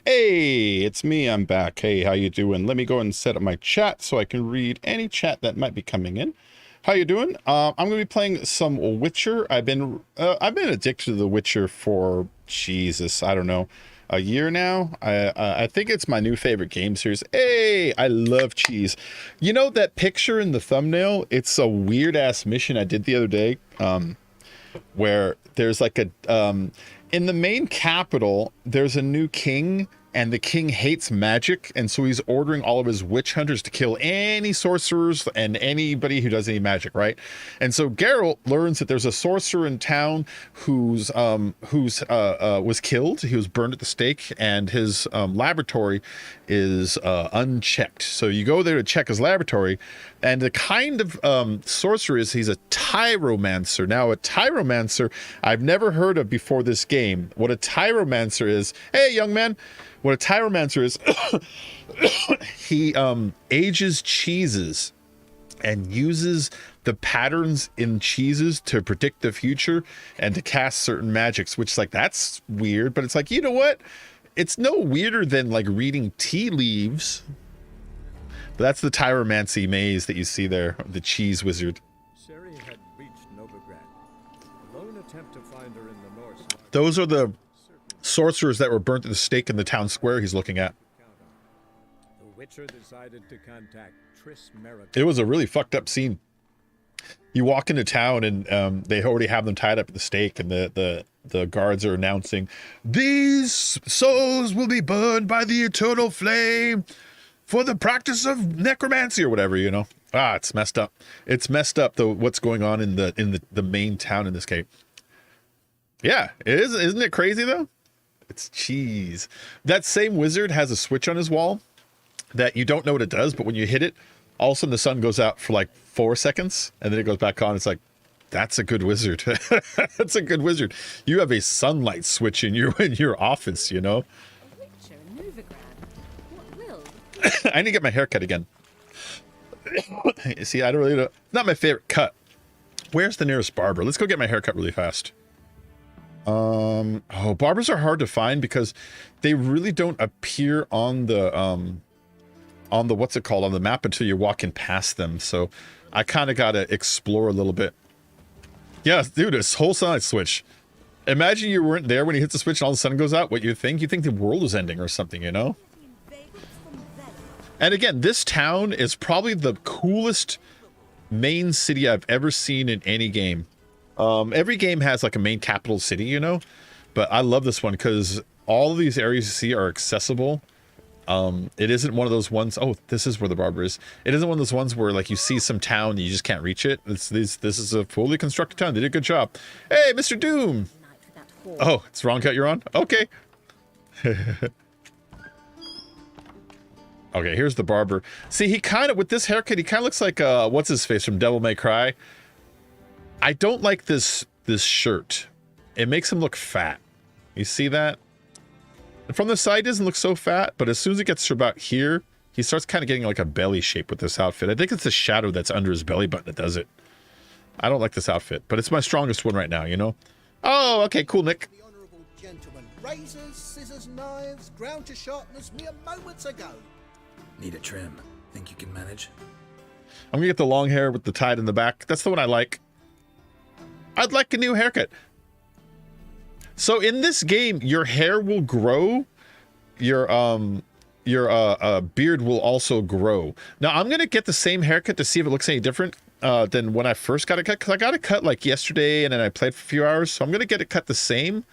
Hey, it's me. I'm back. Hey, how you doing? Let me go and set up my chat so I can read any chat that might be coming in. How you doing? I'm gonna be playing some Witcher. I've been addicted to The Witcher for Jesus, I don't know, a year now. I think it's my new favorite game series. Hey, I love cheese. You know that picture in the thumbnail? It's a weird ass mission I did the other day. Where there's like a in the main capital, there's a new king, and the king hates magic, and so he's ordering all of his witch hunters to kill any sorcerers and anybody who does any magic, right? And so Geralt learns that there's a sorcerer in town who's was killed. He was burned at the stake, and his laboratory is unchecked. So you go there to check his laboratory, and the kind of sorcerer is he's a tyromancer. Now, a tyromancer I've never heard of before this game. What a tyromancer is, hey, young man, what a tyromancer is, he ages cheeses and uses the patterns in cheeses to predict the future and to cast certain magics, which, like, that's weird, but it's like, you know what? It's no weirder than, like, reading tea leaves. But that's the tyromancy maze that you see there, the cheese wizard. Sherry had reached Novigrad. A lone attempt to find her in the north. Those are the sorcerers that were burnt at the stake in the town square he's looking at. The Witcher decided to contact Triss Merritt. It was a really fucked up scene. You walk into town and they already have them tied up at the stake, and the guards are announcing, "These souls will be burned by the eternal flame for the practice of necromancy," or whatever, you know. It's messed up. It's messed up, though, what's going on in the main town in this game. Yeah, it is. Isn't it crazy, though? It's cheese. That same wizard has a switch on his wall that you don't know what it does, but when you hit it, all of a sudden the sun goes out for like 4 seconds, and then it goes back on. It's like, that's a good wizard. That's a good wizard. You have a sunlight switch in your office, you know. Witcher, Novigrad. What will? I need to get my hair cut again. See, I don't really know. Not my favorite cut. Where's the nearest barber? Let's go get my hair cut really fast. Barbers are hard to find because they really don't appear on the what's it called, on the map until you're walking past them. So I kind of got to explore a little bit. Yeah, dude, this whole sunlight switch. Imagine you weren't there when he hits the switch and all the sun goes out. What you think? You think the world is ending or something, you know? And again, this town is probably the coolest main city I've ever seen in any game. Every game has like a main capital city, you know, but I love this one because all of these areas you see are accessible. It isn't one of those ones. Oh, this is where the barber is. It isn't one of those ones where like you see some town and you just can't reach it. This is a fully constructed town. They did a good job. Hey, Mr. Doom. Oh, it's wrong cut you're on. Okay. Okay, here's the barber. See, he kind of, with this haircut, he kind of looks like, what's his face from Devil May Cry? I don't like this shirt. It makes him look fat. You see that? And from the side, he doesn't look so fat, but as soon as it gets to about here, he starts kind of getting like a belly shape with this outfit. I think it's the shadow that's under his belly button that does it. I don't like this outfit, but it's my strongest one right now, you know? Oh, okay, cool, Nick. The honourable gentleman. Razors, scissors, knives, ground to sharpness mere moments ago. Need a trim. Think you can manage? I'm gonna get the long hair with the tied in the back. That's the one I like. I'd like a new haircut. So in this game, your hair will grow. Your beard will also grow. Now I'm gonna get the same haircut to see if it looks any different than when I first got it cut, because I got it cut like yesterday and then I played for a few hours. So I'm gonna get it cut the same,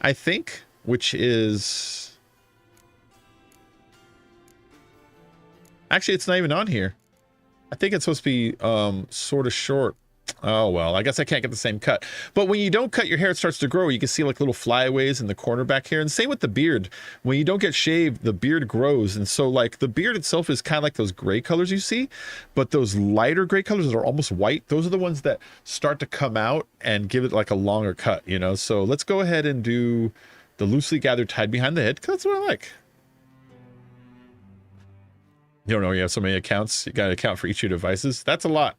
I think, which is actually, it's not even on here. I think it's supposed to be sort of short. Oh, well, I guess I can't get the same cut. But when you don't cut your hair, it starts to grow. You can see like little flyaways in the corner back here. And same with the beard. When you don't get shaved, the beard grows. And so like the beard itself is kind of like those gray colors you see. But those lighter gray colors that are almost white, those are the ones that start to come out and give it like a longer cut, you know? So let's go ahead and do the loosely gathered tied behind the head, because that's what I like. You don't know you have so many accounts. You got to account for each of your devices. That's a lot.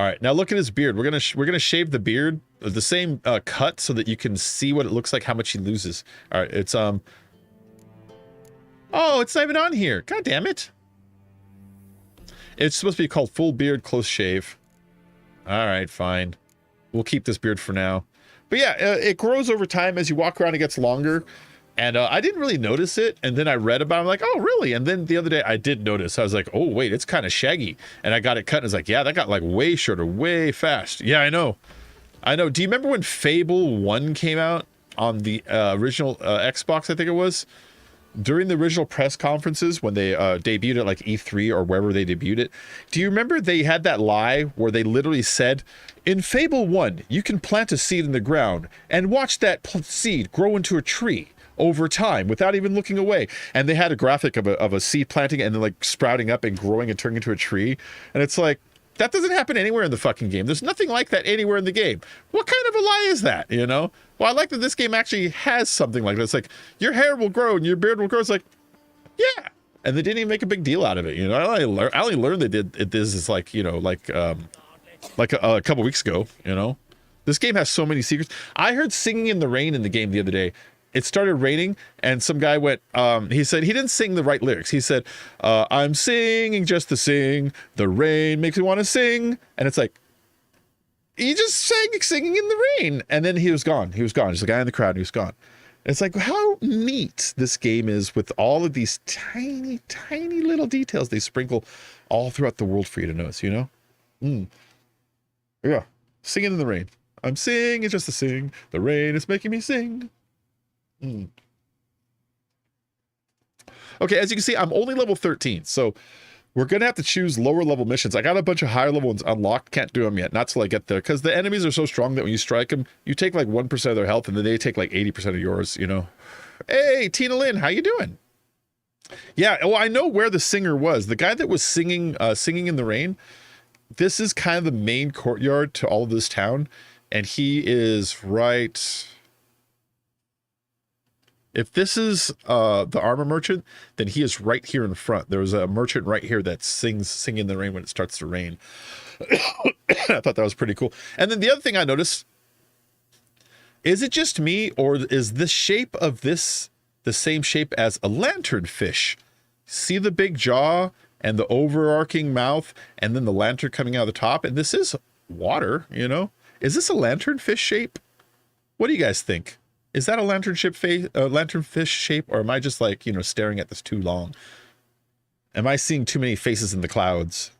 All right, now look at his beard. We're gonna shave the beard, the same cut, so that you can see what it looks like, how much he loses. All right, it's oh, it's not even on here. God damn it! It's supposed to be called full beard, close shave. All right, fine. We'll keep this beard for now. But yeah, it grows over time as you walk around. It gets longer. And I didn't really notice it, and then I read about it, I'm like, oh, really? And then the other day I did notice. I was like, oh, wait, it's kind of shaggy. And I got it cut, and I was like, yeah, that got like way shorter, way fast. Yeah, I know. I know. Do you remember when Fable 1 came out on the original Xbox, I think it was? During the original press conferences, when they debuted it, like E3 or wherever they debuted it, do you remember they had that lie where they literally said, in Fable 1, you can plant a seed in the ground and watch that seed grow into a tree over time without even looking away. And they had a graphic of a seed planting and then like sprouting up and growing and turning into a tree. And it's like, that doesn't happen anywhere in the fucking game. There's nothing like that anywhere in the game. What kind of a lie is that, you know? Well, I like that this game actually has something like this. Like, your hair will grow and your beard will grow. It's like, yeah. And they didn't even make a big deal out of it, you know? I only learned they did it. This is like, you know, like a couple weeks ago, you know? This game has so many secrets. I heard singing in the rain in the game the other day. It started raining, and some guy went, he said he didn't sing the right lyrics. He said, I'm singing just to sing. The rain makes me want to sing. And it's like, he just sang singing in the rain. And then he was gone. He was gone. There's a guy in the crowd, and he was gone. And it's like, how neat this game is with all of these tiny, tiny little details they sprinkle all throughout the world for you to notice, you know? Yeah. Singing in the rain. I'm singing just to sing. The rain is making me sing. Okay, as you can see, I'm only level 13, so we're gonna have to choose lower level missions. I got a bunch of higher level ones unlocked, can't do them yet, not till I get there, because the enemies are so strong that when you strike them, you take like 1% of their health, and then they take like 80% of yours, you know? Hey, Tina Lynn, how you doing? Yeah, well, I know where the singer was. The guy that was singing in the rain, this is kind of the main courtyard to all of this town, and he is right... If this is the armor merchant, then he is right here in the front. There's a merchant right here that sings in the rain when it starts to rain. I thought that was pretty cool. And then the other thing I noticed, is it just me, or is the shape of this the same shape as a lanternfish? See the big jaw and the overarching mouth, and then the lantern coming out of the top? And this is water, you know? Is this a lanternfish shape? What do you guys think? Is that a lanternfish shape, or am I just like, you know, staring at this too long? Am I seeing too many faces in the clouds?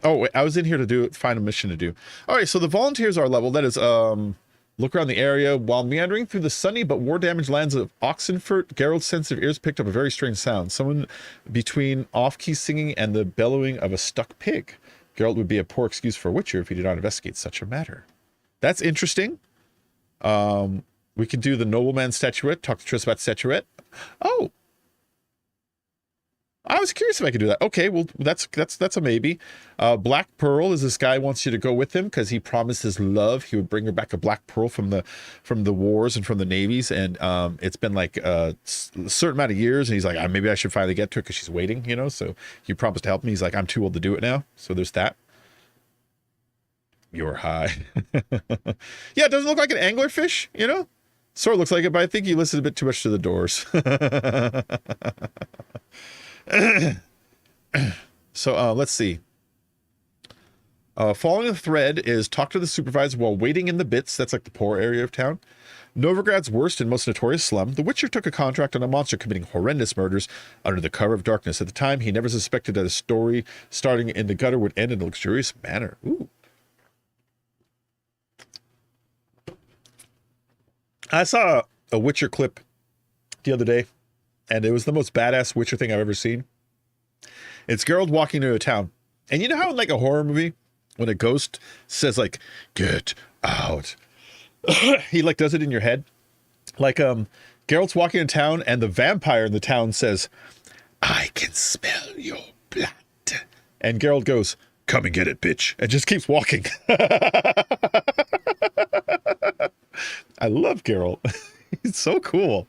Oh, wait, I was in here to find a mission to do. All right, so the volunteers are level. That is, look around the area. While meandering through the sunny but war-damaged lands of Oxenfurt, Geralt's sensitive ears picked up a very strange sound. Someone between off-key singing and the bellowing of a stuck pig. Geralt would be a poor excuse for a witcher if he did not investigate such a matter. That's interesting. We can do the nobleman statuette, talk to Triss about statuette. Oh, I was curious if I could do that. Okay, well, that's a maybe. Black Pearl is this guy wants you to go with him because he promised his love. He would bring her back a black pearl from the wars and from the navies, and it's been like a certain amount of years, and he's like, maybe I should finally get to her because she's waiting, you know. So he promised to help me. He's like, I'm too old to do it now. So there's that. You're high. Yeah, it doesn't look like an anglerfish, you know. Sort of looks like it, but I think you listened a bit too much to the Doors. So let's see. Following the thread is talk to the supervisor while waiting in the bits. That's like the poor area of town. Novigrad's worst and most notorious slum. The Witcher took a contract on a monster committing horrendous murders under the cover of darkness. At the time, he never suspected that a story starting in the gutter would end in a luxurious manner. Ooh. I saw a Witcher clip the other day, and it was the most badass Witcher thing I've ever seen. It's Geralt walking into a town. And you know how in like a horror movie, when a ghost says like, get out, he like does it in your head? Like Geralt's walking in town and the vampire in the town says, I can smell your blood. And Geralt goes, come and get it, bitch. And just keeps walking. I love Geralt. He's so cool.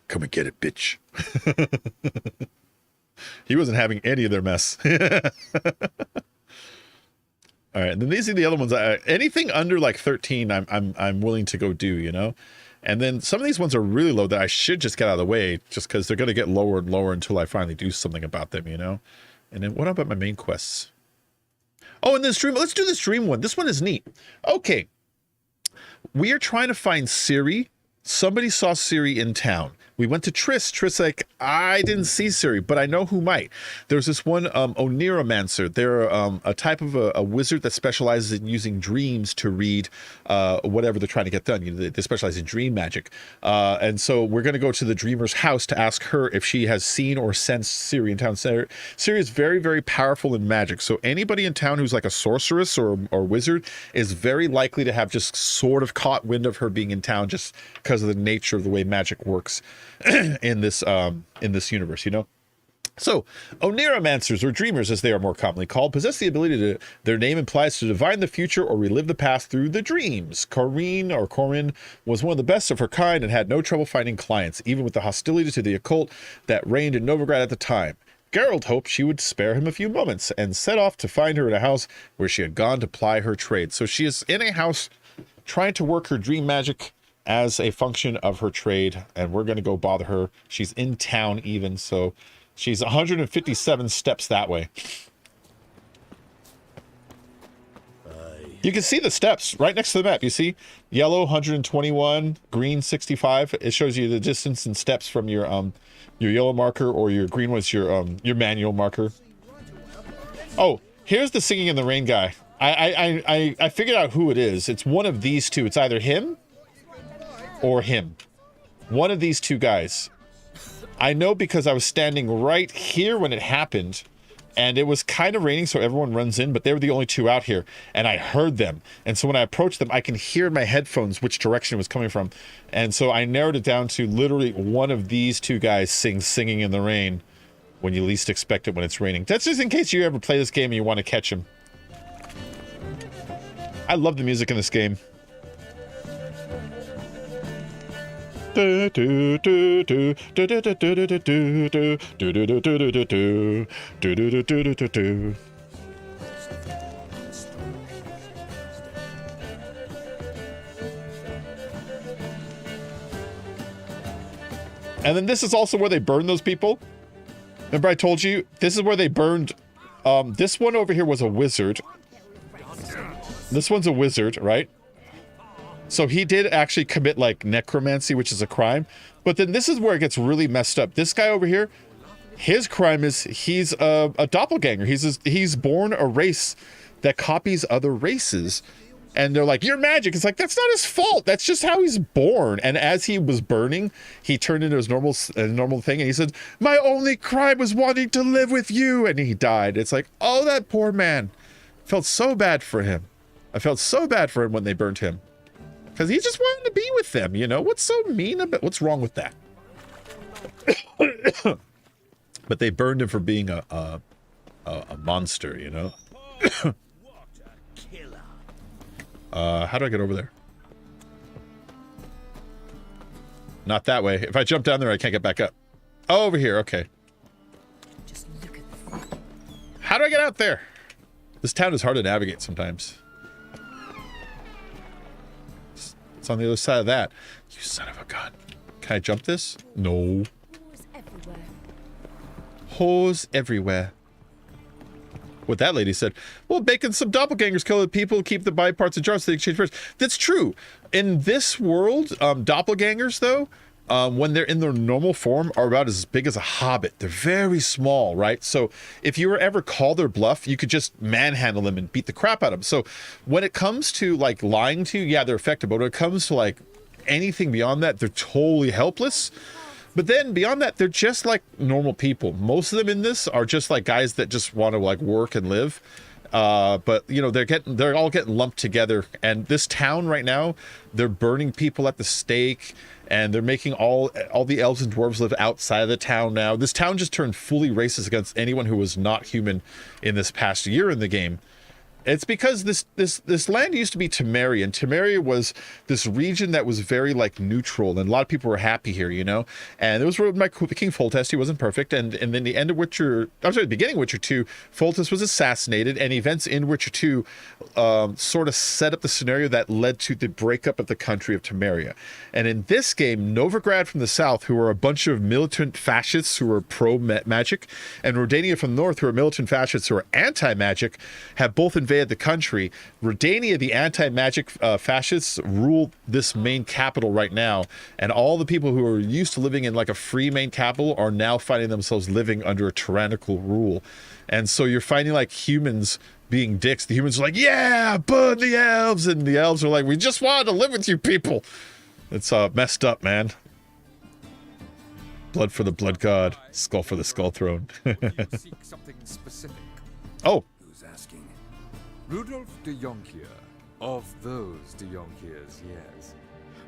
Come and get it, bitch. He wasn't having any of their mess. All right, and then these are the other ones. Anything under like 13, I'm willing to go do, you know. And then some of these ones are really low that I should just get out of the way, just because they're going to get lower and lower until I finally do something about them, you know. And then what about my main quests? Oh, and this dream. Let's do this dream one. This one is neat. Okay, we are trying to find Ciri. Somebody saw Ciri in town. We went to Triss. Triss like, I didn't see Ciri, but I know who might. There's this one Oniromancer. They're a type of a wizard that specializes in using dreams to read whatever they're trying to get done. You know, they specialize in dream magic. And so we're going to go to the dreamer's house to ask her if she has seen or sensed Ciri in town. Ciri is very, very powerful in magic. So anybody in town who's like a sorceress or wizard is very likely to have just sort of caught wind of her being in town just because of the nature of the way magic works in this universe, you know. So Oniromancers, or dreamers as they are more commonly called, possess the ability to, their name implies, to divine the future or relive the past through the dreams. Corinne was one of the best of her kind and had no trouble finding clients, even with the hostility to the occult that reigned in Novigrad at the time. Geralt hoped she would spare him a few moments and set off to find her in a house where she had gone to ply her trade. So she is in a house trying to work her dream magic as a function of her trade, and we're going to go bother her. She's in town even, so she's 157 steps that way. You can see the steps right next to the map. You see yellow 121, green 65. It shows you the distance and steps from your yellow marker, or your green was your manual marker. Oh, here's the singing in the rain guy. I figured out who it is. It's one of these two. It's either him or him. One of these two guys. I know because I was standing right here when it happened, and it was kind of raining, so everyone runs in, but they were the only two out here, and I heard them. And so when I approached them, I can hear in my headphones which direction it was coming from. And so I narrowed it down to literally one of these two guys singing in the rain when you least expect it when it's raining. That's just in case you ever play this game and you want to catch him. I love the music in this game. And then this is also where they burn those people. Remember I told you, this is where they burned, this one over here was a wizard. This one's a wizard, right? So he did actually commit like necromancy, which is a crime. But then this is where it gets really messed up. This guy over here, his crime is he's a doppelganger. He's born a race that copies other races. And they're like, you're magic. It's like, that's not his fault. That's just how he's born. And as he was burning, he turned into his normal thing. And he said, my only crime was wanting to live with you. And he died. It's like, oh, that poor man. Felt so bad for him. I felt so bad for him when they burnt him. Because he just wanted to be with them, you know? What's so mean about... What's wrong with that? But they burned him for being a monster, you know? How do I get over there? Not that way. If I jump down there, I can't get back up. Oh, over here. Okay. Just look at the... How do I get out there? This town is hard to navigate sometimes. It's on the other side of that. You son of a gun. Can I jump this? No. Whores everywhere. Whores everywhere. What that lady said. Well, bacon some doppelgangers kill the people, keep the body parts in jars so they exchange first. That's true. In this world, doppelgangers, though, when they're in their normal form, are about as big as a hobbit. They're very small, right? So if you were ever called their bluff, you could just manhandle them and beat the crap out of them. So when it comes to like lying to you, yeah, they're effective. But when it comes to like anything beyond that, they're totally helpless. But then beyond that, they're just like normal people. Most of them in this are just like guys that just want to like work and live. But you know, they're all getting lumped together. And this town right now, they're burning people at the stake, and they're making all the elves and dwarves live outside of the town now. This town just turned fully racist against anyone who was not human in this past year in the game. It's because this land used to be Temeria, and Temeria was this region that was very like neutral, and a lot of people were happy here, you know. And it was ruled by King Foltest. He wasn't perfect, and then the end of Witcher, I'm sorry, the beginning of Witcher 2, Foltest was assassinated, and events in Witcher 2 sort of set up the scenario that led to the breakup of the country of Temeria. And in this game, Novigrad from the south, who are a bunch of militant fascists who are pro-magic, and Rodania from the north, who are militant fascists who are anti-magic, have both invaded the country. Rodania, the anti-magic fascists, rule this main capital right now, and all the people who are used to living in like a free main capital are now finding themselves living under a tyrannical rule. And so you're finding like humans being dicks. The humans are like, yeah, burn the elves, and the elves are like, we just wanted to live with you people. It's messed up, man. Blood for the blood god, skull for the skull throne. Seek something specific. Oh, Who's asking? Rudolf de Jonkier. Of those de Jonkiers, yes.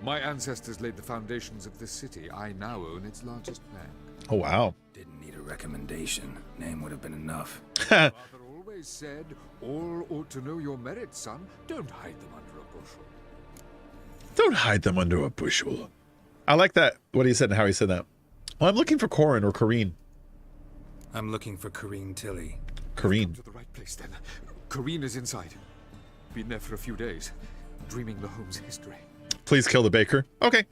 My ancestors laid the foundations of this city. I now own its largest bank. oh wow. Didn't need a recommendation. Name would have been enough. Father always said, all ought to know your merits, son. Don't hide them under a bushel. Don't hide them under a bushel. I like that, what he said and how he said that. Well, I'm looking for Corin or Corrine. I'm looking for Corrine Tilly. Corrine. To the right place, then. Corrine is inside. Been there for a few days, dreaming the home's history. Please kill the baker. Okay.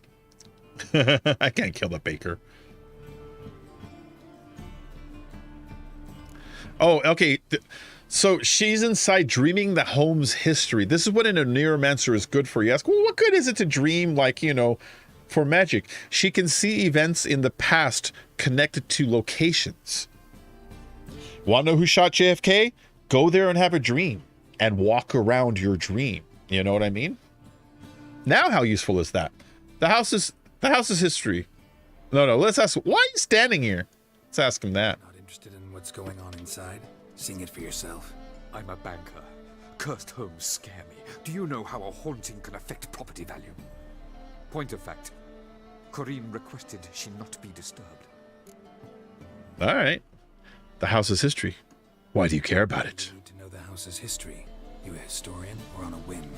I can't kill the baker. Oh, okay. So she's inside dreaming the home's history. This is what an neuromancer is good for. You ask, well, what good is it to dream, like, you know, for magic? She can see events in the past connected to locations. Want to know who shot JFK? Go there and have a dream and walk around your dream. You know what I mean? Now, how useful is that? The house is history. No, let's ask, why are you standing here? Let's ask him that. Not interested in what's going on inside? Seeing it for yourself. I'm a banker. Cursed homes scare me. Do you know how a haunting can affect property value? Point of fact, Corrine requested she not be disturbed. All right. The house's history. Why do you care about it? You need to know the house's history. You a historian or on a whim?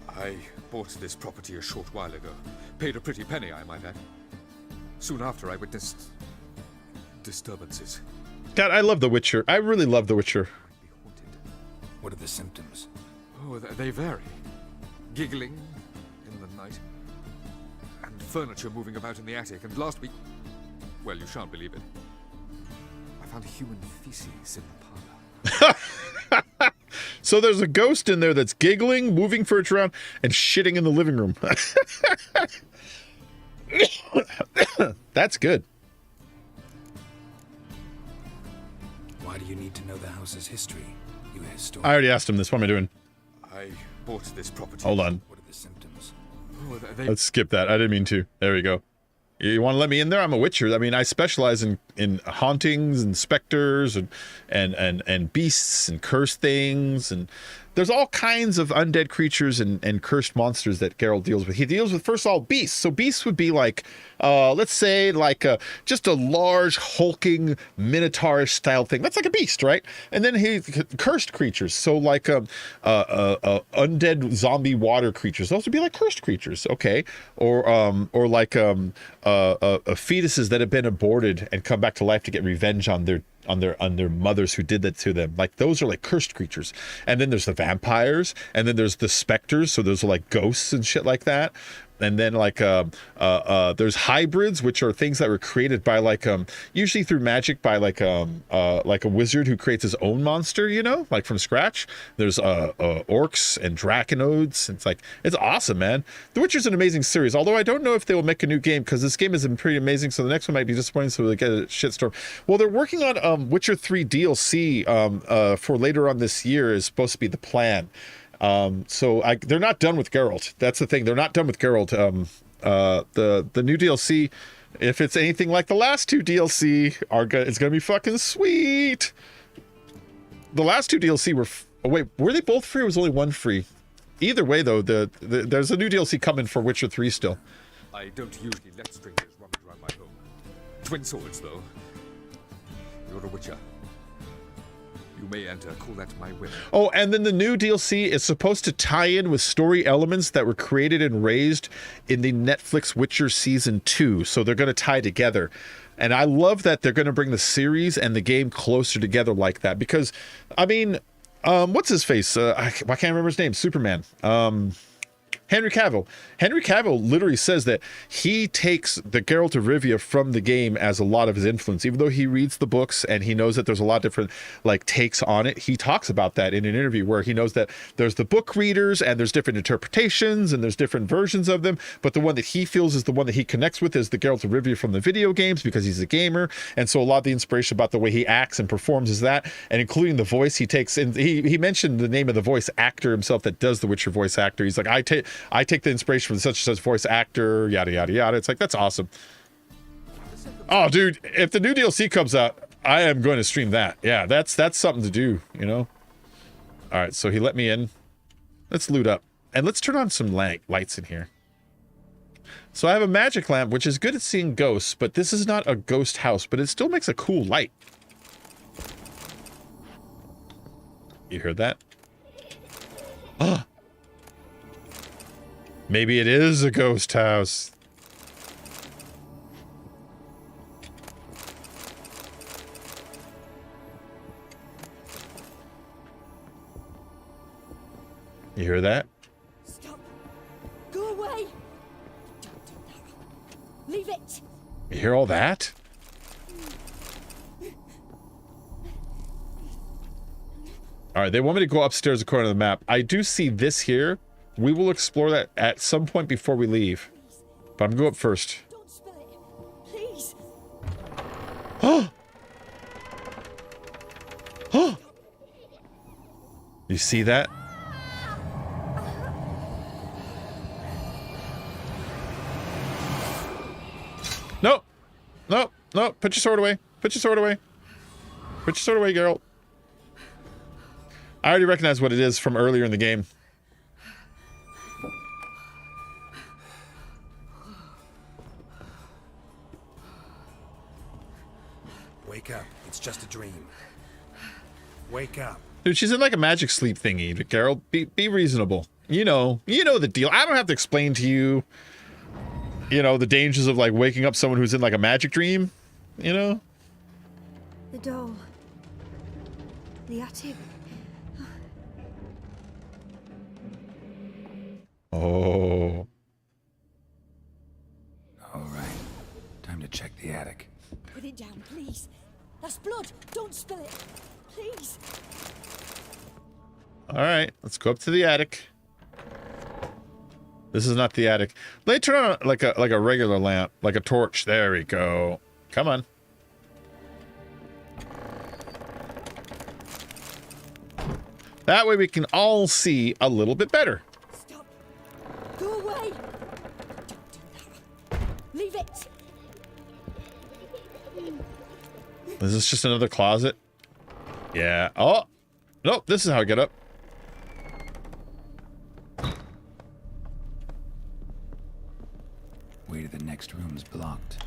I bought this property a short while ago. Paid a pretty penny, I might add. Soon after, I witnessed disturbances. God, I love The Witcher. I really love The Witcher. Might be haunted. What are the symptoms? Oh, they vary. Giggling in the night, and furniture moving about in the attic. And last week, well, you shan't believe it, I found human feces in the parlor. So there's a ghost in there that's giggling, moving furniture around, and shitting in the living room. That's good. Why do you need to know the house's history? You a historian? I already asked him this. What am I doing? I bought this property. Hold on. What are the symptoms? Oh, they Let's skip that. I didn't mean to. There we go. You want to let me in there? I'm a witcher. I mean, I specialize in hauntings and specters and beasts and cursed things, and there's all kinds of undead creatures and cursed monsters that Geralt deals with. He deals with, first of all, beasts. So beasts would be like, let's say, like just a large, hulking, minotaurish style thing. That's like a beast, right? And then cursed creatures. So like undead zombie water creatures. Those would be like cursed creatures, okay? Or like fetuses that have been aborted and come back to life to get revenge on their mothers who did that to them. Like, those are like cursed creatures. And then there's the vampires, and then there's the specters, so those are like ghosts and shit like that. And then like there's hybrids, which are things that were created by like usually through magic by like a wizard who creates his own monster, you know, like from scratch. There's orcs and draconids. It's awesome, man. The Witcher's an amazing series, although I don't know if they will make a new game, because this game has been pretty amazing, so the next one might be disappointing, so they get a shitstorm. Well, they're working on Witcher 3 DLC for later on this year is supposed to be the plan. So they're not done with Geralt. That's the thing. They're not done with Geralt. The new DLC, if it's anything like the last two DLC, it's gonna be fucking sweet. The last two DLC were wait, were they both free or was only one free? Either way, though, there's a new DLC coming for Witcher 3 still. I don't usually let strangers rummage around my home. Twin swords, though. You're a witcher. you may enter. Call that my whim. Oh, and then the new DLC is supposed to tie in with story elements that were created and raised in the Netflix Witcher Season 2. So they're going to tie together. And I love that they're going to bring the series and the game closer together like that. Because, I mean, what's his face? I can't remember his name. Superman. Henry Cavill. Henry Cavill literally says that he takes the Geralt of Rivia from the game as a lot of his influence. Even though he reads the books and he knows that there's a lot of different like takes on it, he talks about that in an interview where he knows that there's the book readers and there's different interpretations and there's different versions of them. But the one that he feels is the one that he connects with is the Geralt of Rivia from the video games because he's a gamer. And so a lot of the inspiration about the way he acts and performs is that, and including the voice he takes. And he mentioned the name of the voice actor himself that does the Witcher voice actor. He's like, I take the inspiration from such and such voice actor, yada, yada, yada. It's like, that's awesome. Oh, dude, if the new DLC comes out, I am going to stream that. Yeah, that's something to do, you know? All right, so he let me in. Let's loot up. And let's turn on some lights in here. So I have a magic lamp, which is good at seeing ghosts, but this is not a ghost house, but it still makes a cool light. You heard that? Ah. Maybe it is a ghost house. You hear that? Stop. Go away. Don't do that. Leave it. You hear all that? All right, they want me to go upstairs according to the map. I do see this here. We will explore that at some point before we leave. But I'm going to go up first. Don't spill it. Please. Oh! Oh! You see that? No! No! No! Put your sword away. Put your sword away. Put your sword away, Geralt. I already recognize what it is from earlier in the game. Wake up. It's just a dream. Wake up. Dude, she's in like a magic sleep thingy. But Geralt, be reasonable. You know the deal. I don't have to explain to you, the dangers of like waking up someone who's in like a magic dream, The door. The attic. Oh. All right. Time to check the attic. Put it down, please. That's blood. Don't spill it. Please. All right, let's go up to the attic. This is not the attic. Let me turn on like a regular lamp, like a torch. There we go. Come on. That way we can all see a little bit better. Stop. Go away. Don't do that. Leave it. Is this just another closet? Yeah. Oh! Nope, this is how I get up. Way to the next room's blocked.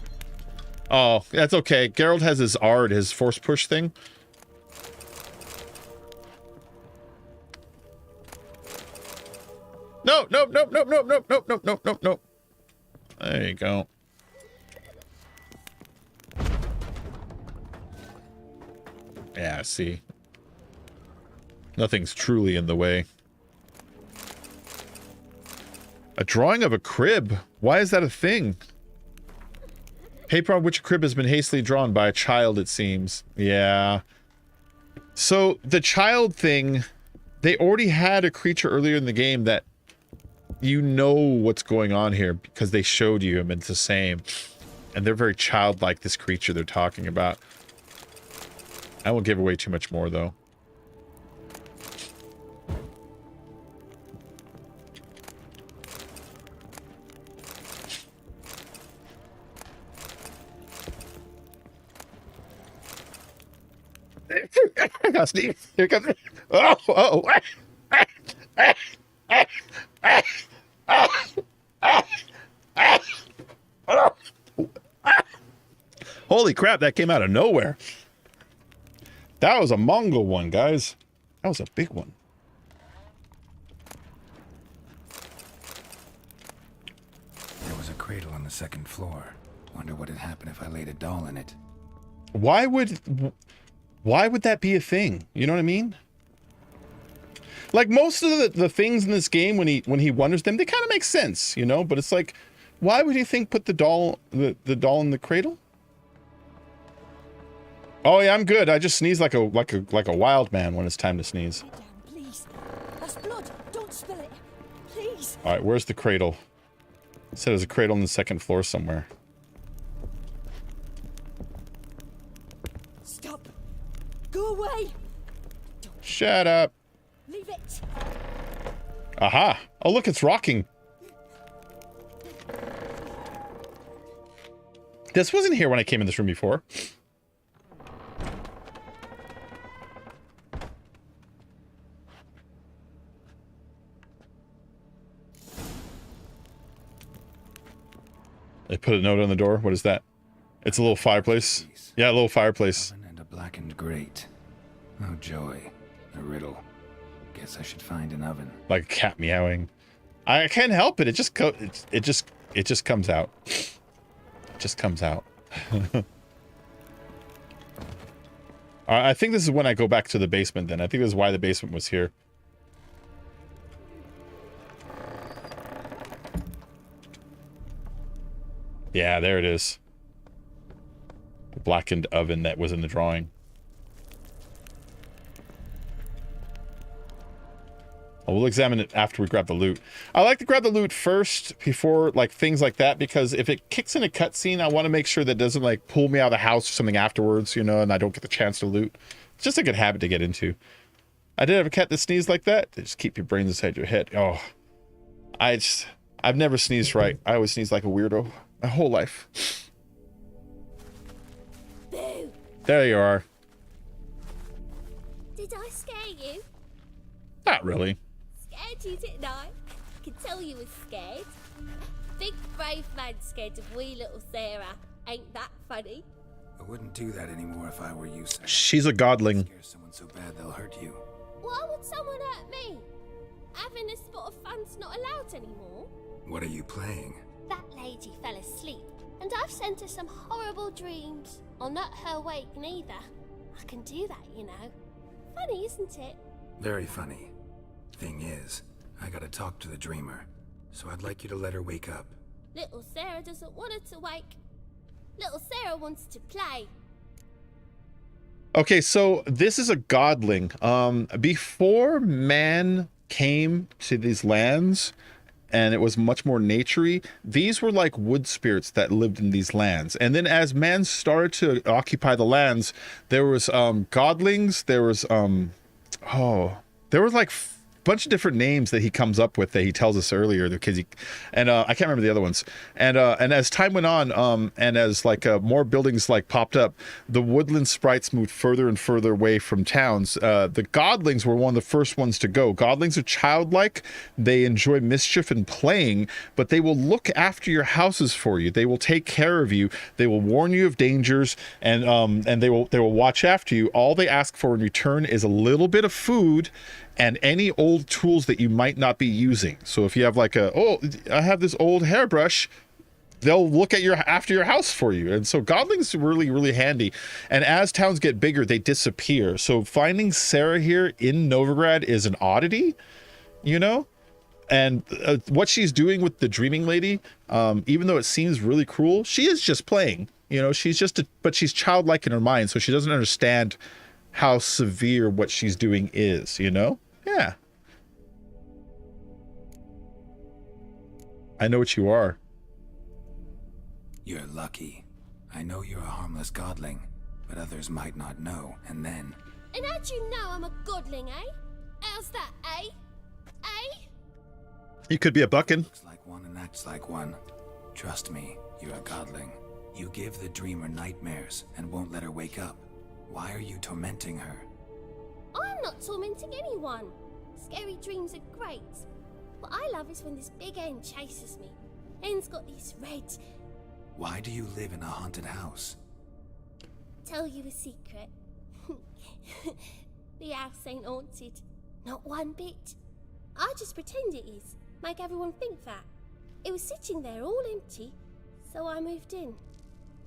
Oh, that's okay. Geralt has his ARD, his force push thing. No, nope, nope, nope, nope, nope, nope, nope, nope, nope, nope. There you go. Yeah, see. Nothing's truly in the way. A drawing of a crib. Why is that a thing? Paper on which a crib has been hastily drawn by a child, it seems. Yeah. So, the child thing, they already had a creature earlier in the game that you know what's going on here because they showed you him. It's the same. And they're very childlike, this creature they're talking about. I won't give away too much more, though. Steve, here comes. Oh. Holy crap, that came out of nowhere. That was a Mongol one, guys. That was a big one. There was a cradle on the second floor. Wonder what would happen if I laid a doll in it. Why would that be a thing? You know what I mean? Like most of the things in this game, when he wonders them, they kind of make sense, you know. But it's like, why would you think put the doll in the cradle? Oh yeah, I'm good. I just sneeze like a wild man when it's time to sneeze. Sit down, please. That's blood. Don't spill it. Please. All right, where's the cradle? It said there's a cradle on the second floor somewhere. Stop. Go away. Shut up. Leave it. Aha. Oh, look, it's rocking. This wasn't here when I came in this room before. They put a note on the door. What is that? It's a little fireplace. Yeah, a little fireplace. Oven and a blackened grate. Oh joy. A riddle. Guess I should find an oven. Like a cat meowing. I can't help it. It just comes out. It just comes out. I think this is when I go back to the basement then. I think this is why the basement was here. Yeah, there it is. The blackened oven that was in the drawing. We'll examine it after we grab the loot. I like to grab the loot first before like things like that, because if it kicks in a cutscene, I want to make sure that it doesn't like pull me out of the house or something afterwards, you know, and I don't get the chance to loot. It's just a good habit to get into. I did have a cat that sneezed like that. They just keep your brains inside your head. Oh, I've never sneezed right. I always sneeze like a weirdo my whole life. Boo! There you are. Did I scare you? Not really. Scared you, didn't I? I could tell you was scared. Big brave man scared of wee little Sarah. Ain't that funny? I wouldn't do that anymore if I were you, Sarah. She's a godling. Scare someone so bad they'll hurt you. Why would someone hurt me? Having a spot of fun's not allowed anymore. What are you playing? That lady fell asleep, and I've sent her some horrible dreams. I'll not her wake neither. I can do that, you know. Funny, isn't it? Very funny. Thing is, I gotta talk to the dreamer, so I'd like you to let her wake up. Little Sarah doesn't want her to wake. Little Sarah wants to play. Okay, so this is a godling. Before man came to these lands, and it was much more naturey, these were like wood spirits that lived in these lands. And then as man started to occupy the lands, there was godlings, there was there was like bunch of different names that he comes up with that he tells us earlier, because I can't remember the other ones. And as time went on, and as like more buildings like popped up, the woodland sprites moved further and further away from towns. The godlings were one of the first ones to go. Godlings are childlike. They enjoy mischief and playing, but they will look after your houses for you. They will take care of you. They will warn you of dangers, and they will watch after you. All they ask for in return is a little bit of food and any old tools that you might not be using. So if you have like I have this old hairbrush, they'll look at after your house for you. And so godlings are really, really handy. And as towns get bigger, they disappear. So finding Sarah here in Novigrad is an oddity, you know? And what she's doing with the dreaming lady, even though it seems really cruel, she is just playing. You know, but she's childlike in her mind, so she doesn't understand how severe what she's doing is, you know? Yeah. I know what you are. You're lucky. I know you're a harmless godling, but others might not know, and then... And how'd you know I'm a godling, eh? How's that, eh? Eh? You could be a buckin. Looks like one and acts like one. Trust me, you're a godling. You give the dreamer nightmares and won't let her wake up. Why are you tormenting her? I'm not tormenting anyone. Scary dreams are great. What I love is when this big hen chases me. Hen's got these red... Why do you live in a haunted house? Tell you a secret. The house ain't haunted. Not one bit. I just pretend it is. Make everyone think that. It was sitting there all empty, so I moved in.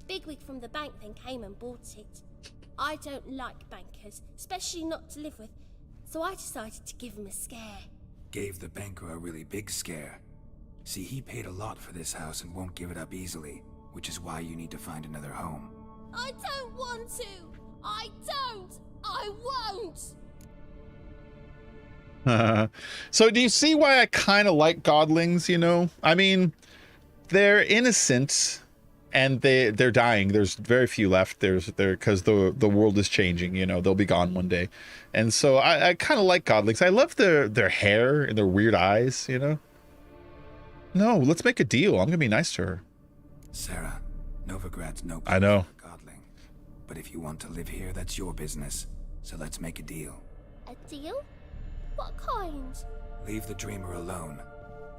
Bigwig from the bank then came and bought it. I don't like bankers, especially not to live with, so I decided to give him a scare. Gave the banker a really big scare. See, he paid a lot for this house and won't give it up easily, which is why you need to find another home. I don't want to! I don't! I won't! So do you see why I kind of like godlings, you know? I mean, they're innocent and they're dying. There's very few left. Because the world is changing, you know, they'll be gone one day. And so I kind of like godlings. I love their hair and their weird eyes, you know? No, let's make a deal. I'm gonna be nice to her. Sarah, Novigrad's no place I know. for a godling. But if you want to live here, that's your business. So let's make a deal. A deal? What kind? Leave the dreamer alone.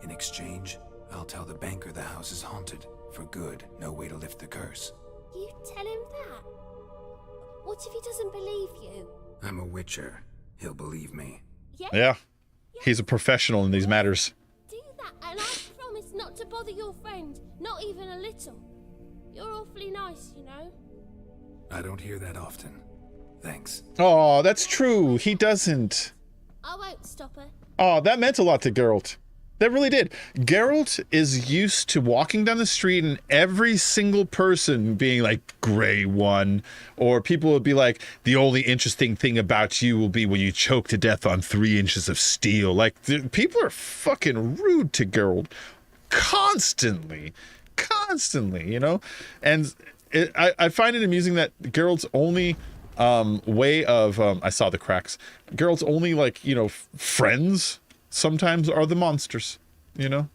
In exchange, I'll tell the banker the house is haunted. For good, no way to lift the curse. You tell him that? What if he doesn't believe you? I'm a witcher. He'll believe me. Yeah. He's a professional in these matters. Do that, and I promise not to bother your friend. Not even a little. You're awfully nice, you know. I don't hear that often. Thanks. Oh, that's true. He doesn't. I won't stop her. Oh, that meant a lot to Geralt. That really did. Geralt is used to walking down the street and every single person being like, Grey One. Or people would be like, the only interesting thing about you will be when you choke to death on 3 inches of steel. Like, people are fucking rude to Geralt. Constantly, you know? And I find it amusing that Geralt's only way of, I saw the cracks. Geralt's only, like, you know, friends sometimes are the monsters, you know?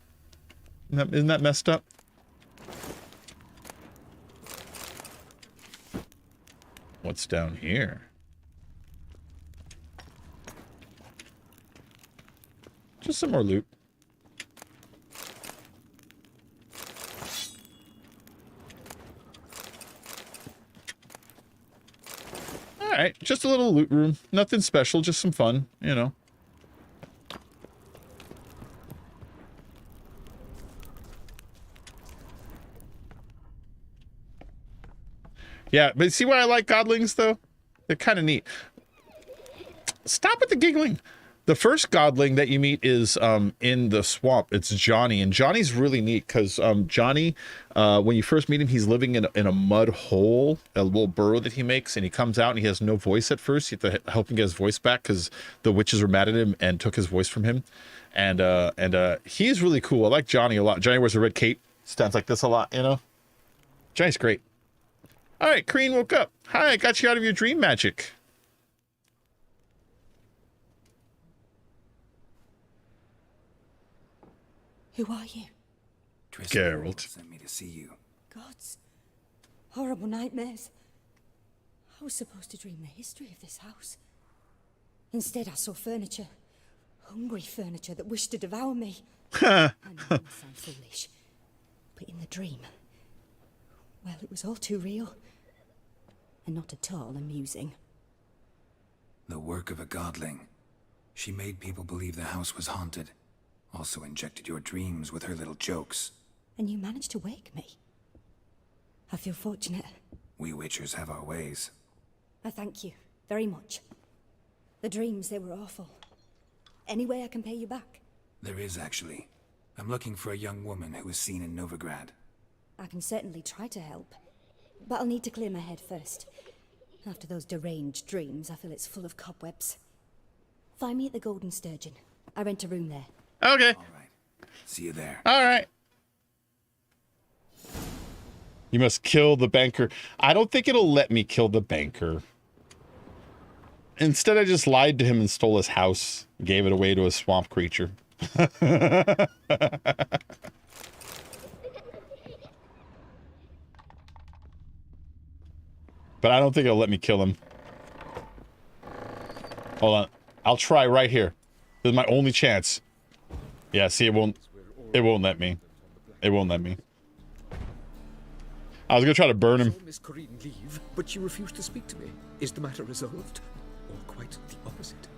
Isn't that messed up? What's down here? Just some more loot. Alright, just a little loot room. Nothing special, just some fun, you know. Yeah, but see why I like godlings, though? They're kind of neat. Stop with the giggling. The first godling that you meet is in the swamp. It's Johnny, and Johnny's really neat because Johnny, when you first meet him, he's living in a mud hole, a little burrow that he makes, and he comes out and he has no voice at first. You have to help him get his voice back because the witches were mad at him and took his voice from him. And he's really cool. I like Johnny a lot. Johnny wears a red cape, stands like this a lot, you know? Johnny's great. All right, Kreen woke up. Hi, I got you out of your dream magic. Who are you? Geralt sent me to see you. Gods. Horrible nightmares. I was supposed to dream the history of this house. Instead, I saw furniture. Hungry furniture that wished to devour me. I know I sound foolish. But in the dream, well, it was all too real. And not at all amusing. The work of a godling. She made people believe the house was haunted. Also injected your dreams with her little jokes. And you managed to wake me. I feel fortunate. We witchers have our ways. I thank you very much. The dreams, they were awful. Any way I can pay you back? There is, actually. I'm looking for a young woman who was seen in Novigrad. I can certainly try to help. But I'll need to clear my head first. After those deranged dreams, I feel it's full of cobwebs. Find me at the Golden Sturgeon. I rent a room there. Okay. All right. See you there. All right. You must kill the banker. I don't think it'll let me kill the banker. Instead, I just lied to him and stole his house. Gave it away to a swamp creature. But I don't think it'll let me kill him. Hold on. I'll try right here. This is my only chance. Yeah, see, it won't let me. It won't let me. I was gonna try to burn him. I saw Miss Corrine leave, but she refused to speak to me. Is the matter resolved? Or quite the opposite?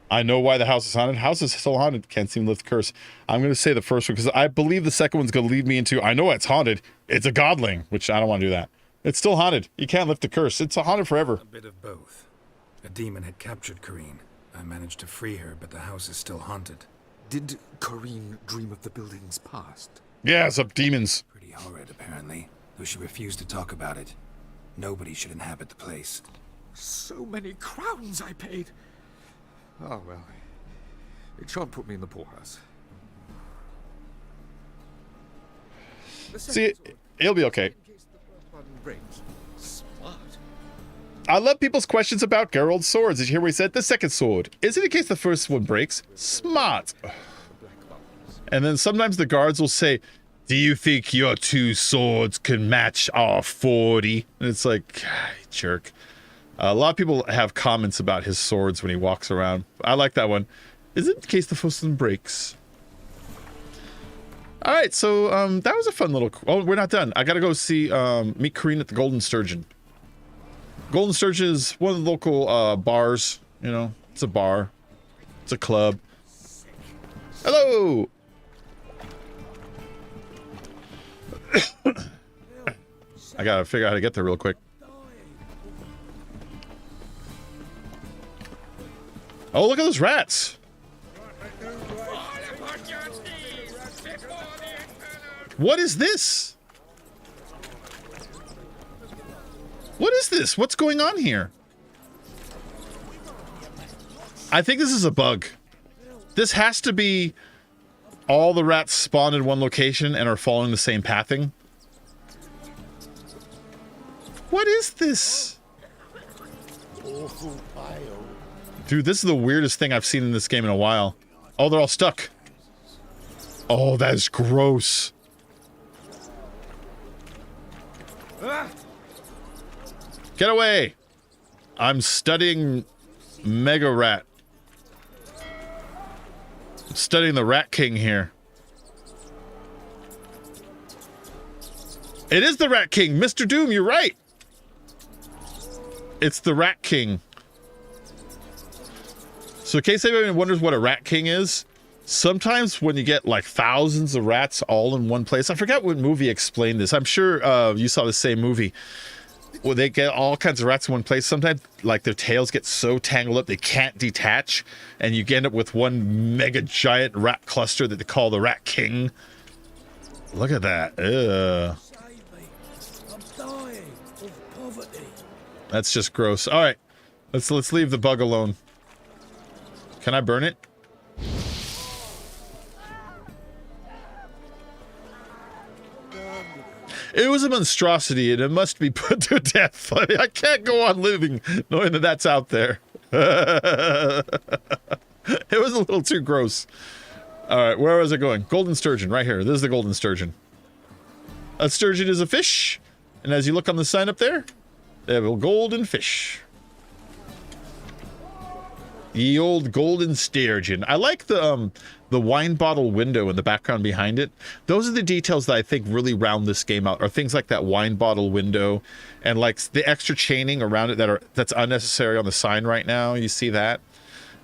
I know why the house is haunted. House is still haunted. Can't seem to lift the curse. I'm going to say the first one because I believe the second one's going to lead me into, I know it's haunted. It's a godling, which I don't want to do that. It's still haunted. You can't lift the curse. It's haunted forever. A bit of both. A demon had captured Corrine. I managed to free her, but the house is still haunted. Did Corrine dream of the building's past? Yeah, it's up demons. Pretty horrid, apparently, though she refused to talk about it. Nobody should inhabit the place. So many crowns I paid. Oh, well. It shan't put me in the poorhouse. See, it'll be okay. In case the first one breaks. Smart. I love people's questions about Geralt's swords. Did you hear what he said? The second sword. Is it in case the first one breaks? Smart. And then sometimes the guards will say, do you think your 2 swords can match our 40? And it's like, jerk. A lot of people have comments about his swords when he walks around. I like that one. Is it in case the first one breaks? All right, so that was a fun little... Oh, we're not done. I got to go see meet Corrine at the Golden Sturgeon. Golden Sturgeon is one of the local bars. You know, it's a bar. It's a club. Hello! I got to figure out how to get there real quick. Oh, look at those rats. What is this? What is this? What's going on here? I think this is a bug. This has to be all the rats spawned in one location and are following the same pathing. What is this? Dude, this is the weirdest thing I've seen in this game in a while. Oh, they're all stuck. Oh, that is gross. Get away. I'm studying Mega Rat. I'm studying the Rat King here. It is the Rat King. Mr. Doom, you're right. It's the Rat King. So in case anybody wonders what a Rat King is, sometimes when you get like thousands of rats all in one place, I forget what movie explained this. I'm sure you saw the same movie. Well, they get all kinds of rats in one place. Sometimes like their tails get so tangled up they can't detach, and you end up with one mega giant rat cluster that they call the Rat King. Look at that. Ugh. I'm dying of poverty. That's just gross. All right, let's leave the bug alone. Can I burn it? It was a monstrosity and it must be put to death. I can't go on living knowing that that's out there. It was a little too gross. All right, where was it going? Golden Sturgeon, right here. This is the Golden Sturgeon. A sturgeon is a fish. And as you look on the sign up there, they have a golden fish. Ye old golden sturgeon. I like the wine bottle window in the background behind it. Those are the details that I think really round this game out, or things like that wine bottle window and like the extra chaining around it that's unnecessary on the sign right now. You see that?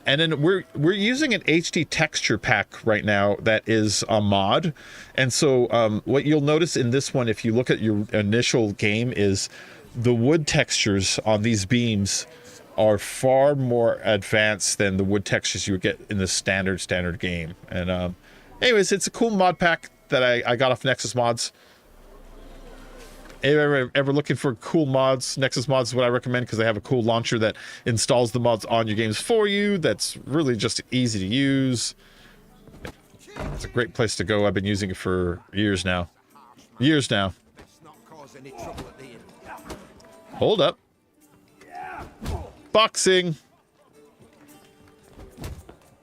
And then we're using an HD texture pack right now that is a mod. And so what you'll notice in this one, if you look at your initial game, is the wood textures on these beams are far more advanced than the wood textures you would get in the standard game. And anyways, it's a cool mod pack that I got off Nexus Mods. If you're ever looking for cool mods, Nexus Mods is what I recommend because they have a cool launcher that installs the mods on your games for you. That's really just easy to use. It's a great place to go. I've been using it for years now. Hold up. Boxing.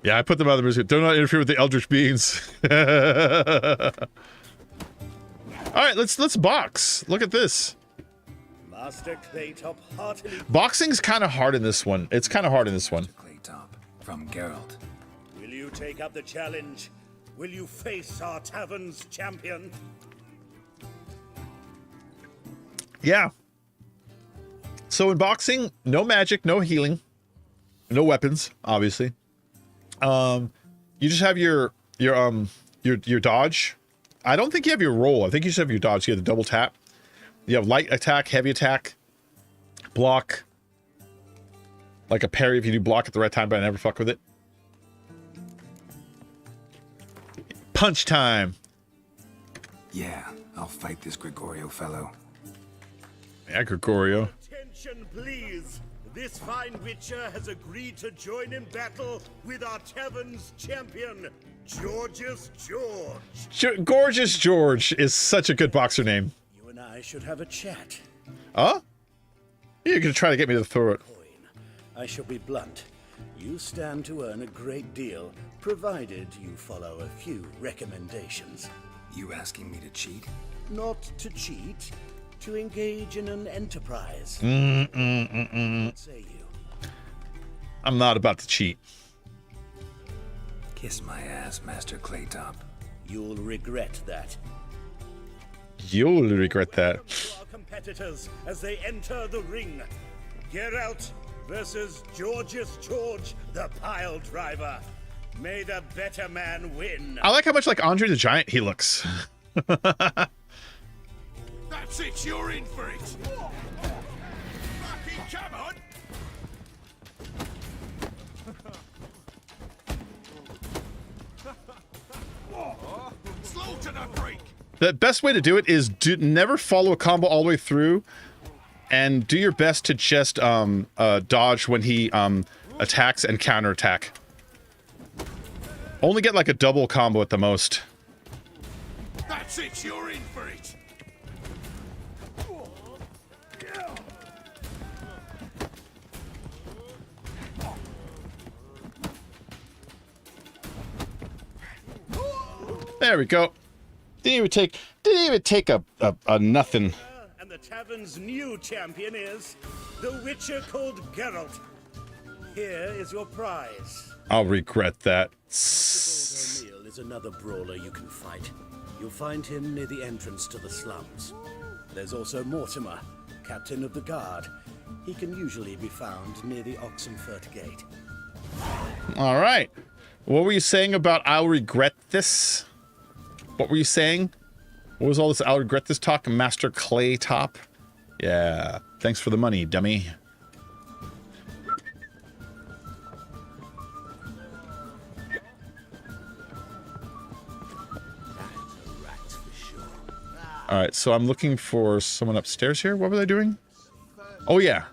Yeah, I put them out of the music. Do not interfere with the Eldritch Beings. All right, let's box. Look at this. Boxing's kind of hard in this one. It's kind of hard in this one. Claytop from Geralt. Will you take up the challenge? Will you face our tavern's champion? Yeah. So in boxing, no magic, no healing, no weapons, obviously. You just have your dodge. I don't think you have your roll. I think you just have your dodge. You have the double tap. You have light attack, heavy attack, block. Like a parry if you do block at the right time, but I never fuck with it. Punch time. Yeah, I'll fight this Gregorio fellow. Yeah, Gregorio. Attention, please. This fine witcher has agreed to join in battle with our tavern's champion, Gorgeous George. Gorgeous George is such a good boxer name. You and I should have a chat. Huh? You're gonna try to get me to throw it. I shall be blunt. You stand to earn a great deal, provided you follow a few recommendations. You asking me to cheat? Not to cheat, to engage in an enterprise. What say you? I'm not about to cheat. Kiss my ass, Master Claytop. You'll regret that. You'll regret that. Welcome to our competitors as they enter the ring. Geralt versus Gorgeous George, the pile driver. May the better man win. I like how much like Andre the Giant he looks. That's it, you're in for it. Lucky, come on. Slow to the break. The best way to do it is never follow a combo all the way through, and do your best to just dodge when he attacks and counterattack. Only get like a double combo at the most. That's it, you're in for it. There we go. Didn't even take a nothing. And the tavern's new champion is the witcher called Geralt. Here is your prize. I'll regret that. O'Neill is another brawler you can fight. You'll find him near the entrance to the slums. There's also Mortimer, captain of the guard. He can usually be found near the Oxenfurt Gate. All right. What were you saying about I'll regret this? What were you saying? What was all this I'll regret this talk, Master Claytop? Yeah. Thanks for the money, dummy. All right, so I'm looking for someone upstairs here. What were they doing? Oh, yeah.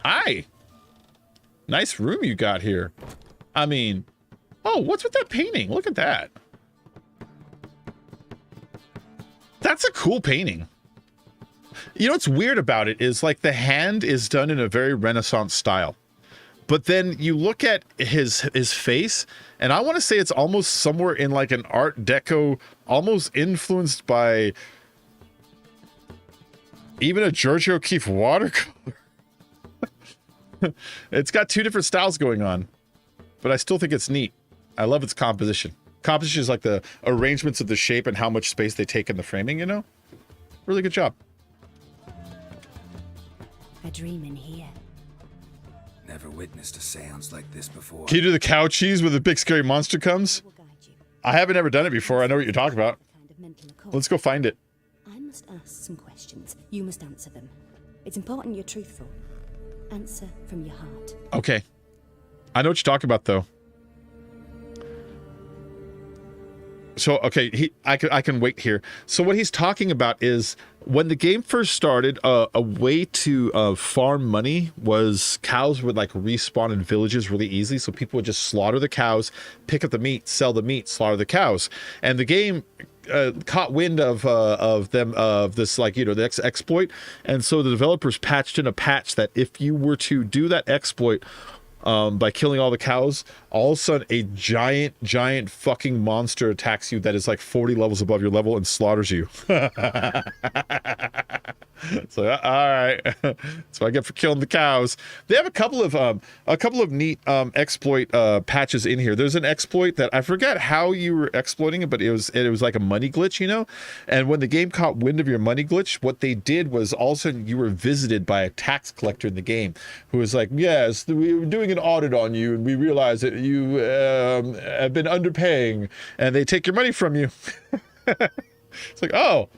Hi. Nice room you got here. I mean, oh, what's with that painting? Look at that. That's a cool painting. You know what's weird about it is like the hand is done in a very Renaissance style. But then you look at his face, and I want to say it's almost somewhere in like an Art Deco, almost influenced by even a George O'Keeffe watercolor. It's got two different styles going on, but I still think it's neat. I love its composition. Composition is like the arrangements of the shape and how much space they take in the framing, you know? Really good job. A dream in here. Never witnessed a seance like this before. Can you do the cow cheese where the big scary monster comes? I haven't ever done it before. I know what you're talking about. Let's go find it. I must ask some questions. You must answer them. It's important you're truthful. Answer from your heart. Okay. I know what you're talking about, though. So, okay, I can wait here. So what he's talking about is when the game first started, a way to farm money was cows would like respawn in villages really easily. So people would just slaughter the cows, pick up the meat, sell the meat, slaughter the cows. And the game caught wind of this, like, you know, the exploit. And so the developers patched in a patch that if you were to do that exploit, by killing all the cows, all of a sudden a giant fucking monster attacks you that is like 40 levels above your level and slaughters you. It's like, all right. That's what I get for killing the cows. They have a couple of neat exploit patches in here. There's an exploit that I forgot how you were exploiting it, but it was like a money glitch, you know? And when the game caught wind of your money glitch, what they did was all of a sudden you were visited by a tax collector in the game who was like, yes, we were doing an audit on you and we realized that you have been underpaying, and they take your money from you. It's like, oh,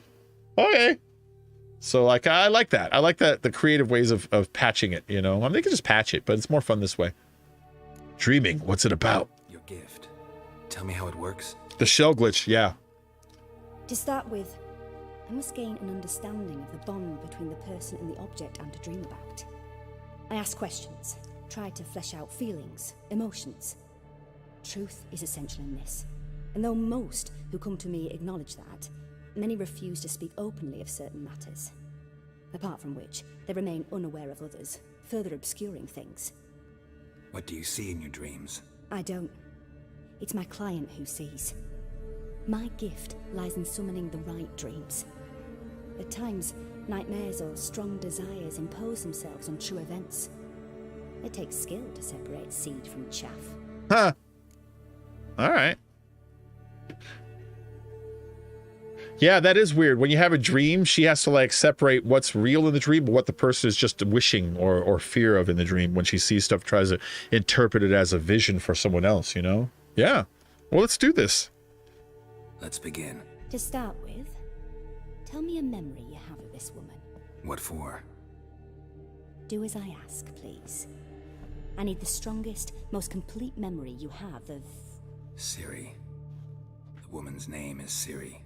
okay. So like, I like that. I like that, the creative ways of patching it, you know? I mean, they can just patch it, but it's more fun this way. Dreaming, what's it about? Your gift. Tell me how it works. The shell glitch, yeah. To start with, I must gain an understanding of the bond between the person and the object I'm to dream about. I ask questions, try to flesh out feelings, emotions. Truth is essential in this, and though most who come to me acknowledge that, many refuse to speak openly of certain matters. Apart from which, they remain unaware of others, further obscuring things. What do you see in your dreams? I don't. It's my client who sees. My gift lies in summoning the right dreams. At times, nightmares or strong desires impose themselves on true events. It takes skill to separate seed from chaff. Huh. All right. Yeah, that is weird. When you have a dream, she has to like separate what's real in the dream, but what the person is just wishing or fear of in the dream. When she sees stuff, tries to interpret it as a vision for someone else, you know? Yeah. Well, let's do this. Let's begin. To start with, tell me a memory you have of this woman. What for? Do as I ask, please. I need the strongest, most complete memory you have of... Ciri. The woman's name is Ciri.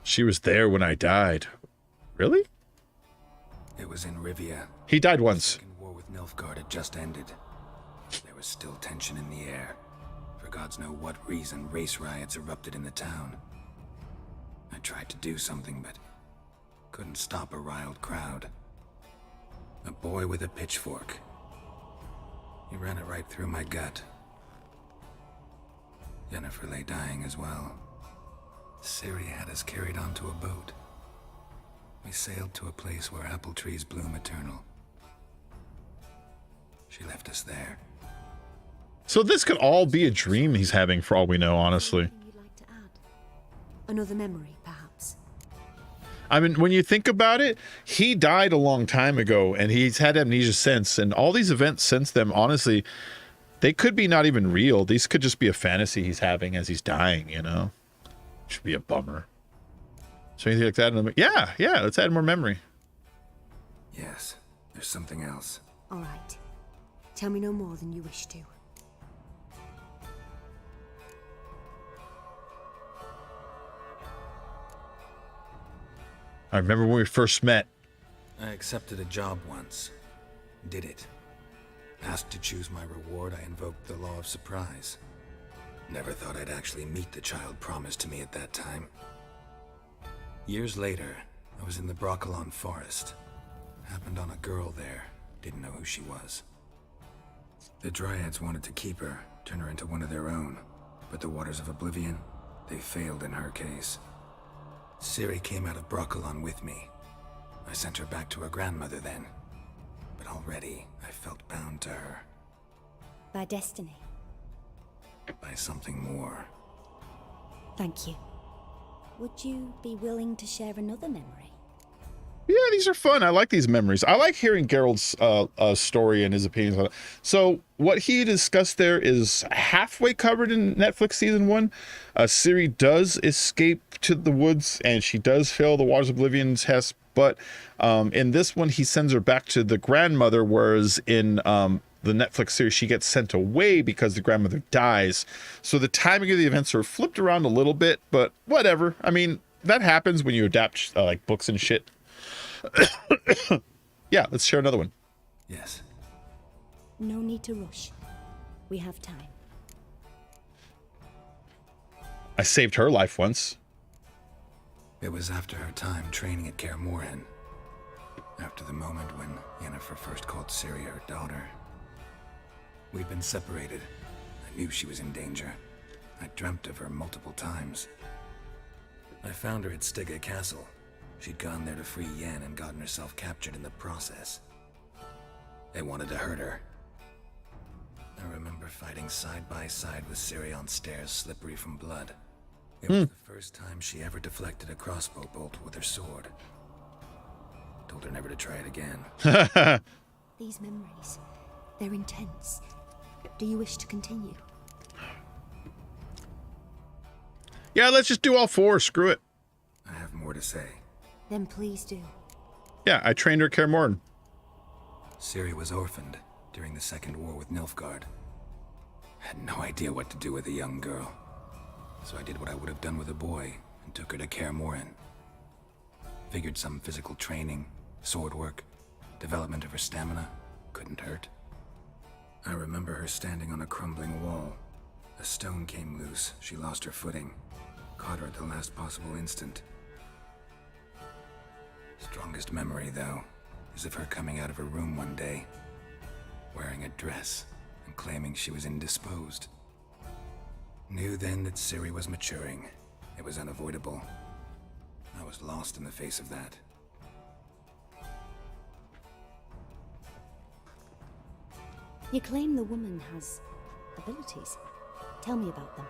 She was there when I died. Really? It was in Rivia. He died The once. second war with Nilfgaard had just ended. There was still tension in the air. For gods know what reason, race riots erupted in the town. I tried to do something, but couldn't stop a riled crowd. A boy with a pitchfork. He ran it right through my gut. Yennefer lay dying as well. Ciri had us carried onto a boat. We sailed to a place where apple trees bloom eternal. She left us there. So this could all be a dream he's having for all we know, honestly. Anything you'd like to add? Another memory, perhaps? I mean, when you think about it, he died a long time ago and he's had amnesia since, and all these events since then, honestly, they could be not even real. These could just be a fantasy he's having as he's dying, you know? Should be a bummer. So anything like that? Yeah, let's add more memory. Yes, there's something else. All right. Tell me no more than you wish to. I remember when we first met. I accepted a job once. Did it. Asked to choose my reward, I invoked the law of surprise. Never thought I'd actually meet the child promised to me at that time. Years later, I was in the Broccolon forest. Happened on a girl there. Didn't know who she was. The Dryads wanted to keep her, turn her into one of their own. But the Waters of Oblivion, they failed in her case. Ciri came out of Broccolon with me. I sent her back to her grandmother then. But already, I felt bound to her. By destiny. By something more. Thank you. Would you be willing to share another memory? Yeah, these are fun. I like these memories. I like hearing Geralt's story and his opinions on it. So what he discussed there is halfway covered in Netflix season 1. Ciri does escape to the woods and she does fail the Waters of Oblivion test. But in this one, he sends her back to the grandmother, whereas in the Netflix series, she gets sent away because the grandmother dies. So the timing of the events are flipped around a little bit, but whatever. I mean, that happens when you adapt like books and shit. Yeah, let's share another one. Yes. No need to rush. We have time. I saved her life once. It was after her time training at Kaer Morhen. After the moment when Yennefer first called Ciri her daughter. We'd been separated. I knew she was in danger. I dreamt of her multiple times. I found her at Stiga Castle. She'd gone there to free Yen and gotten herself captured in the process. They wanted to hurt her. I remember fighting side by side with Ciri on stairs slippery from blood. It was the first time she ever deflected a crossbow bolt with her sword. Told her never to try it again. These memories, they're intense. Do you wish to continue? Yeah, let's just do all four. Screw it. I have more to say. Then please do. Yeah, I trained her Kaer Morhen. Ciri was orphaned during the Second War with Nilfgaard. Had no idea what to do with a young girl. So I did what I would have done with a boy and took her to Kaer Morhen. Figured some physical training, sword work, development of her stamina couldn't hurt. I remember her standing on a crumbling wall. A stone came loose, she lost her footing. Caught her at the last possible instant. Strongest memory, though, is of her coming out of her room one day, wearing a dress and claiming she was indisposed. Knew then that Ciri was maturing. It was unavoidable. I was lost in the face of that. You claim the woman has abilities. Tell me about them.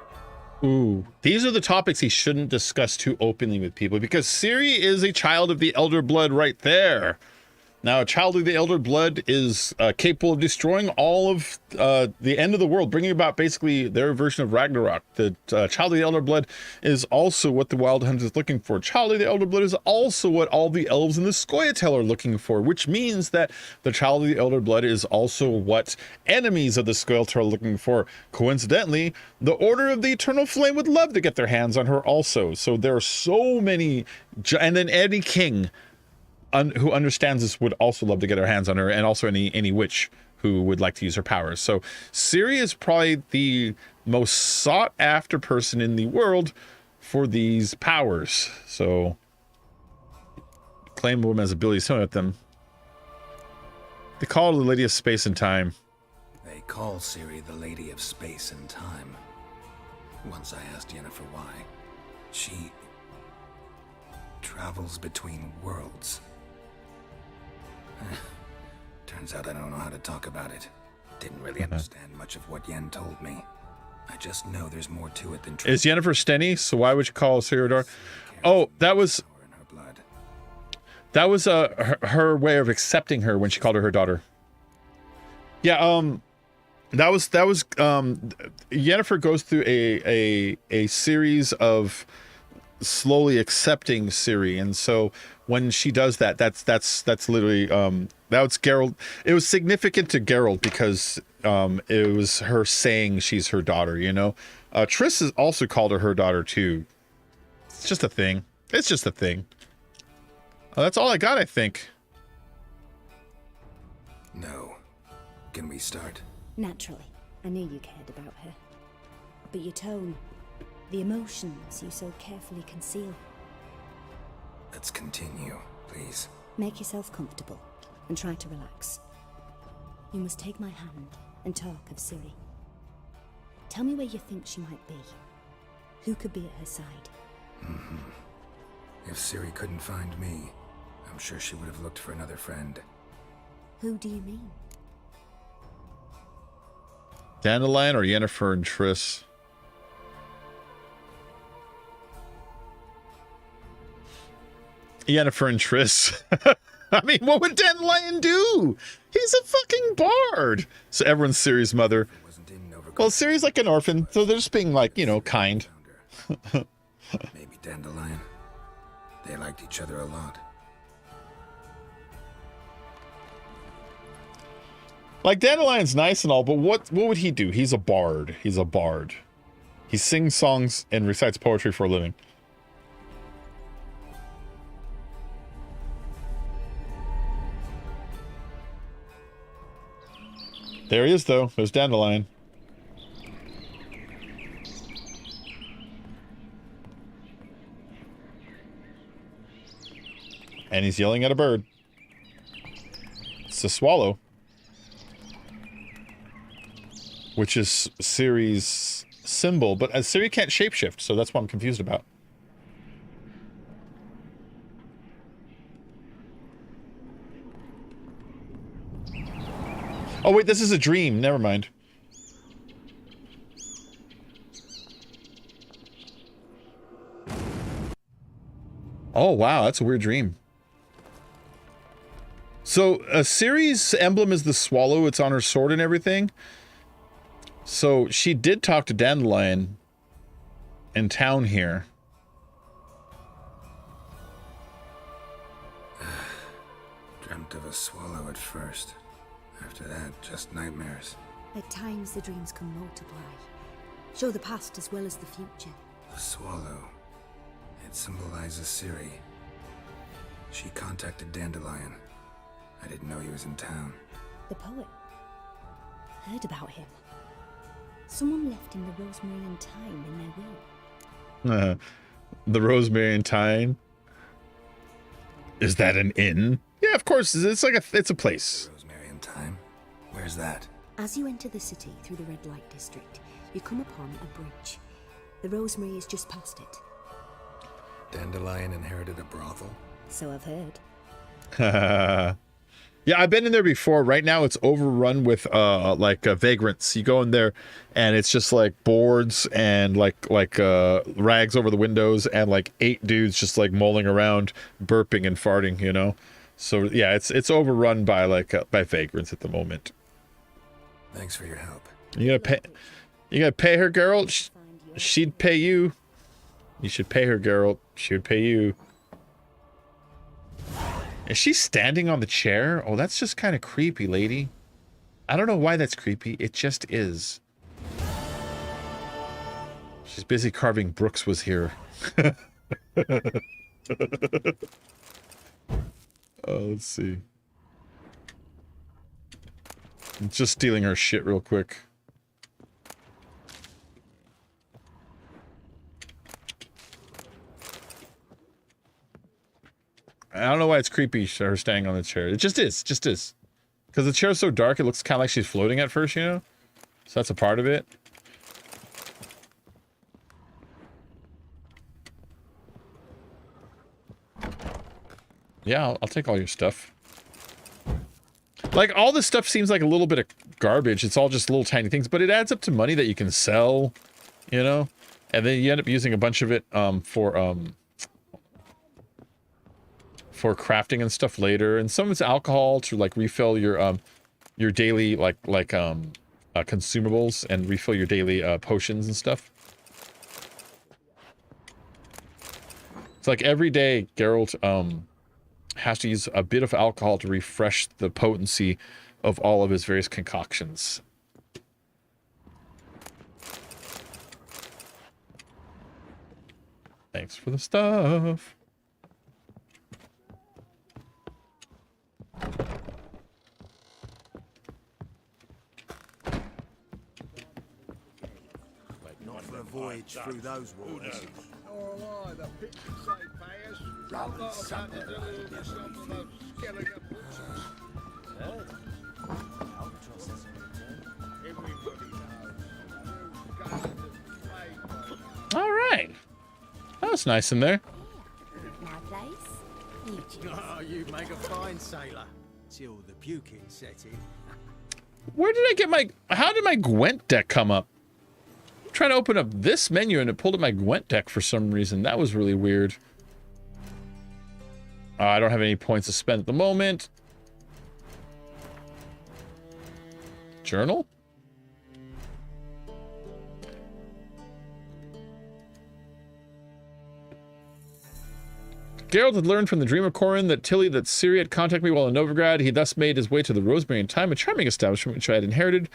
Ooh, these are the topics he shouldn't discuss too openly with people, because Ciri is a child of the Elder Blood right there. Now, a child of the Elder Blood is capable of destroying all of the end of the world, bringing about basically their version of Ragnarok. The child of the Elder Blood is also what the Wild Hunt is looking for. Child of the Elder Blood is also what all the elves in the Scoia'tael are looking for, which means that the child of the Elder Blood is also what enemies of the Scoia'tael are looking for. Coincidentally, the Order of the Eternal Flame would love to get their hands on her also. So there are so many, and then Eddie King, who understands this, would also love to get her hands on her, and also any witch who would like to use her powers. So Ciri is probably the most sought after person in the world for these powers. So claim a woman has abilities, some of them. They call her the Lady of Space and Time. They call Ciri the Lady of Space and Time. Once I asked Yennefer why. She travels between worlds. Turns out I don't know how to talk about it. Didn't really understand much of what Yen told me. I just know there's more to it than Is Yennefer Stenny? So why would you call Ciri? Oh, that was her way of accepting her when she called her daughter. Yeah, that was Yennefer goes through a series of slowly accepting Ciri, and so when she does that, that's literally that's Geralt. It was significant to Geralt because it was her saying she's her daughter, you know. Triss has also called her daughter too. It's just a thing. It's just a thing. That's all I got, I think. No. Can we start? Naturally. I knew you cared about her. But your tone, the emotions you so carefully conceal. Let's continue, please. Make yourself comfortable and try to relax. You must take my hand and talk of Ciri. Tell me where you think she might be. Who could be at her side? If Ciri couldn't find me, I'm sure she would have looked for another friend. Who do you mean? Dandelion or Yennefer and Triss? Yennefer and Triss. I mean, what would Dandelion do? He's a fucking bard. So everyone's Ciri's mother. Well, Ciri's like an orphan, so they're just being like, you know, kind. Maybe Dandelion. They liked each other a lot. Like, Dandelion's nice and all, but what would he do? He's a bard. He's a bard. He sings songs and recites poetry for a living. There he is, though. There's Dandelion. And he's yelling at a bird. It's a swallow. Which is Ciri's symbol, but Ciri can't shapeshift, so that's what I'm confused about. Oh wait, this is a dream. Never mind. Oh wow, that's a weird dream. So Ciri's emblem is the swallow. It's on her sword and everything. So she did talk to Dandelion in town here. Dreamt of a swallow at first. After that, just nightmares. At times, the dreams can multiply. Show the past as well as the future. The swallow. It symbolizes Ciri. She contacted Dandelion. I didn't know he was in town. The poet. Heard about him. Someone left him the rosemary and thyme in their will. The rosemary and thyme. Is that an inn? Yeah, of course. It's like it's a place. Rosemary and thyme? Where's that? As you enter the city through the red light district, you come upon a bridge. The rosemary is just past it. Dandelion inherited a brothel? So I've heard. Yeah, I've been in there before. Right now it's overrun with vagrants. You go in there and it's just like boards and rags over the windows and like 8 dudes just like mulling around, burping and farting, you know. So yeah, it's overrun by by vagrants at the moment. Thanks for your help. You gotta pay her, Geralt. She'd pay you. You should pay her, Geralt. She would pay you. Is she standing on the chair? Oh, that's just kind of creepy, lady. I don't know why that's creepy. It just is. She's busy carving Brooks was here. Let's see. I'm just stealing her shit real quick. I don't know why it's creepy, her staying on the chair. It just is. Because the chair's so dark, it looks kind of like she's floating at first, you know? So that's a part of it. Yeah, I'll take all your stuff. Like, all this stuff seems like a little bit of garbage. It's all just little tiny things, but it adds up to money that you can sell, you know? And then you end up using a bunch of it for crafting and stuff later, and some of it's alcohol to like refill your daily consumables and refill your daily potions and stuff. It's like every day Geralt has to use a bit of alcohol to refresh the potency of all of his various concoctions. Thanks for the stuff. Not for a voyage through those waters. All right. That was nice in there. My place? You choose. Oh, you make a fine sailor. Till the puking set in. Where did I get my... How did my Gwent deck come up? I'm trying to open up this menu and it pulled up my Gwent deck for some reason. That was really weird. I don't have any points to spend at the moment. Journal? Geralt had learned from the Dream of Corin that Ciri had contacted me while in Novigrad. He thus made his way to the Rosemary and Thyme, a charming establishment which I had inherited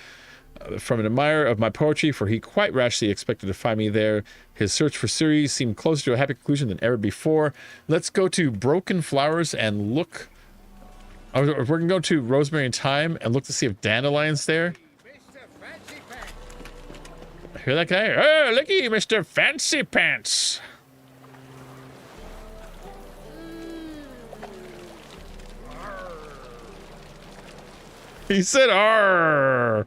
from an admirer of my poetry, for he quite rashly expected to find me there. His search for Ciri seemed closer to a happy conclusion than ever before. Let's go to Broken Flowers and look... we're going to go to Rosemary and Thyme and look to see if Dandelion's there. Hear that guy? Oh, looky, Mr. Fancy Pants! He said, "Arr!"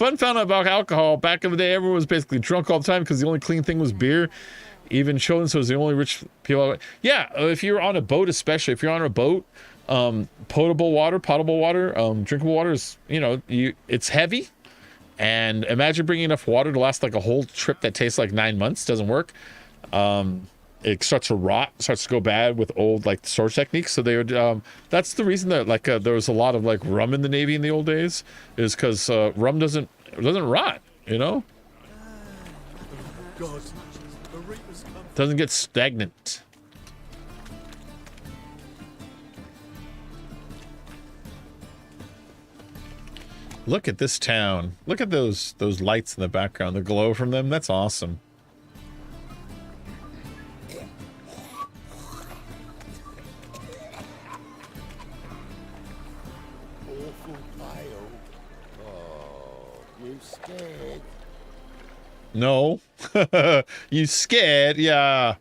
Fun found out about alcohol. Back in the day, everyone was basically drunk all the time because the only clean thing was beer. Even Shonen was the only rich people. Yeah, if you're on a boat, especially if you're on a boat, potable water, drinkable water is, it's heavy. And imagine bringing enough water to last like a whole trip that tastes like 9 months. Doesn't work. It starts to rot, starts to go bad with old like storage techniques. So they would. That's the reason that like there was a lot of like rum in the Navy in the old days, is because rum doesn't rot. Doesn't get stagnant. Look at this town. Look at those lights in the background, the glow from them. That's awesome. Awful pile. Oh, you scared? No. You scared? Yeah.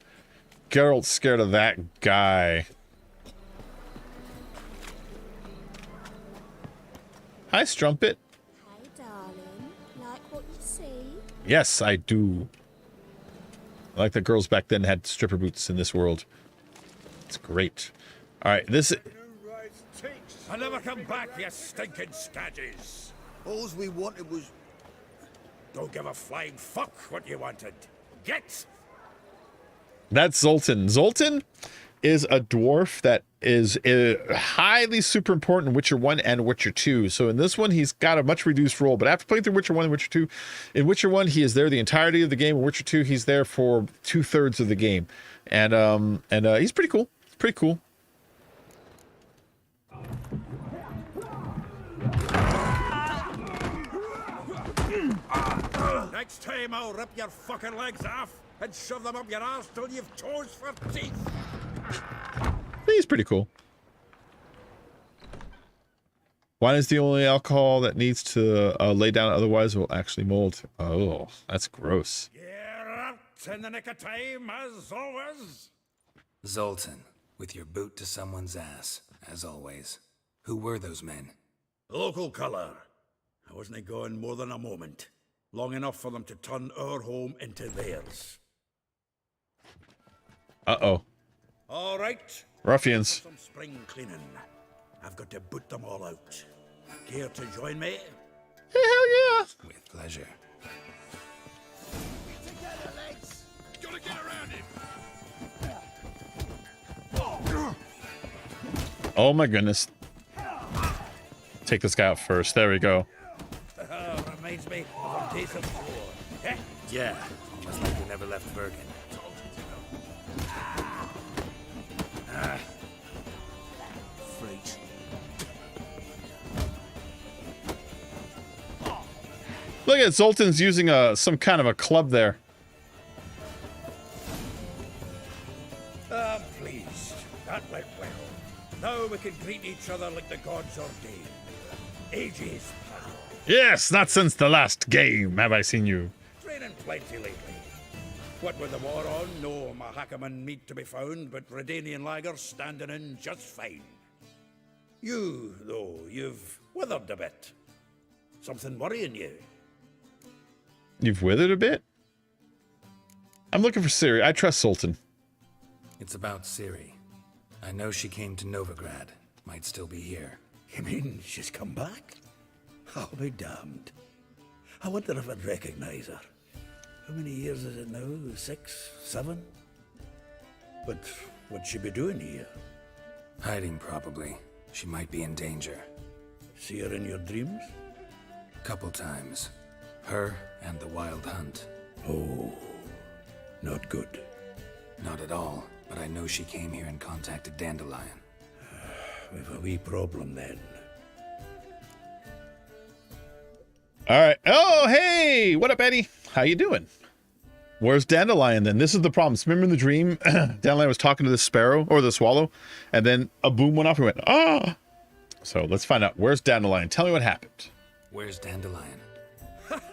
Geralt's scared of that guy. Hi, Strumpet. Hi, darling. Like what you see? Yes, I do. I like that girls back then had stripper boots in this world. It's great. All right, this... I'll never come back, you stinking scadges. All we wanted was... Don't give a flying fuck what you wanted. Get! That's Zoltan. Zoltan is a dwarf that is highly super important in Witcher 1 and Witcher 2. So in this one, he's got a much reduced role. But after playing through Witcher 1 and Witcher 2, in Witcher 1, he is there the entirety of the game. In Witcher 2, he's there for 2/3 of the game. And he's pretty cool. Pretty cool. Next time I'll rip your fucking legs off and shove them up your ass till you've toes for teeth. He's pretty cool. Wine is the only alcohol that needs to lay down, otherwise it will actually mold. Oh, that's gross. Geralt, in the nick of time, as always. Zoltan, with your boot to someone's ass, as always. Who were those men? Local colour. I wasn't going more than a moment. Long enough for them to turn our home into theirs. Uh-oh. All right. Ruffians. Some spring cleaning. I've got to boot them all out. Care to join me? Hell yeah. With pleasure. Together, legs. Gotta get around him. Oh my goodness. Take this guy out first. There we go. Reminds me of a decent war. Yeah, almost like we never left Bergen. Freak. Look at Zoltan's using some kind of a club there. I'm pleased. That went well. Now we can greet each other like the gods ordained. Ages past. Yes, not since the last game have I seen you. Training plenty lately. What with the war on, no Mahakaman meat to be found, but Redanian lagers standing in just fine. You, though, you've withered a bit. Something worrying you? You've withered a bit? I'm looking for Ciri. I trust Zoltan. It's about Ciri. I know she came to Novigrad. Might still be here. You mean she's come back? I'll be damned. I wonder if I'd recognize her. How many years is it now? 6, 7? But what'd she be doing here? Hiding, probably. She might be in danger. See her in your dreams? Couple times. Her and the Wild Hunt. Oh, not good. Not at all, but I know she came here and contacted Dandelion. We've a wee problem then. All right. Oh, hey. What up, Eddie? How you doing? Where's Dandelion then? This is the problem. So remember in the dream, Dandelion was talking to the sparrow or the swallow, and then a boom went off and went, ah. So let's find out. Where's Dandelion? Tell me what happened. Where's Dandelion?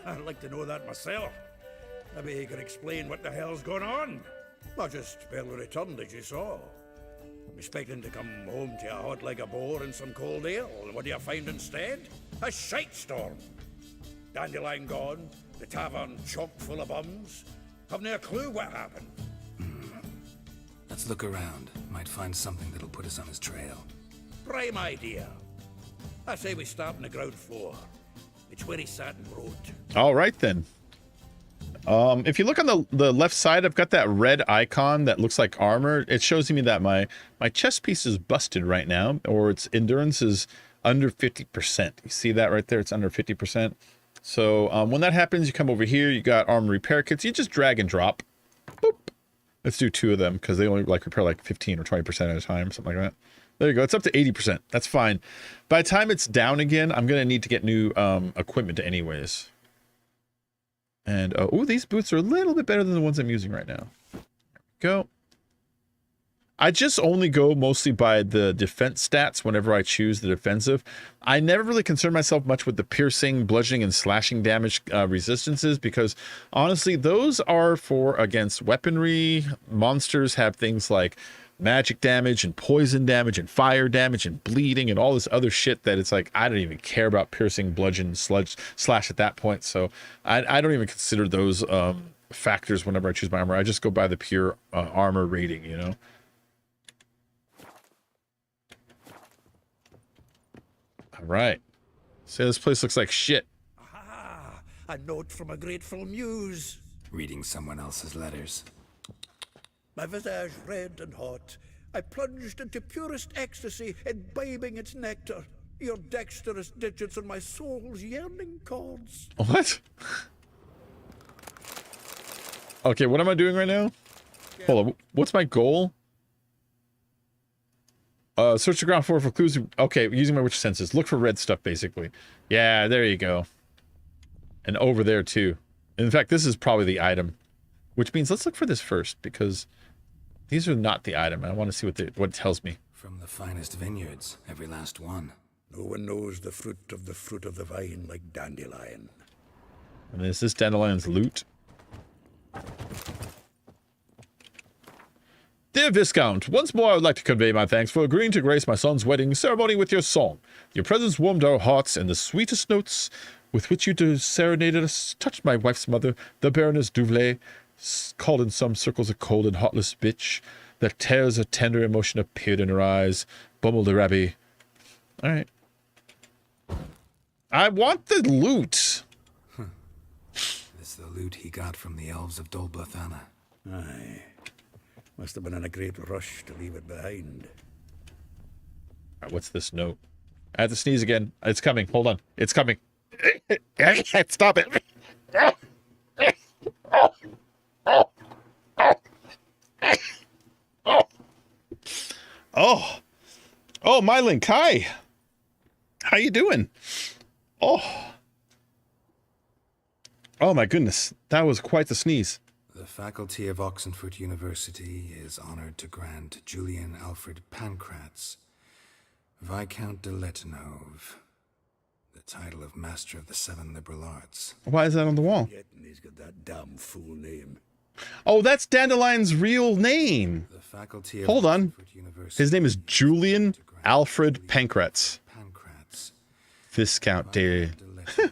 I'd like to know that myself. Maybe he could explain what the hell's going on. I just barely returned, as you saw. I'm expecting to come home to a hot like a boar and some cold ale. And what do you find instead? A shite storm. Dandelion gone, the tavern chock full of bums. Have no clue what happened. Let's look around. Might find something that'll put us on his trail. Prime idea. I say we start on the ground floor. It's where he sat and wrote. All right, then. If you look on the left side, I've got that red icon that looks like armor. It shows me that my chest piece is busted right now, or its endurance is under 50%. You see that right there? It's under 50%. So when that happens, you come over here. You got armor repair kits. You just drag and drop. Boop. Let's do 2 of them because they only like repair like 15 or 20% at a time, something like that. There you go. It's up to 80%. That's fine. By the time it's down again, I'm going to need to get new equipment anyways. And, oh, these boots are a little bit better than the ones I'm using right now. There we go. I just only go mostly by the defense stats whenever I choose the defensive. I never really concern myself much with the piercing, bludgeoning, and slashing damage resistances because, honestly, those are for against weaponry. Monsters have things like magic damage and poison damage and fire damage and bleeding and all this other shit that it's like I don't even care about piercing, bludgeon, slash at that point. So I don't even consider those factors whenever I choose my armor. I just go by the pure armor rating, you know. All right. So this place looks like shit. Ah, a note from a grateful muse. Reading someone else's letters. My visage red and hot, I plunged into purest ecstasy, imbibing its nectar. Your dexterous digits on my soul's yearning chords. What? Okay, what am I doing right now? Hold on. What's my goal? Search the ground floor for clues. Okay, using my witch senses. Look for red stuff, basically. Yeah, there you go. And over there, too. In fact, this is probably the item. Which means let's look for this first, because these are not the item. I want to see what it tells me. From the finest vineyards, every last one. No one knows the fruit of the vine like Dandelion. And is this Dandelion's loot? Dear Viscount, once more I would like to convey my thanks for agreeing to grace my son's wedding ceremony with your song. Your presence warmed our hearts, and the sweetest notes with which you serenaded us touched my wife's mother, the Baroness Duvlay, called in some circles a cold and heartless bitch. The tears of tender emotion appeared in her eyes. Bumbled the rabbi. All right. I want the loot. This is the loot he got from the elves of Dol Blathanna. Aye. Must have been in a great rush to leave it behind. What's this note? I have to sneeze again. It's coming. Hold on. It's coming. Stop it. Oh. Oh, Mylink. Hi. How you doing? Oh. Oh, my goodness. That was quite the sneeze. The faculty of Oxenford University is honored to grant Julian Alfred Pancratz, Viscount de Letenove, the title of Master of the Seven Liberal Arts. Why is that on the wall? He's got that damn fool name. Oh, that's Dandelion's real name. The faculty of Hold on. Oxenford University. His name is Julian Alfred Pancratz. Viscount de... The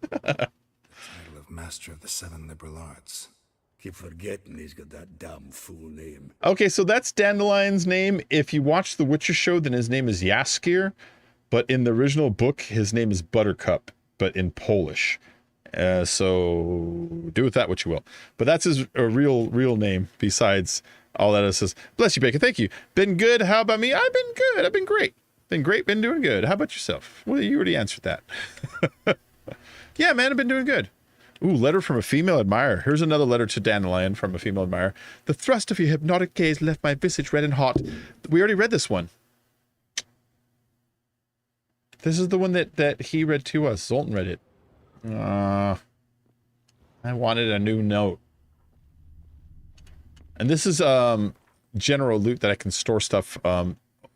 title of Master of the Seven Liberal Arts. Keep forgetting he's got that damn fool name. Okay, so that's Dandelion's name. If you watch The Witcher show, then his name is Jaskier. But in the original book, his name is Buttercup, but in Polish. So do with that what you will. But that's his real name, besides all that it says. Bless you, Bacon. Thank you. Been good. How about me? I've been good. I've been great. Been great. Been doing good. How about yourself? Well, you already answered that. Yeah, man, I've been doing good. Ooh, letter from a female admirer. Here's another letter to Dandelion from a female admirer. The thrust of your hypnotic gaze left my visage red and hot. We already read this one. This is the one that he read to us. Zoltan read it. I wanted a new note. And this is general loot that I can store stuff.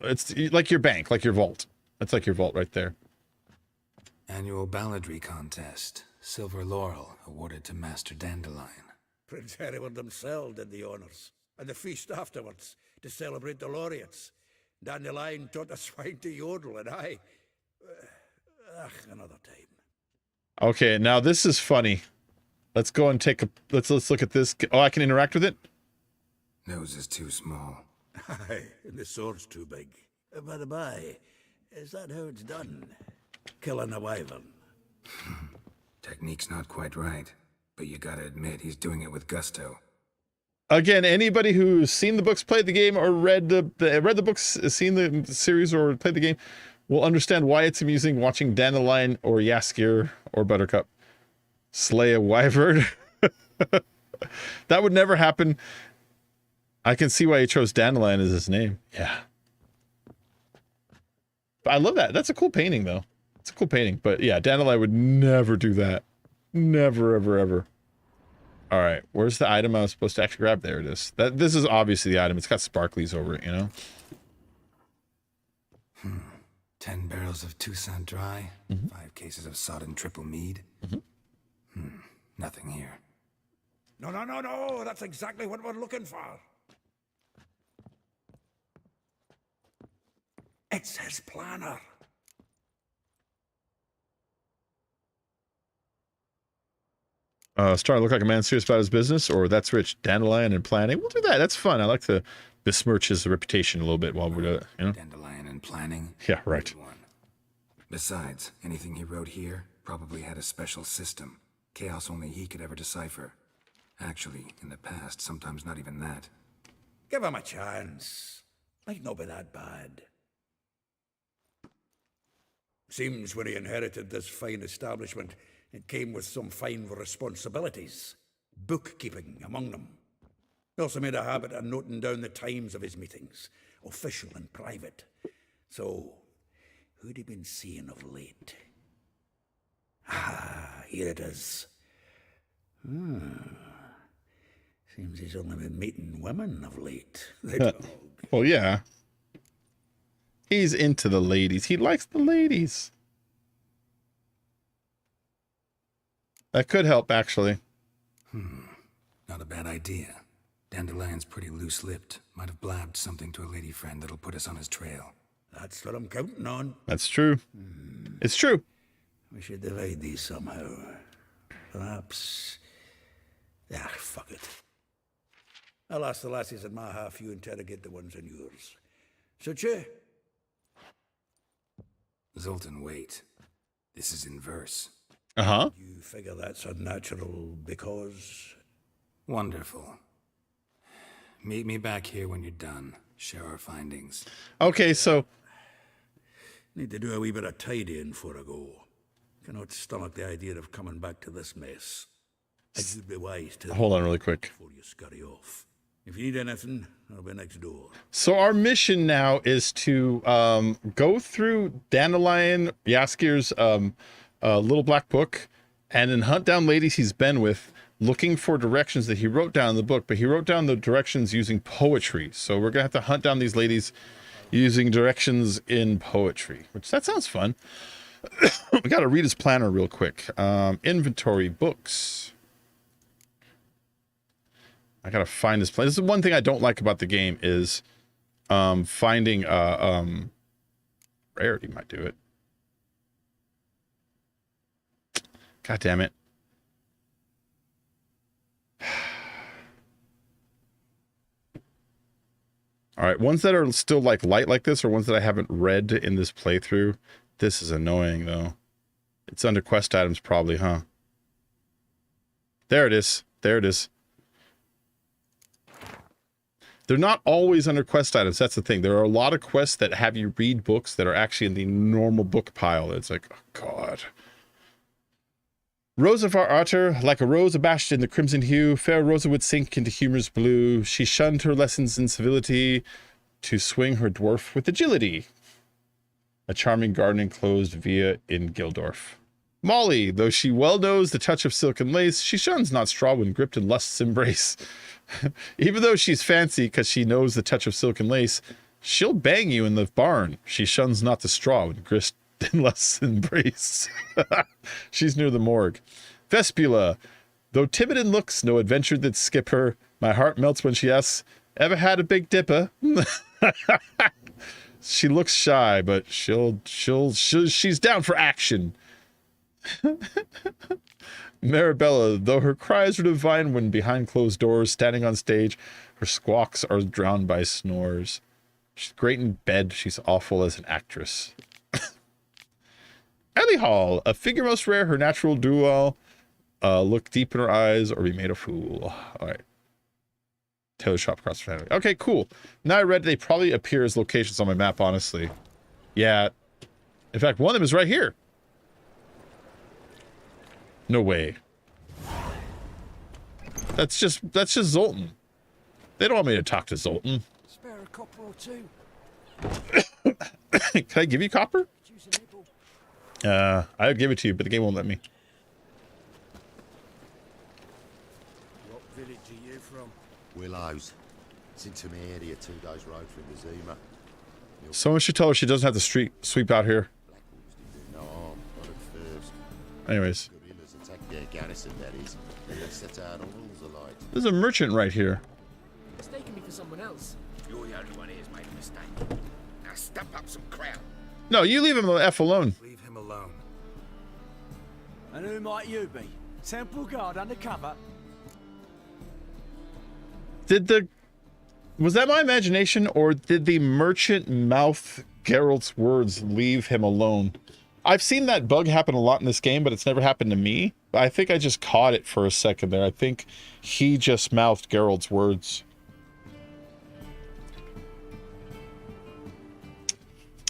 It's like your bank, like your vault. That's like your vault right there. Annual balladry contest. Silver Laurel awarded to Master Dandelion. Prince Hereward himself did the honours, and the feast afterwards to celebrate the laureates. Dandelion taught the swine to yodel, and I... another time. Okay, now this is funny. Let's go and take a let's look at this. Oh, I can interact with it? Nose is too small. Aye, and the sword's too big. By the by, is that how it's done? Killing a wyvern? Technique's not quite right, but you gotta admit he's doing it with gusto. Again, anybody who's seen the books, played the game, or read the books, seen the series, or played the game will understand why it's amusing watching Dandelion or Jaskier or Buttercup slay a wyvern. That would never happen. I can see why he chose Dandelion as his name. Yeah. But I love that. That's a cool painting, though. It's a cool painting. But yeah, Dandelion would never do that. Never, ever, ever. All right. Where's the item I was supposed to actually grab? There it is. This is obviously the item. It's got sparklies over it, you know? 10 barrels of Toussaint Dry, 5 cases of sodden triple mead. Nothing here. No, no, no, no. That's exactly what we're looking for. It's his planner. Starting to look like a man serious about his business, or that's rich. Dandelion and planning. We'll do that. That's fun. I like to besmirch his reputation a little bit while we're doing it, you know? Dandelion and planning. Yeah, right. Good one. Besides, anything he wrote here probably had a special system. Chaos only he could ever decipher. Actually, in the past, sometimes not even that. Give him a chance. Might not be that bad. Seems when he inherited this fine establishment, it came with some fine responsibilities. Bookkeeping among them. He also made a habit of noting down the times of his meetings, official and private. So, who'd he been seeing of late? Ah, here it is. Seems he's only been meeting women of late. The dog. Well, yeah. He's into the ladies. He likes the ladies. That could help, actually. Not a bad idea. Dandelion's pretty loose-lipped. Might have blabbed something to a lady friend that'll put us on his trail. That's what I'm counting on. That's true. It's true. We should divide these somehow. Perhaps... Ah, fuck it. I'll ask the lassies in my half, you interrogate the ones in yours. Suit you? Zoltan, wait. This is in verse. Uh-huh. You figure that's unnatural because... Wonderful. Meet me back here when you're done. Share our findings. Okay, so... Need to do a wee bit of tidying before I go. Cannot stomach the idea of coming back to this mess. It would be wise to... Hold on really quick. Before you scurry off. If you need anything, I'll be next door. So our mission now is to go through Dandelion Jaskier's little black book and then hunt down ladies he's been with, looking for directions that he wrote down in the book, but he wrote down the directions using poetry. So we're gonna have to hunt down these ladies using directions in poetry, which that sounds fun. We gotta read his planner real quick. Inventory, books. I gotta find this place. This is one thing I don't like about the game is finding rarity might do it. God damn it. All right, ones that are still like light like this or ones that I haven't read in this playthrough. This is annoying though. It's under quest items probably, huh? There it is. There it is. They're not always under quest items. That's the thing. There are a lot of quests that have you read books that are actually in the normal book pile. It's like, oh God. Rose of our otter, like a rose abashed in the crimson hue, fair Rosa would sink into humor's blue. She shunned her lessons in civility to swing her dwarf with agility. A charming garden enclosed via in Gildorf. Molly, though she well knows the touch of silk and lace, she shuns not straw when gripped in lust's embrace. Even though she's fancy because she knows the touch of silk and lace, she'll bang you in the barn. She shuns not the straw when grist in lust's embrace. She's near the morgue. Vespula, though timid in looks, no adventure that skip her. My heart melts when she asks, ever had a big dipper? She looks shy, but she's down for action. Marabella, though her cries are divine when behind closed doors, standing on stage, her squawks are drowned by snores. She's great in bed, she's awful as an actress. Ellie Hall, a figure most rare, her natural duel, look deep in her eyes or be made a fool. Alright. Taylor shop across the family. Okay, cool. Now I read they probably appear as locations on my map, honestly. Yeah. In fact, one of them is right here. No way. That's just Zoltan. They don't want me to talk to Zoltan. Spare a copper or two. Can I give you copper? I'll give it to you, but the game won't let me. What village are you from? Willows. It's into my area, 2 days' road from the Zima. Someone should tell her she doesn't have to sweep out here. Blackwoods did no harm, not at first. Anyways. Guerrillas attacked their garrison, that is. They set out all rules alight. There's a merchant right here. Mistaken me for someone else. You're the only one here's made a mistake. Now step up some crowd. No, you leave him the F alone. Leave him alone. And who might you be? Temple guard undercover? Was that my imagination, or did the merchant mouth Geralt's words, leave him alone? I've seen that bug happen a lot in this game, but it's never happened to me. I think I just caught it for a second there. I think he just mouthed Geralt's words.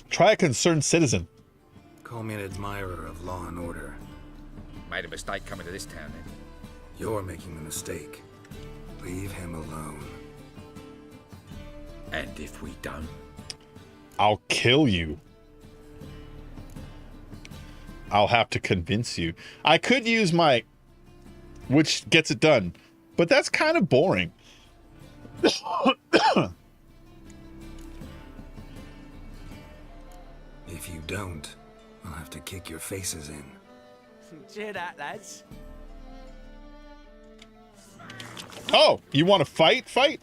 Try a concerned citizen. Call me an admirer of law and order. Made a mistake coming to this town then. You're making the mistake. Leave him alone. And if we don't? I'll kill you. I'll have to convince you. I could use my... which gets it done. But that's kind of boring. If you don't, I'll have to kick your faces in. Cheer that, lads. Oh, you want to fight? Fight?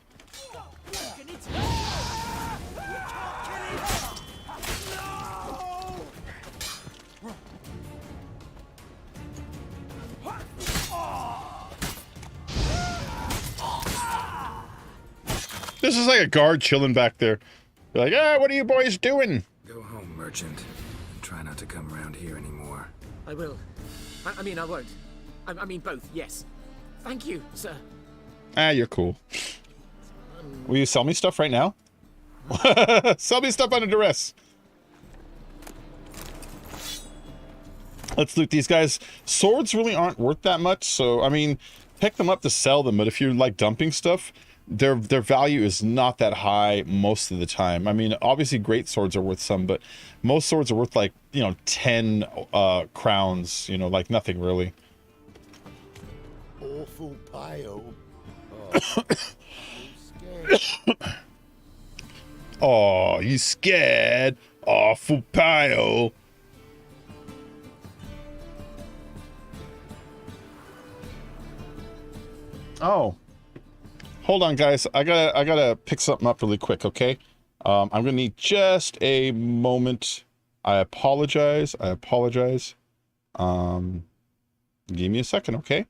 This is like a guard chilling back there. They're like, ah, what are you boys doing? Go home, merchant. And try not to come around here anymore. I will. I mean, I won't. I mean, both, yes. Thank you, sir. Ah, you're cool. Will you sell me stuff right now? Sell me stuff under duress. Let's loot these guys. Swords really aren't worth that much, so, I mean, pick them up to sell them, but if you're, like, dumping stuff, their value is not that high most of the time. I mean, obviously great swords are worth some, but most swords are worth, like, you know, 10 crowns, you know, like nothing really. Awful pale. Oh, you scared? Awful pale. Oh. Hold on, guys. I gotta pick something up really quick, okay? I'm gonna need just a moment. I apologize. Give me a second, okay?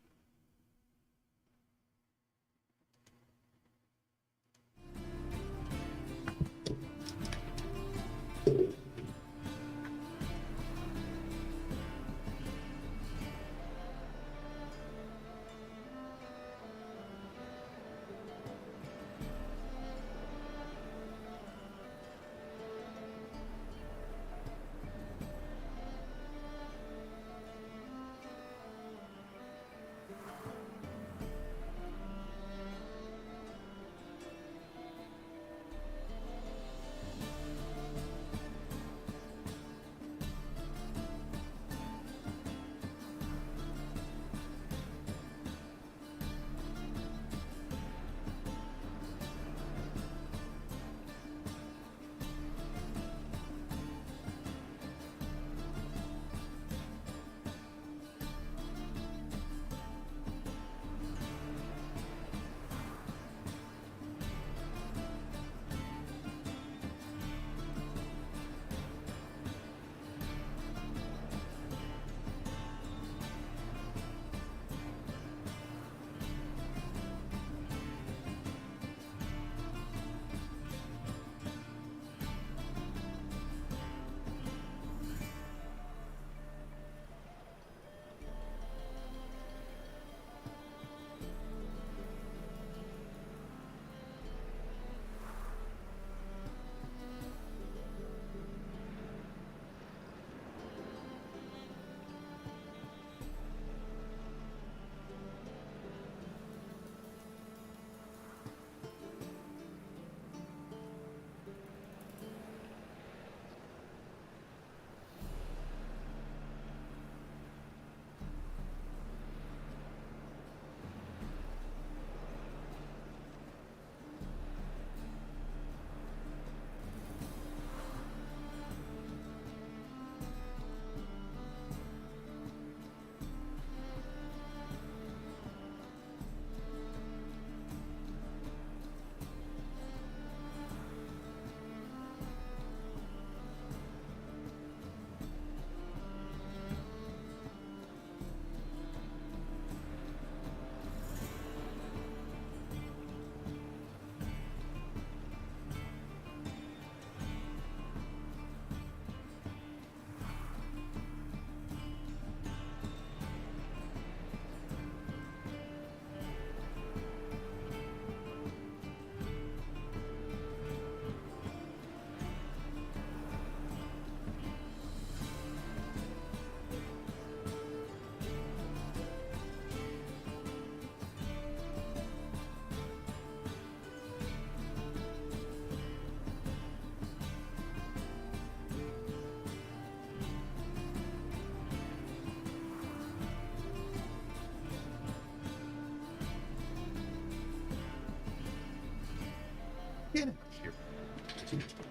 Get out of here.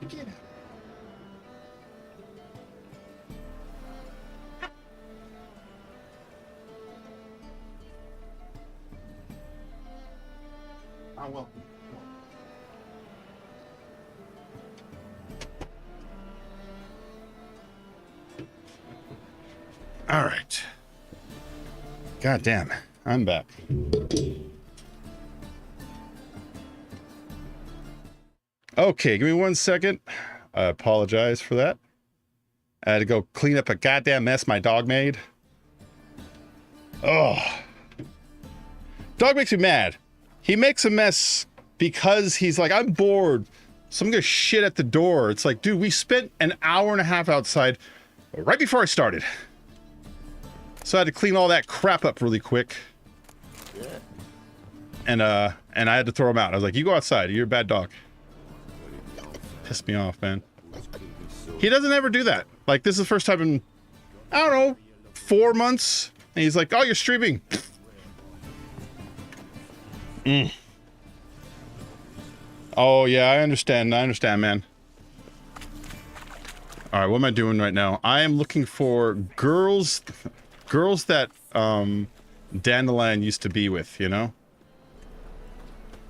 Get out. Oh, well. All right. God damn, I'm back. Okay, give me 1 second. I apologize for that. I had to go clean up a goddamn mess my dog made. Oh. Dog makes me mad. He makes a mess because he's like, I'm bored, so I'm gonna shit at the door. It's like, dude, we spent an hour and a half outside right before I started. So I had to clean all that crap up really quick. And I had to throw him out. I was like, you go outside, you're a bad dog. Pissed me off, man. He doesn't ever do that. Like, this is the first time in, I don't know, 4 months. And he's like, oh, you're streaming. Oh, yeah, I understand, man. All right, what am I doing right now? I am looking for girls that Dandelion used to be with, you know?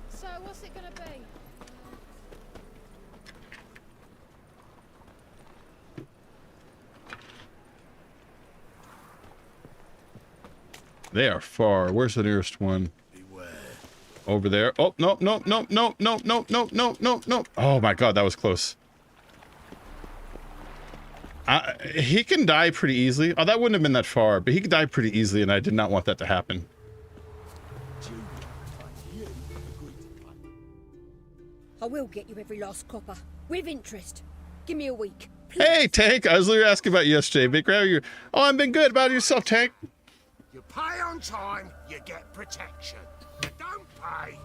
So what's it gonna be? They are far. Where's the nearest one? Beware. Over there. Oh, no. Oh my god, that was close. He can die pretty easily. Oh, that wouldn't have been that far, but he could die pretty easily, and I did not want that to happen. I will get you every last copper, with interest. Give me a week. Hey, Tank. I was literally asking about you yesterday. Big Ray, you. Oh, I've been good. About yourself, Tank. You pay on time, you get protection. You don't pay.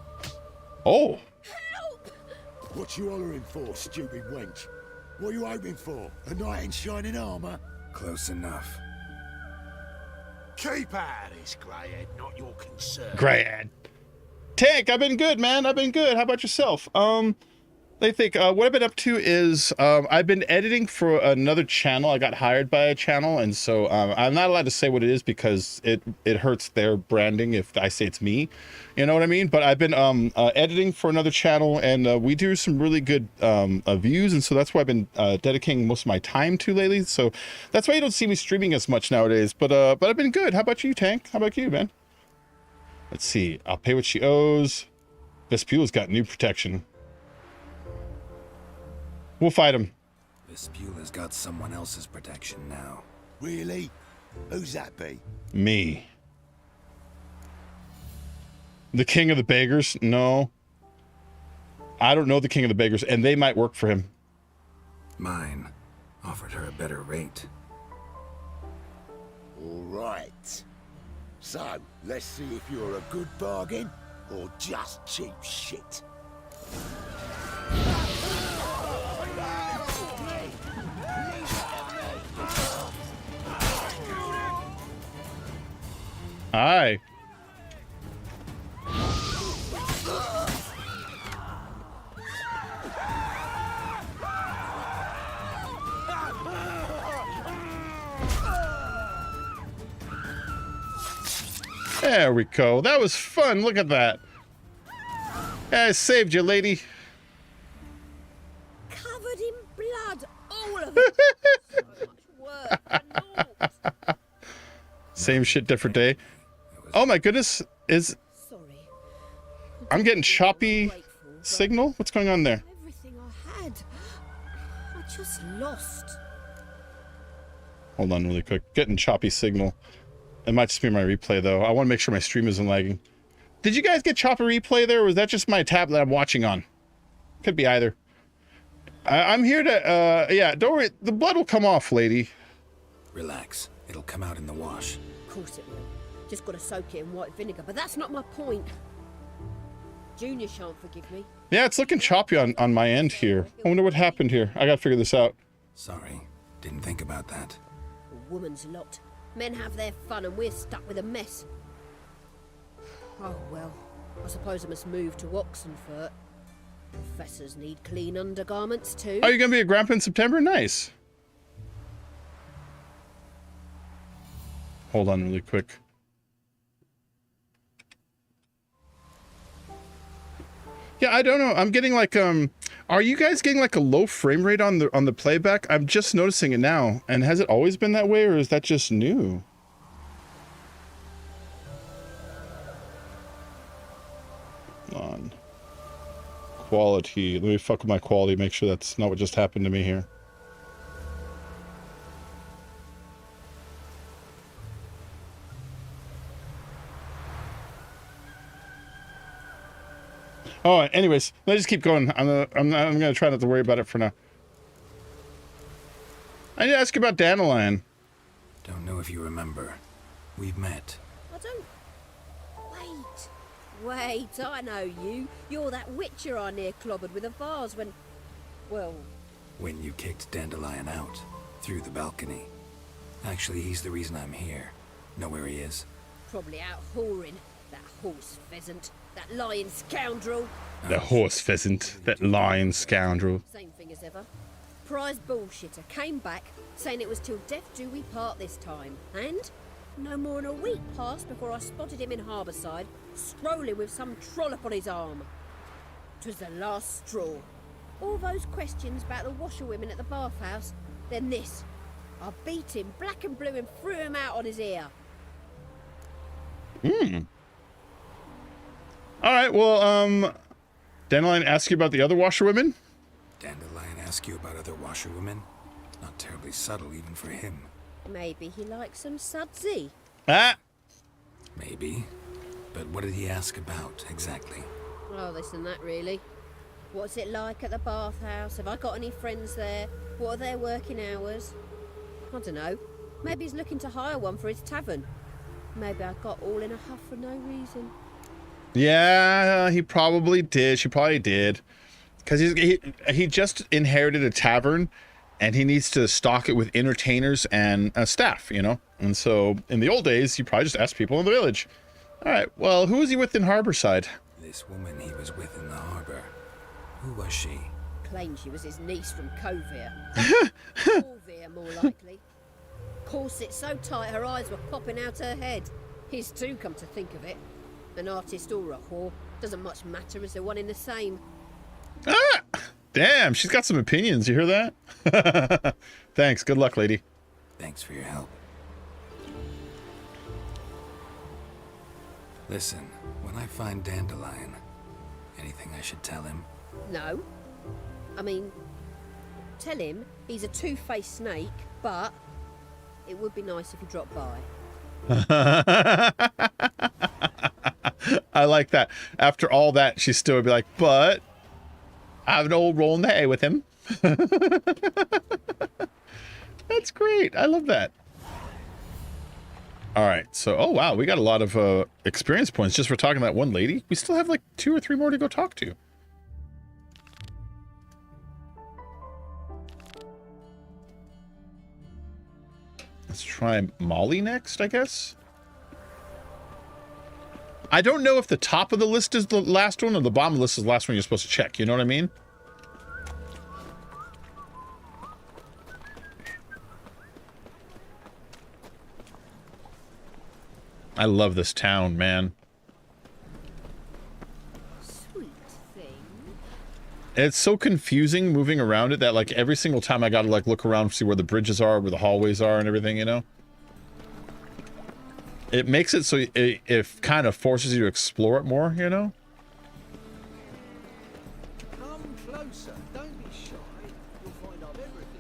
Oh. Help! What you hollering for, stupid wench? What are you hoping for? A knight in shining armor? Close enough. Keep out of this, greyhead, not your concern. Greyhead. Tank, I've been good, man. I've been good. How about yourself? They think what I've been up to is I've been editing for another channel. I got hired by a channel, and so I'm not allowed to say what it is because it hurts their branding if I say it's me. You know what I mean? But I've been editing for another channel, and we do some really good views, and so that's why I've been dedicating most of my time to lately. So that's why you don't see me streaming as much nowadays. But I've been good. How about you, Tank? How about you, man? Let's see. I'll pay what she owes. Vespula's got new protection. We'll fight him. Vespula's got someone else's protection now. Really? Who's that be? Me. The King of the Beggars? No. I don't know the King of the Beggars, and they might work for him. Mine offered her a better rate. All right. So, let's see if you're a good bargain or just cheap shit. Hi. There we go. That was fun. Look at that. Yeah, I saved you, lady. Covered in blood, all of it. So much work and naught. Same shit, different day. Oh my goodness. Sorry. I'm getting choppy signal? What's going on there? Everything I had, I just lost. Hold on really quick. Getting choppy signal. It might just be my replay though. I want to make sure my stream isn't lagging. Did you guys get choppy replay there, or was that just my tab that I'm watching on? Could be either. I'm here to, yeah, don't worry. The blood will come off, lady. Relax. It'll come out in the wash. Of course it will. Just got to soak it in white vinegar, but that's not my point. Junior shan't forgive me. Yeah, it's looking choppy on my end here. I wonder what happened here. I gotta figure this out. Sorry. Didn't think about that. A woman's lot. Men have their fun and we're stuck with a mess. Oh well, I suppose I must move to Oxenfurt. Professors need clean undergarments too. Oh, you're gonna be a grandpa in September? Nice. Hold on really quick. Yeah, I don't know. I'm getting like are you guys getting like a low frame rate on the playback? I'm just noticing it now. And has it always been that way, or is that just new? Hold on. Quality. Let me fuck with my quality, make sure that's not what just happened to me here. Oh, anyways, let's just keep going. I'm gonna try not to worry about it for now. I need to ask you about Dandelion. Don't know if you remember. We've met. I don't... Wait, I know you. You're that witcher I near clobbered with a vase when... Well... When you kicked Dandelion out. Through the balcony. Actually, he's the reason I'm here. Know where he is? Probably out whoring. That horse pheasant. That lying scoundrel. The horse pheasant. That lying scoundrel. Same thing as ever. Prize bullshitter came back, saying it was till death do we part this time. And no more than a week passed before I spotted him in Harbourside, strolling with some trollop on his arm. 'Twas the last straw. All those questions about the washerwomen at the bathhouse, then this. I beat him black and blue and threw him out on his ear. Alright, well, Dandelion asked you about the other washerwomen? Dandelion ask you about other washerwomen? Not terribly subtle even for him. Maybe he likes some sudsy. Ah! Maybe. But what did he ask about, exactly? Oh, this and that, really. What's it like at the bathhouse? Have I got any friends there? What are their working hours? I don't know. Maybe he's looking to hire one for his tavern. Maybe I got all in a huff for no reason. Yeah, he probably did. She probably did. Because he just inherited a tavern, and he needs to stock it with entertainers and staff, you know? And so, in the old days, he probably just asked people in the village. All right, well, who was he with in Harbourside? This woman he was with in the harbor. Who was she? Claimed she was his niece from Kovir. Corvir, more likely. Corset so tight her eyes were popping out her head. His too, come to think of it. An artist or a whore doesn't much matter as they're one in the same. Ah! Damn, she's got some opinions. You hear that? Thanks. Good luck, lady. Thanks for your help. Listen, when I find Dandelion, anything I should tell him? No. I mean, tell him he's a two-faced snake, but it would be nice if he dropped by. I like that. After all that, she still would be like, but I have an old roll in the hay with him. That's great. I love that. All right. So, oh, wow. We got a lot of experience points just for talking to that one lady. We still have like 2 or 3 more to go talk to. Let's try Molly next, I guess. I don't know if the top of the list is the last one or the bottom of the list is the last one you're supposed to check. You know what I mean? I love this town, man. Sweet thing. It's so confusing moving around it that like every single time I gotta like look around to see where the bridges are, where the hallways are and everything, you know? It makes it so it kind of forces you to explore it more, you know? Come closer. Don't be shy. You'll find out everything.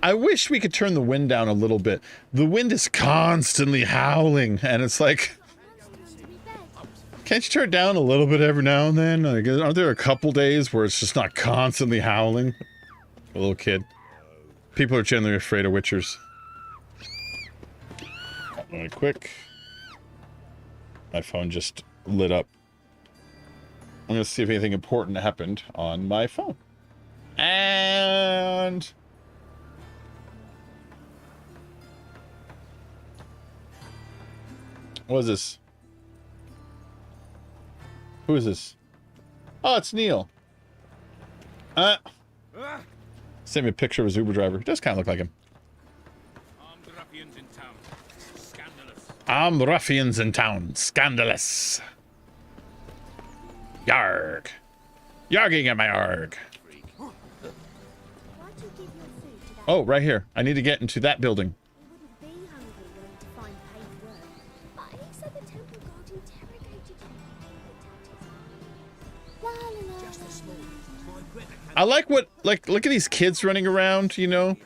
I wish we could turn the wind down a little bit. The wind is constantly howling, and it's like, can't you turn it down a little bit every now and then? Like, aren't there a couple days where it's just not constantly howling? A little kid. People are generally afraid of witchers. Really quick. My phone just lit up. I'm gonna see if anything important happened on my phone. And what is this? Who is this? Oh, it's Neil. Sent me a picture of his Uber driver. He does kind of look like him. Armed ruffians in town. Scandalous. Armed ruffians in town. Scandalous. Yarg. Yarging at my arg. Oh, right here. I need to get into that building. I like what, like, look at these kids running around, you know?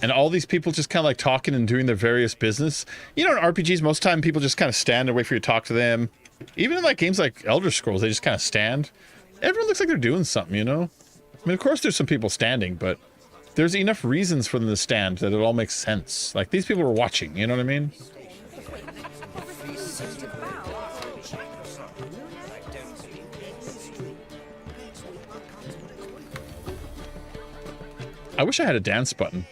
And all these people just kind of like talking and doing their various business. You know, in RPGs, most of the time people just kind of stand and wait for you to talk to them. Even in like games like Elder Scrolls, they just kind of stand. Everyone looks like they're doing something, you know? I mean, of course there's some people standing, but there's enough reasons for them to stand that it all makes sense. Like, these people are watching, you know what I mean? I wish I had a dance button.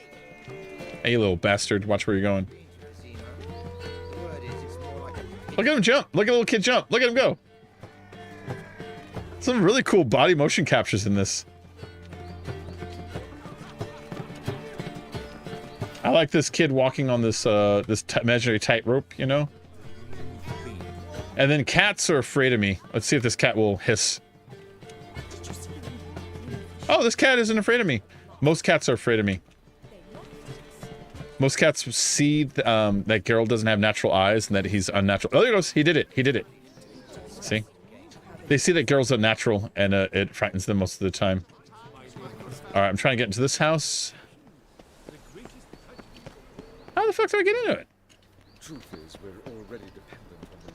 Hey, you little bastard. Watch where you're going. Look at him jump. Look at the little kid jump. Look at him go. Some really cool body motion captures in this. I like this kid walking on this imaginary tightrope, you know? And then cats are afraid of me. Let's see if this cat will hiss. Oh, this cat isn't afraid of me. Most cats are afraid of me. Most cats see that Geralt doesn't have natural eyes and that he's unnatural. Oh, there he goes. He did it. He did it. See? They see that Geralt's unnatural and it frightens them most of the time. Alright, I'm trying to get into this house. How the fuck do I get into it? Truth is, we're already dependent on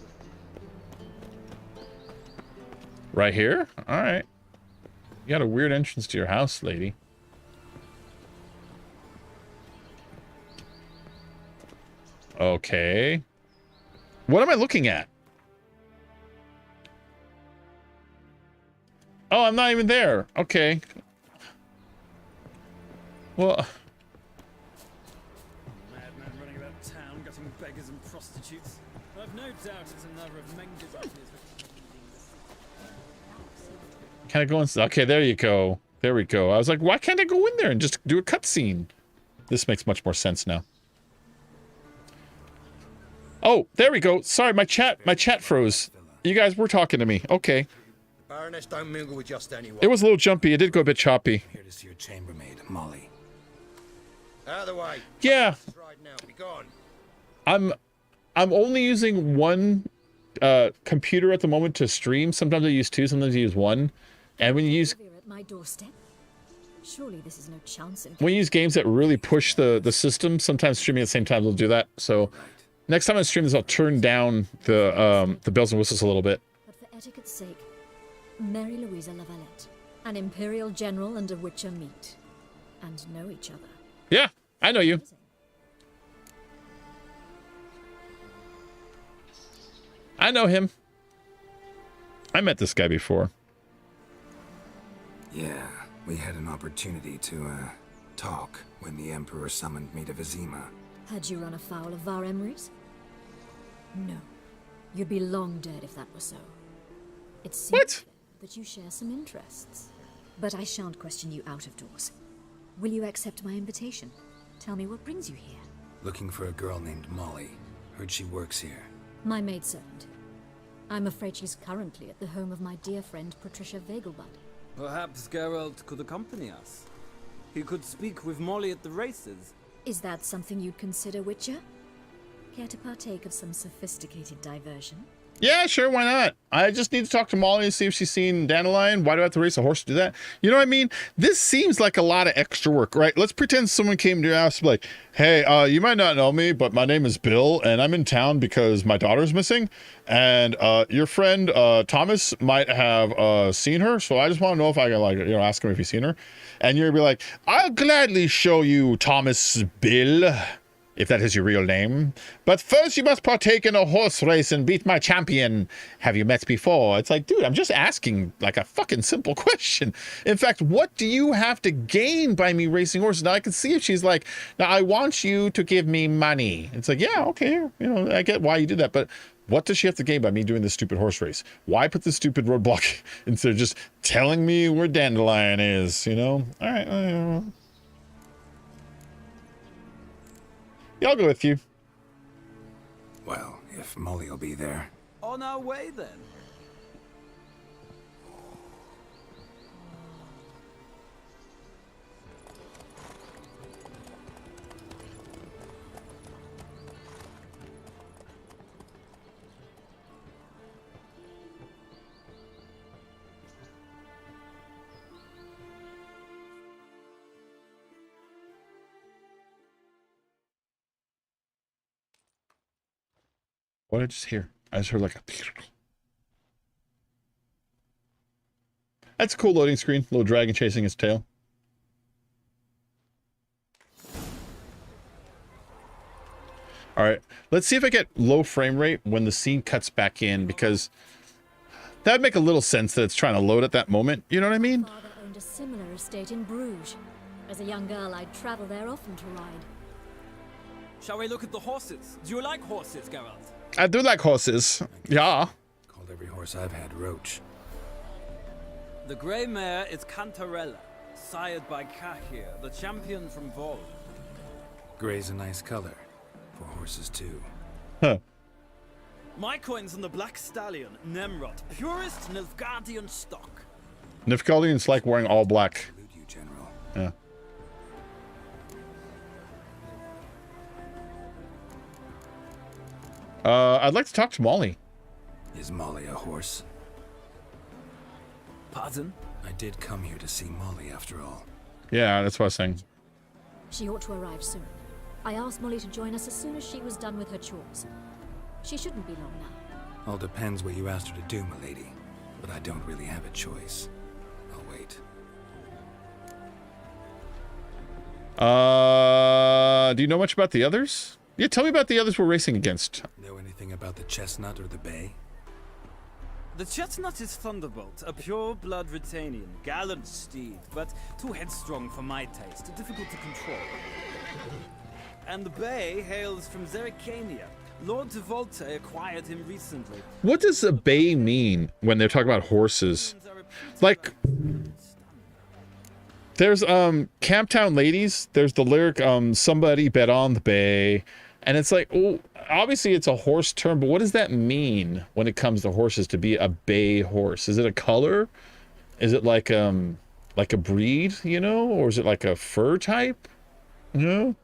the Right here? Alright. You got a weird entrance to your house, lady. Okay. What am I looking at? Oh, I'm not even there. Okay. Well... Madman running about town, gutting beggars and prostitutes. I've no doubt it's another of Menge's ideas. Can I go in? Okay, there you go. There we go. I was like, why can't I go in there and just do a cutscene? This makes much more sense now. Oh, there we go. Sorry, my chat froze. You guys were talking to me. Okay. The Baroness don't mingle with just anyone. It was a little jumpy. It did go a bit choppy. Here to see your chambermaid, Molly. Out of the way. Yeah. Right now. Be gone. I'm only using one computer at the moment to stream. Sometimes I use two, sometimes I use one. And when you use at my doorstep. Surely this is no chance in when you use games that really push the system, sometimes streaming at the same time will do that. So next time I stream this, I'll turn down the bells and whistles a little bit. But for etiquette's sake, Mary Louisa Lavalette, an imperial general and a witcher meet, and know each other. Yeah, I know you. I know him. I met this guy before. Yeah, we had an opportunity to, talk when the Emperor summoned me to Vizima. Had you run afoul of Var Emrys? No. You'd be long dead if that were so. It seems that you share some interests. But I shan't question you out of doors. Will you accept my invitation? Tell me what brings you here. Looking for a girl named Molly. Heard she works here. My maidservant. I'm afraid she's currently at the home of my dear friend Patricia Vegelbud. Perhaps Geralt could accompany us. He could speak with Molly at the races. Is that something you'd consider, Witcher? Care to partake of some sophisticated diversion? Yeah, sure, why not? I just need to talk to Molly and see if she's seen Dandelion. Why do I have to race a horse to do that? You know what I mean? This seems like a lot of extra work, right? Let's pretend someone came to your house and be like, hey, you might not know me, but my name is Bill, and I'm in town because my daughter's missing, and your friend Thomas might have seen her, so I just want to know if I can, like, you know, ask him if he's seen her. And you're gonna be like, I'll gladly show you Thomas Bill, if that is your real name. But first you must partake in a horse race and beat my champion. Have you met before? It's like, dude, I'm just asking like a fucking simple question. In fact, what do you have to gain by me racing horses? Now I can see if she's like, now I want you to give me money. It's like, yeah, okay, you know, I get why you did that. But What does she have to gain by me doing this stupid horse race? Why put this stupid roadblock instead of just telling me where Dandelion is, you know? All right. Yeah, I'll go with you. Well, if Molly will be there. On our way then. What did I just hear? I just heard like a... That's a cool loading screen. Little dragon chasing its tail. Alright, let's see if I get low frame rate when the scene cuts back in, because that would make a little sense that it's trying to load at that moment. You know what I mean? My father owned a similar estate in Bruges. As a young girl, I'd travel there often to ride. Shall we look at the horses? Do you like horses, Geralt? I do like horses. Yeah. Called every horse I've had Roach. The grey mare is Cantarella, sired by Kahir, the champion from Vol. Grey's a nice color. For horses, too. Huh. My coin's on the black stallion, Nemrod, purest Nilfgaardian stock. Nilfgaardians like wearing all black. Salute you, General. Yeah. I'd like to talk to Molly. Is Molly a horse? Pardon? I did come here to see Molly, after all. Yeah, that's what I was saying. She ought to arrive soon. I asked Molly to join us as soon as she was done with her chores. She shouldn't be long now. All depends what you asked her to do, milady. But I don't really have a choice. I'll wait. Do you know much about the others? Yeah, tell me about the others we're racing against. Know anything about the chestnut or the bay? The chestnut is Thunderbolt, a pure-blood Retanian, gallant steed, but too headstrong for my taste, difficult to control. And the bay hails from Zericania. Lord de Volte acquired him recently. What does a bay mean when they're talking about horses? Like, there's Camptown Ladies, there's the lyric somebody bet on the bay, and it's like, oh, obviously it's a horse term, but what does that mean when it comes to horses, to be a bay horse? Is it a color? Is it like a breed, you know, or is it like a fur type? You know,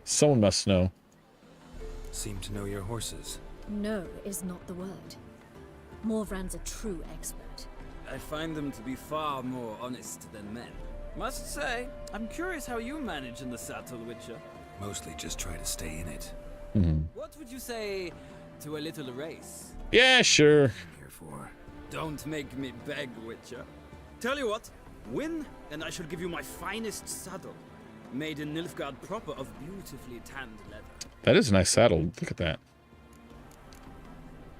someone must know. Seem to know your horses. No is not the word. Morvran's a true expert. I find them to be far more honest than men. Must say, I'm curious how you manage in the saddle, Witcher. Mostly just try to stay in it. Mm-hmm. What would you say to a little race? Yeah, sure. Here for. Don't make me beg, Witcher. Tell you what, win, and I shall give you my finest saddle. Made in Nilfgaard proper of beautifully tanned leather. That is a nice saddle. Look at that.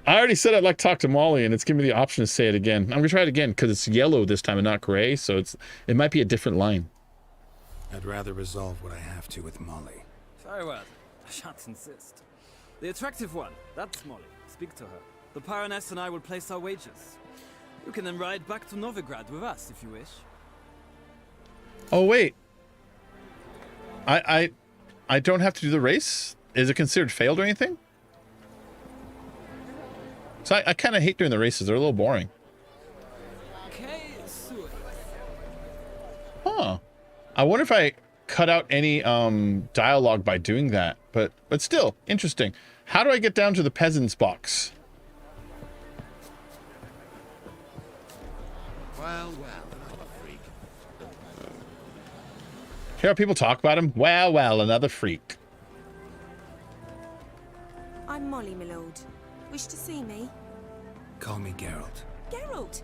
I already said I'd like to talk to Molly, and it's giving me the option to say it again. I'm going to try it again, because it's yellow this time and not gray, so it might be a different line. I'd rather resolve what I have to with Molly. Very well. I shan't insist. The attractive one, that's Molly. Speak to her. The Baroness and I will place our wagers. You can then ride back to Novigrad with us, if you wish. Oh, wait. I don't have to do the race? Is it considered failed or anything? So I kind of hate doing the races. They're a little boring. Huh. I wonder if I cut out any dialogue by doing that. But still, interesting. How do I get down to the peasants box? Well, another freak. Hear how people talk about him? Well, another freak. I'm Molly, my lord. Wish to see me? Call me Geralt. Geralt?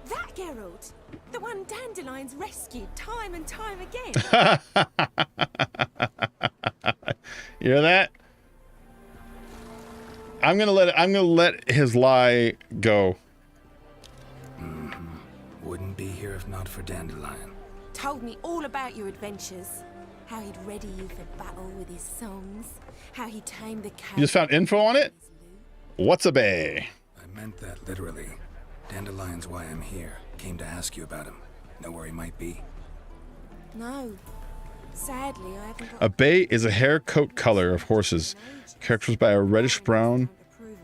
That Geralt? The one Dandelion's rescued time and time again? You hear that? I'm gonna let his lie go. Wouldn't be here if not for Dandelion. Told me all about your adventures. How he'd ready you for battle with his songs. How he tamed the cat. You just found info on it? What's a bay? I meant that literally. Dandelion's why I'm here. Came to ask you about him. Know where he might be? No. Sadly, I haven't got... A bay is a hair coat color of horses, characterized by a reddish-brown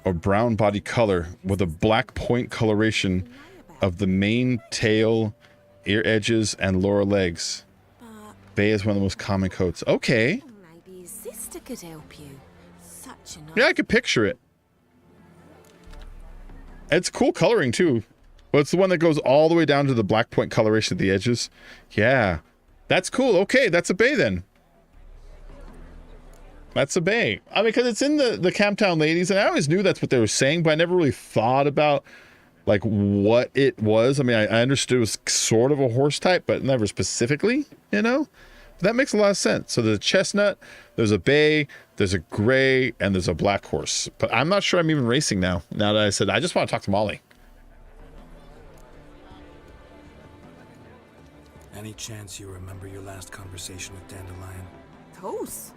or brown body color with a black point coloration of the mane, tail, ear edges, and lower legs. Bay is one of the most common coats. Okay. Maybe his sister could help you. Such a nice... Yeah, I could picture it. It's cool coloring, too. Well, it's the one that goes all the way down to the black point coloration at the edges. Yeah. That's cool. Okay, that's a bay, then. That's a bay. I mean, because it's in the Camptown Ladies, and I always knew that's what they were saying, but I never really thought about, like, what it was. I mean, I understood it was sort of a horse type, but never specifically, you know? That makes a lot of sense. So there's a chestnut, there's a bay, there's a gray, and there's a black horse. But I'm not sure I'm even racing now that I said, I just want to talk to Molly. Any chance you remember your last conversation with Dandelion? Of course.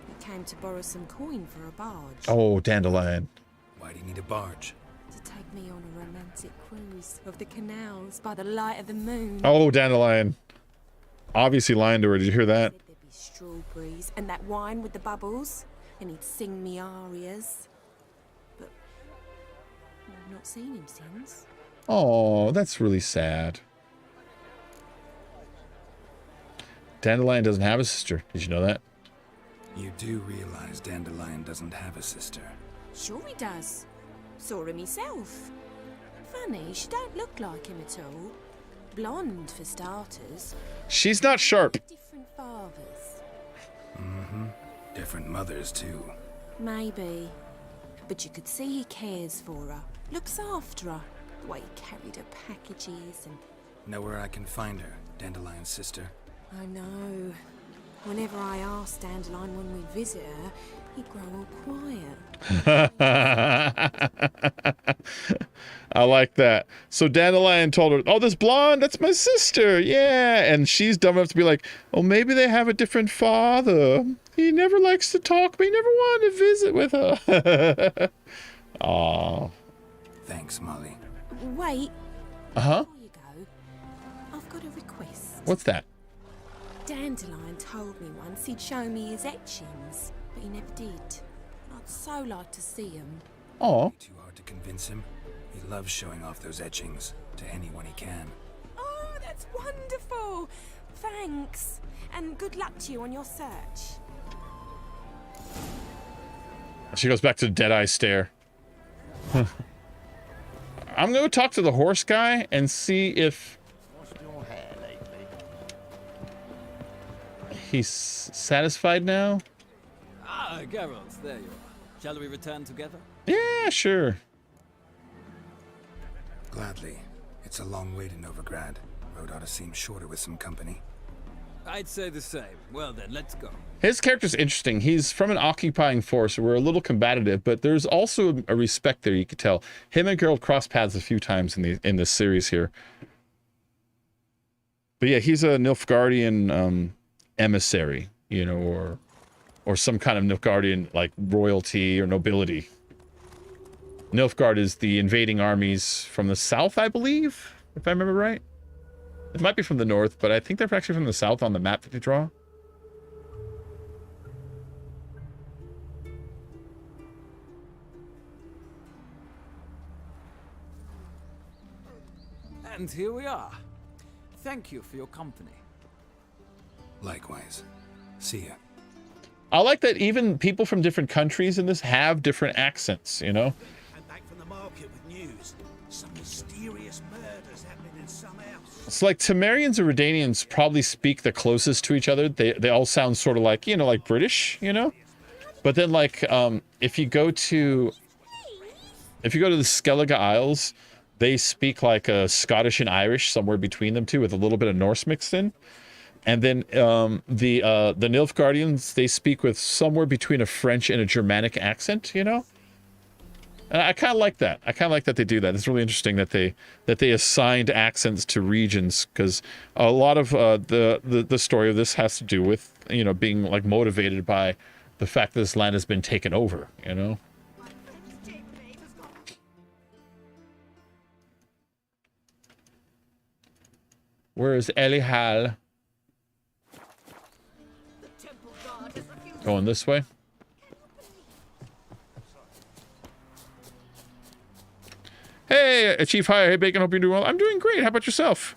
He came to borrow some coin for a barge. Oh, Dandelion. Why do you need a barge? To take me on a romantic cruise of the canals by the light of the moon. Oh, Dandelion. Obviously lying to her. Did you hear that? There'd be strawberries and that wine with the bubbles, and he'd sing me arias. But I've not seen him since. Oh, that's really sad. Dandelion doesn't have a sister. Did you know that? You do realize Dandelion doesn't have a sister. Sure he does. Saw him myself. Funny, she don't look like him at all. Blonde, for starters. She's not sharp. Different fathers. Mm-hmm. Different mothers, too. Maybe. But you could see he cares for her. Looks after her. The way he carried her packages and... Know where I can find her, Dandelion's sister? I know. Whenever I ask Dandelion when we visit her, he'd grow all quiet. I like that. So Dandelion told her, oh, this blonde, that's my sister. Yeah. And she's dumb enough to be like, oh, maybe they have a different father. He never likes to talk, but he never wanted to visit with her. Aw. Thanks, Molly. Wait. Uh-huh. Before you go, I've got a request. What's that? Dandelion told me once he'd show me his etchings, but he never did. I'd so like to see him. Oh. Too hard to convince him. He loves showing off those etchings to anyone he can. Oh, that's wonderful. Thanks. And good luck to you on your search. She goes back to the dead eye stare. I'm going to talk to the horse guy and see if he's satisfied now. Ah, Geralt, there you are. Shall we return together? Yeah, sure. Gladly. It's a long way to Novigrad. Road ought to seem shorter with some company. I'd say the same. Well then, let's go. His character's interesting. He's from an occupying force. We're a little combative, but there's also a respect there, you could tell. Him and Geralt cross paths a few times in this series here. But yeah, he's a Nilfgaardian emissary, you know, or some kind of Nilfgaardian, like, royalty or nobility. Nilfgaard is the invading armies from the south, I believe, if I remember right. It might be from the north, but I think they're actually from the south on the map that they draw. And here we are. Thank you for your company. Likewise. See ya. I like that even people from different countries in this have different accents, you know? I'm back from the market with news. Some mysterious murders happening in some house. It's like Temerians and Redanians probably speak the closest to each other. They all sound sort of like, you know, like British, you know? But then, like, if you go to the Skellige Isles, they speak like a Scottish and Irish, somewhere between them two, with a little bit of Norse mixed in. And then the Nilfgaardians, they speak with somewhere between a French and a Germanic accent, you know? And I kind of like that. I kind of like that they do that. It's really interesting that they assigned accents to regions, because a lot of the story of this has to do with, you know, being like motivated by the fact that this land has been taken over, you know? Where is Elihal? Going this way. Hey, Chief Hire. Hey, Bacon. Hope you're doing well. I'm doing great. How about yourself?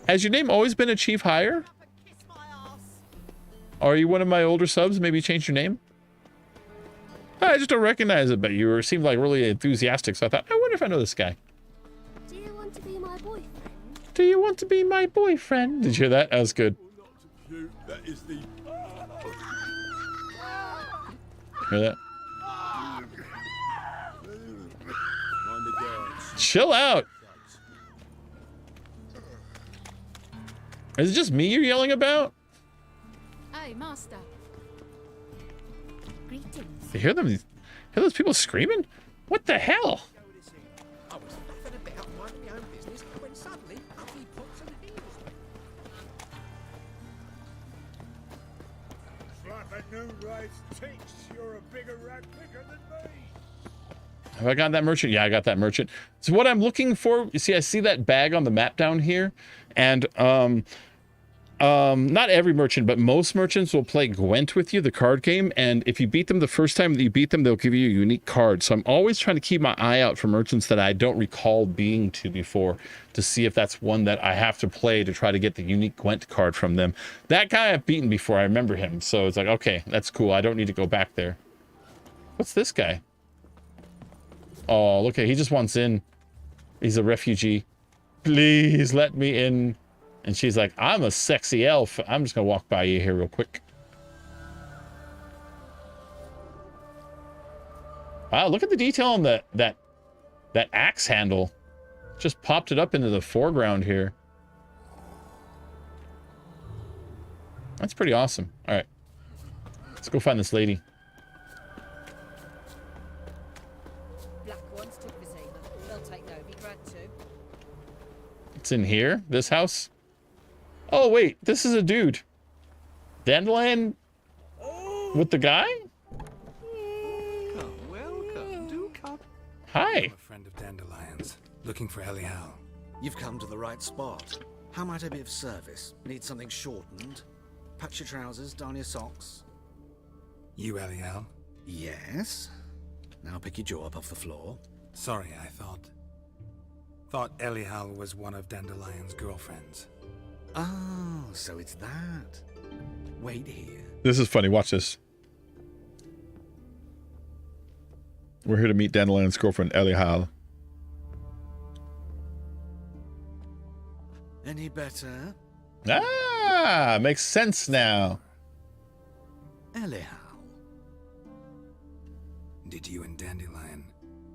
Has your name always been a Chief Hire? Are you one of my older subs? Maybe change your name? I just don't recognize it, but you seemed like really enthusiastic, so I thought, I wonder if I know this guy. Do you want to be my boyfriend? Do you want to be my boyfriend? Did you hear that? That was good. That is the... Hear that? Chill out. Is it just me you're yelling about? Hey, Master. Greetings. You hear them? Hear those people screaming? What the hell? I was laughing about minding my own business when suddenly up he pops and heals me. It's like a new race teach. You're a bigger rat picker than me. Have I got that merchant? Yeah, I got that merchant. So what I'm looking for, you see, I see that bag on the map down here, and not every merchant, but most merchants will play Gwent with you, the card game, and if you beat them the first time that you beat them, they'll give you a unique card. So I'm always trying to keep my eye out for merchants that I don't recall being to before to see if that's one that I have to play to try to get the unique Gwent card from them. That guy I've beaten before, I remember him, so it's like, okay, that's cool. I don't need to go back there. What's this guy? Oh, look at, he just wants in. He's a refugee. Please let me in. And she's like, I'm a sexy elf. I'm just gonna walk by you here real quick. Wow, look at the detail on that axe handle. Just popped it up into the foreground here. That's pretty awesome. All right, let's go find this lady. It's in here, this house. Oh wait, this is a dude. Dandelion with the guy? Oh, welcome. Do come. Hi. I'm a friend of Dandelion's, looking for Elihal. You've come to the right spot. How might I be of service? Need something shortened? Patch your trousers, darn your socks. You Elihal? Yes. Now pick your jaw up off the floor. Sorry, I thought Elihal was one of Dandelion's girlfriends. Oh, so it's that. Wait here. This is funny. Watch this. We're here to meet Dandelion's girlfriend, Elihal. Any better? Ah, makes sense now. Elihal. Did you and Dandelion...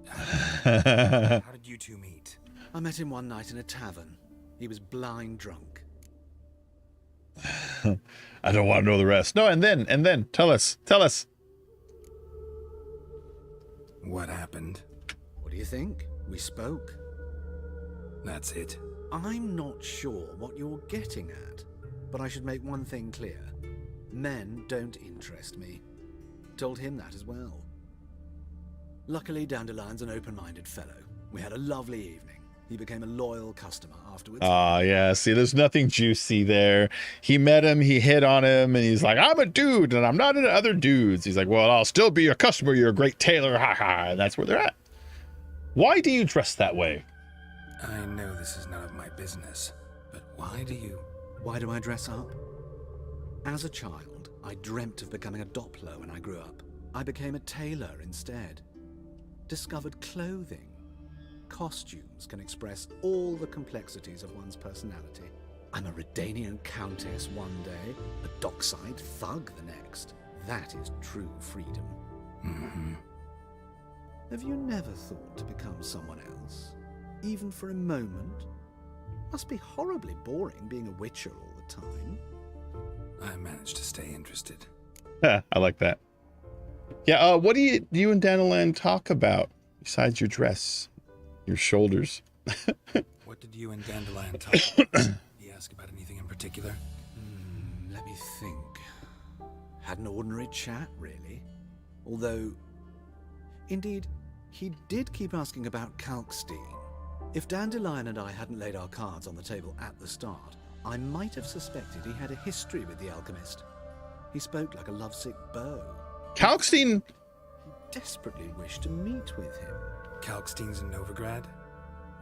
How did you two meet? I met him one night in a tavern. He was blind drunk. I don't want to know the rest. No, and then, tell us. What happened? What do you think? We spoke. That's it. I'm not sure what you're getting at, but I should make one thing clear. Men don't interest me. Told him that as well. Luckily, Dandelion's an open-minded fellow. We had a lovely evening. He became a loyal customer afterwards. Ah, yeah. See, there's nothing juicy there. He met him, he hit on him, and he's like, I'm a dude, and I'm not into other dudes. He's like, well, I'll still be your customer. You're a great tailor. Ha ha. And that's where they're at. Why do you dress that way? I know this is none of my business, but why do I dress up? As a child, I dreamt of becoming a Doppler when I grew up. I became a tailor instead. Discovered clothing. Costumes can express all the complexities of one's personality. I'm a Redanian countess one day, a dockside thug the next. That is true freedom. Mm-hmm. Have you never thought to become someone else? Even for a moment? Must be horribly boring being a witcher all the time. I managed to stay interested. I like that. Yeah, what do you and Dandelion talk about besides your dress? Your shoulders. What did you and Dandelion talk about? Did he ask about anything in particular? Let me think. Had an ordinary chat, really. Although, indeed, he did keep asking about Kalkstein. If Dandelion and I hadn't laid our cards on the table at the start, I might have suspected he had a history with the alchemist. He spoke like a lovesick beau. Kalkstein... He desperately wished to meet with him. Kalkstein's in Novigrad?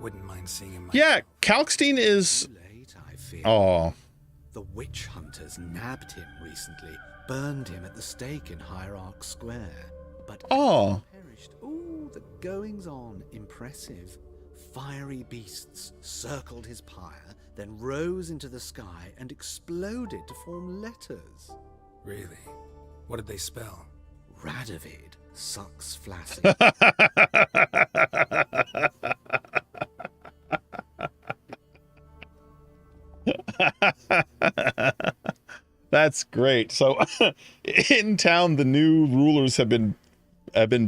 Wouldn't mind seeing him. Yeah, Kalkstein is... Late, I fear. Oh. The witch hunters nabbed him recently, burned him at the stake in Hierarch Square. But oh. Perished. Ooh, the goings on, impressive. Fiery beasts circled his pyre, then rose into the sky and exploded to form letters. Really? What did they spell? Radovid sucks flaccid. That's great. So in town, the new rulers have been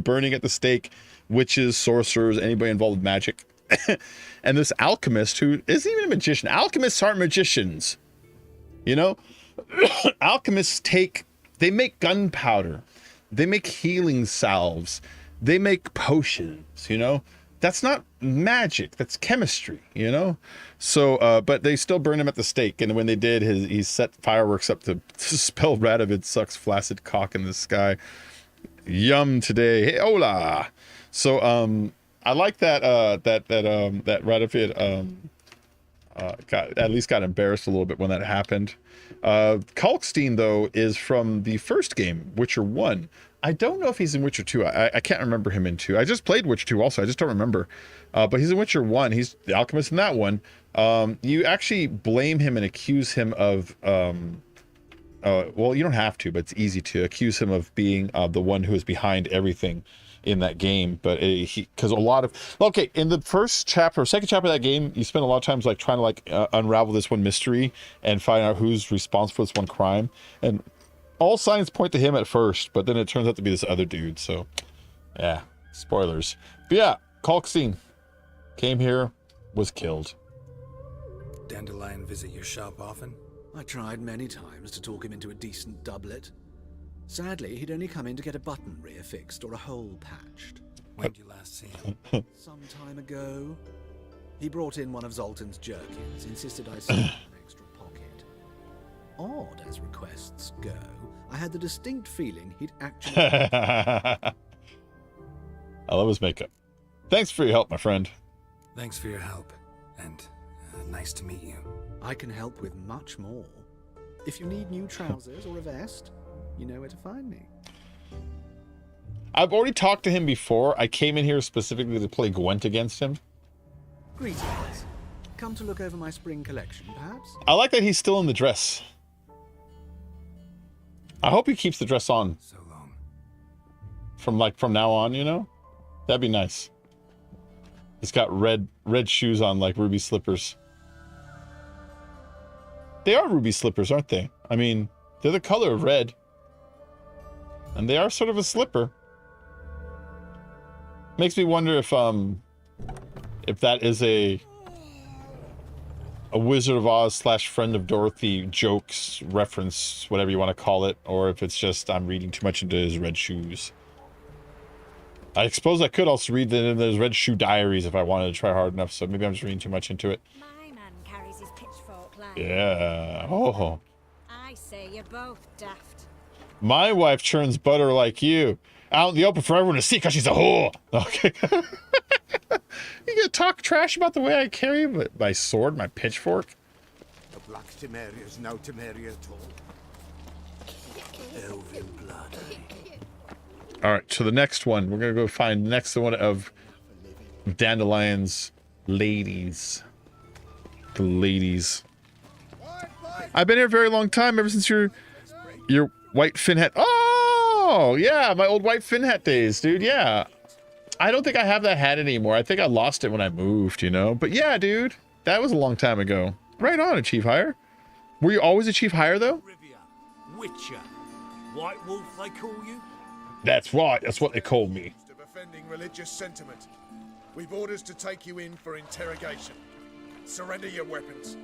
burning at the stake witches, sorcerers, anybody involved with magic. And this alchemist, who isn't even a magician. Alchemists aren't magicians. You know? Alchemists they make gunpowder. They make healing salves. They make potions, you know? That's not magic. That's chemistry, you know? So, but they still burn him at the stake. And when they did, he set fireworks up to spell Radovid sucks flaccid cock in the sky. Yum today. Hey, hola. So, I like that Radovid got embarrassed a little bit when that happened. Kalkstein, though, is from the first game, Witcher 1. I don't know if he's in Witcher 2. I can't remember him in 2. I just played Witcher 2 also. I just don't remember. But he's in Witcher 1. He's the alchemist in that one. You actually blame him and accuse him of... well, you don't have to, but it's easy to accuse him of being the one who is behind everything in that game. But because a lot of... Okay, in the first chapter, or second chapter of that game, you spend a lot of times like trying to like unravel this one mystery and find out who's responsible for this one crime. And all signs point to him at first, but then it turns out to be this other dude. So, yeah, spoilers. But yeah, Kalkstein came here, was killed. Dandelion visit your shop often? I tried many times to talk him into a decent doublet. Sadly, he'd only come in to get a button reaffixed or a hole patched. When did you last see him? Some time ago. He brought in one of Zoltan's jerkins, insisted I send an extra pocket. Odd as requests go, I had the distinct feeling he'd actually... I love his makeup. Thanks for your help, my friend. Thanks for your help, and nice to meet you. I can help with much more. If you need new trousers or a vest, you know where to find me. I've already talked to him before. I came in here specifically to play Gwent against him. Greetings. Come to look over my spring collection, perhaps? I like that he's still in the dress. I hope he keeps the dress on. So long. From now on, you know? That'd be nice. He's got red shoes on like ruby slippers. They are ruby slippers, aren't they? I mean, they're the color of red. And they are sort of a slipper. Makes me wonder if that is a Wizard of Oz / Friend of Dorothy jokes reference, whatever you want to call it, or if it's just I'm reading too much into his red shoes. I suppose I could also read in those red shoe diaries if I wanted to try hard enough, so maybe I'm just reading too much into it. My man carries his pitchfork line. Yeah. Oh. I say you're both daft. My wife churns butter like you. Out in the open for everyone to see because she's a whore. Okay. You gonna talk trash about the way I carry my sword, my pitchfork? The Black Temeria's no Temeria at all. Elven blood. All right, so the next one, we're gonna go find the next one of Dandelion's ladies. The ladies. I've been here a very long time, ever since your white fin hat. Oh, yeah, my old white fin hat days, dude. Yeah. I don't think I have that hat anymore. I think I lost it when I moved, you know? But yeah, dude, that was a long time ago. Right on, Achieve Higher. Were you always Achieve Higher, though? Witcher. White Wolf, they call you? That's right. That's what they called me. Of offending religious sentiment. We've orders to take you in for interrogation. Surrender your weapons.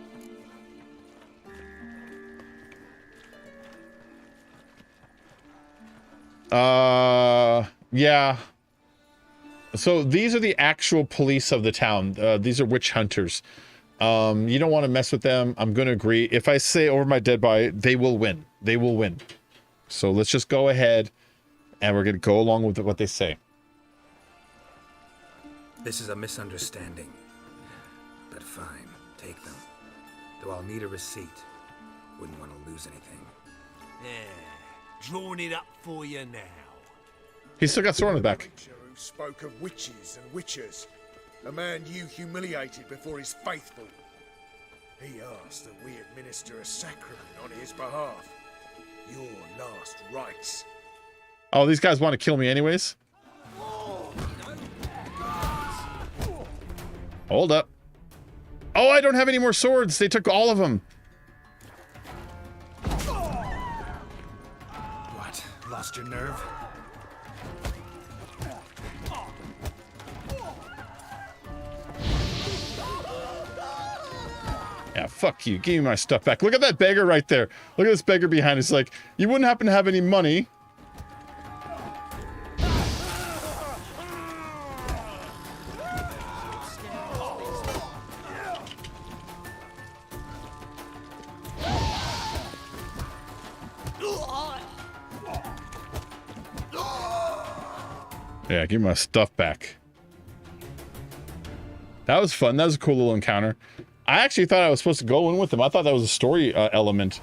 Yeah. So these are the actual police of the town. These are witch hunters. You don't want to mess with them. I'm going to agree. If I say over my dead body, they will win. They will win. So let's just go ahead and we're going to go along with what they say. This is a misunderstanding. But fine, take them. Though I'll need a receipt. Wouldn't want to lose anything. Yeah, drawing it up for you now. He's still got sword on the back. Who spoke of witches and witchers. A man you humiliated before his faithful. He asked that we administer a sacrament on his behalf. Your last rites. Oh, these guys want to kill me anyways? Hold up. Oh, I don't have any more swords. They took all of them. What? Lost your nerve? Yeah, fuck you. Give me my stuff back. Look at that beggar right there. Look at this beggar behind. It's like, you wouldn't happen to have any money. Yeah, give me my stuff back. That was fun. That was a cool little encounter. I actually thought I was supposed to go in with them. I thought that was a story element.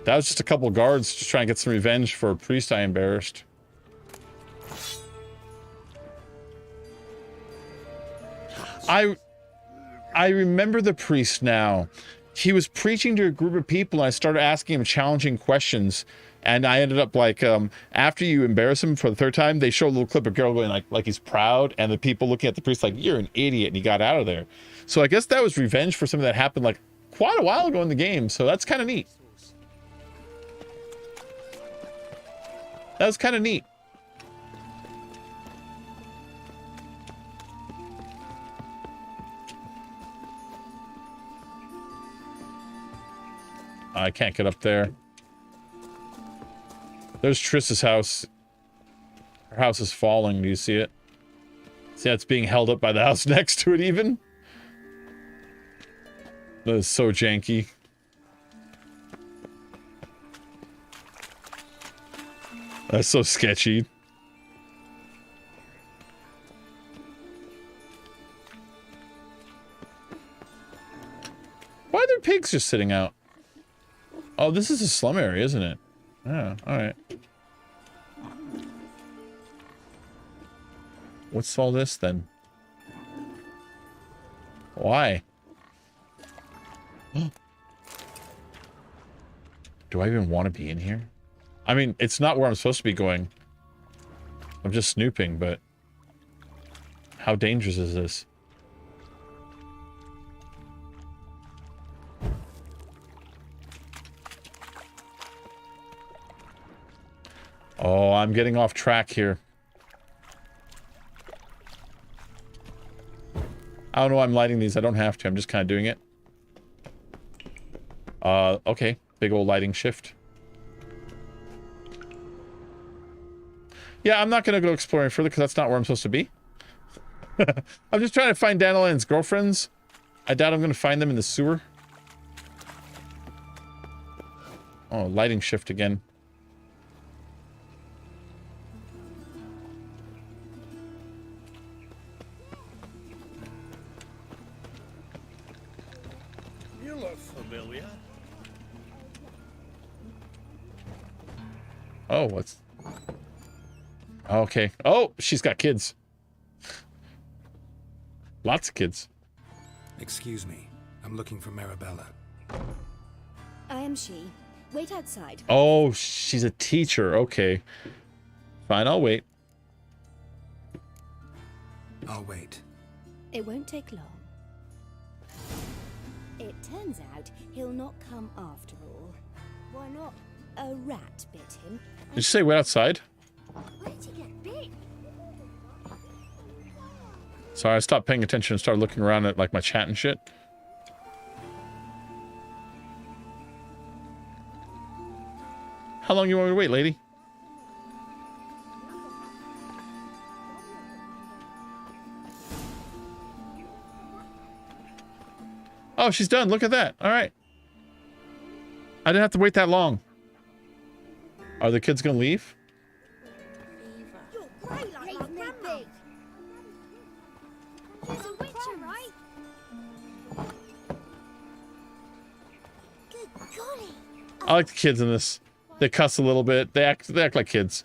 That was just a couple guards just trying to get some revenge for a priest I embarrassed. I remember the priest now. He was preaching to a group of people and I started asking him challenging questions. And I ended up like, after you embarrass him for the third time, they show a little clip of Geralt going like he's proud, and the people looking at the priest like, you're an idiot, and he got out of there. So I guess that was revenge for something that happened like quite a while ago in the game. So that's kind of neat. That was kind of neat. I can't get up there. There's Triss's house. Her house is falling. Do you see it? See, it's being held up by the house next to it even. That is so janky. That's so sketchy. Why are there pigs just sitting out? Oh, this is a slum area, isn't it? Yeah, alright. What's all this then? Why? Do I even want to be in here? I mean, it's not where I'm supposed to be going. I'm just snooping, but how dangerous is this? Oh, I'm getting off track here. I don't know why I'm lighting these. I don't have to. I'm just kind of doing it. Okay. Big old lighting shift. Yeah, I'm not going to go exploring further because that's not where I'm supposed to be. I'm just trying to find Dandelion's girlfriends. I doubt I'm going to find them in the sewer. Oh, lighting shift again. You look familiar. Oh, what's... Okay. Oh, she's got kids. Lots of kids. Excuse me. I'm looking for Marabella. I am she. Wait outside. Oh, she's a teacher. Okay. Fine, I'll wait. I'll wait. It won't take long. It turns out he'll not come after all. Why not? A rat bit him. Did you say wait outside? Where did he get bit? Sorry, I stopped paying attention and started looking around at like my chat and shit. How long you want me to wait, lady? Oh, she's done. Look at that. All right. I didn't have to wait that long. Are the kids gonna leave? There's a witcher, right? Good golly. I like the kids in this. They cuss a little bit. They act like kids.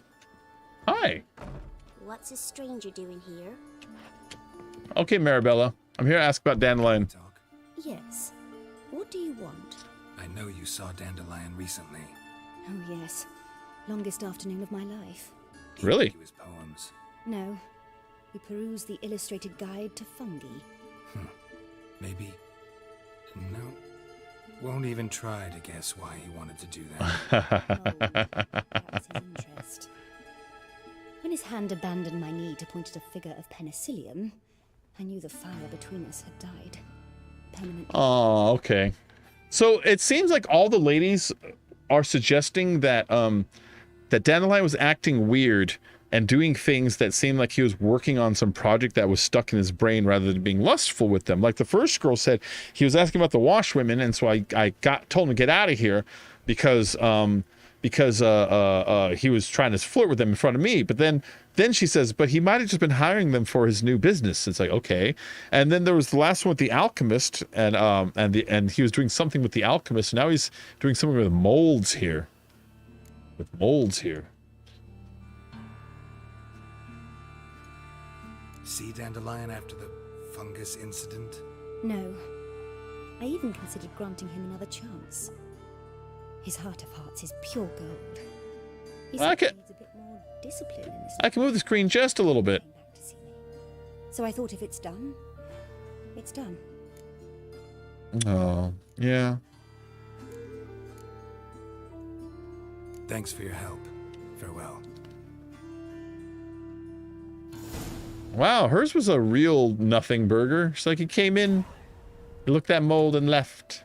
Hi. What's a stranger doing here? Okay, Marabella. I'm here to ask about Dandelion. Yes. What do you want? I know you saw Dandelion recently. Oh, yes. Longest afternoon of my life. Really? His poems. No. We perused the illustrated guide to fungi. Maybe. No. Won't even try to guess why he wanted to do that. That was his interest. When his hand abandoned my knee to point at a figure of penicillium, I knew the fire between us had died. Permanently. Oh, okay. So it seems like all the ladies are suggesting that that Dandelion was acting weird and doing things that seemed like he was working on some project that was stuck in his brain rather than being lustful with them. Like the first girl said, he was asking about the washwomen, and so I told him to get out of here because he was trying to flirt with them in front of me. But then she says, but he might have just been hiring them for his new business. It's like, okay. And then there was the last one with the alchemist, and he was doing something with the alchemist. And now he's doing something with molds here. See Dandelion after the fungus incident? No. I even considered granting him another chance. His heart of hearts is pure gold. He simply needs a bit more discipline in this. I can move the screen just a little bit. So I thought if it's done, it's done. Oh, yeah. Thanks for your help. Farewell. Wow, hers was a real nothing burger. It's like he came in, looked at mold, and left.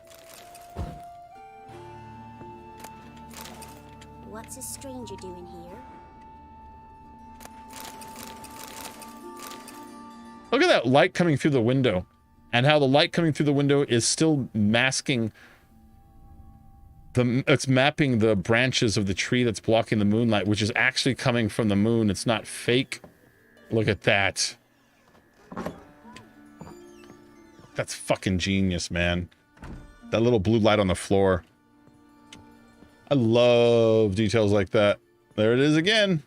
What's a stranger doing here? Look at that light coming through the window, and how the light coming through the window is still masking it's mapping the branches of the tree that's blocking the moonlight, which is actually coming from the moon. It's not fake. Look at that. That's fucking genius, man. That little blue light on the floor. I love details like that. There it is again.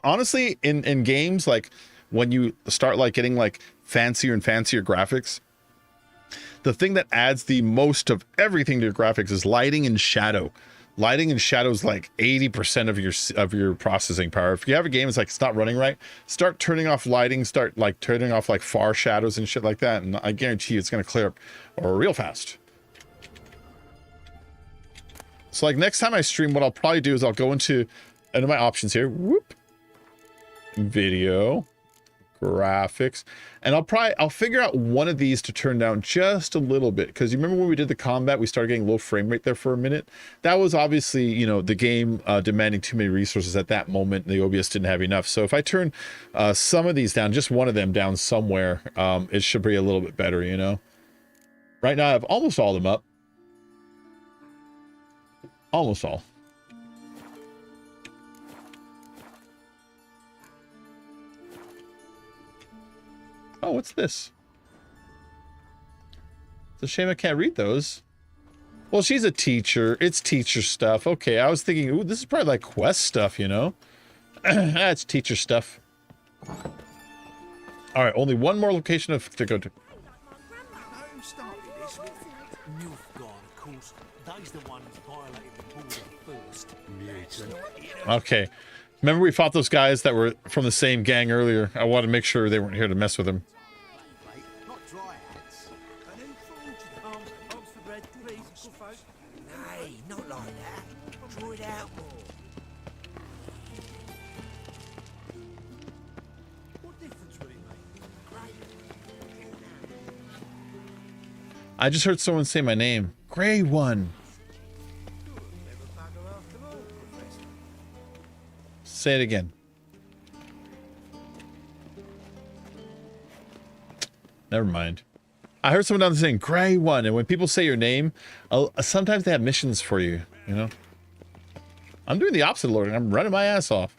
Honestly, in games, like when you start like getting like fancier and fancier graphics, the thing that adds the most of everything to your graphics is lighting and shadow. Lighting and shadow is like 80% of your processing power. If you have a game that's like it's not running right, start turning off lighting, start like turning off like far shadows and shit like that, and I guarantee you it's gonna clear up real fast. So like next time I stream, what I'll probably do is I'll go into my options here. Whoop. Video. Graphics. And I'll figure out one of these to turn down just a little bit, because you remember when we did the combat, we started getting low frame rate there for a minute. That was obviously, you know, the game demanding too many resources at that moment. The OBS didn't have enough. So if I turn some of these down, just one of them down somewhere, it should be a little bit better, you know. Right now I have almost all of them up. Almost all. Oh, what's this? It's a shame I can't read those. Well, she's a teacher. It's teacher stuff. Okay, I was thinking, ooh, this is probably like quest stuff, you know? That's teacher stuff. All right, only one more location to go to. Who started this? Nilfgaard, of course. They's the ones violated the border first. Okay. Remember we fought those guys that were from the same gang earlier? I wanted to make sure they weren't here to mess with them. Not dry hats. And who forged them? Oxford bread, please, good folk. Nay, not like that. Draw it out more. What difference will it make? I just heard someone say my name. Grey One. Say it again. Never mind. I heard someone down there saying gray one, and when people say your name, sometimes they have missions for you, you know? I'm doing the opposite, Lord. I'm running my ass off.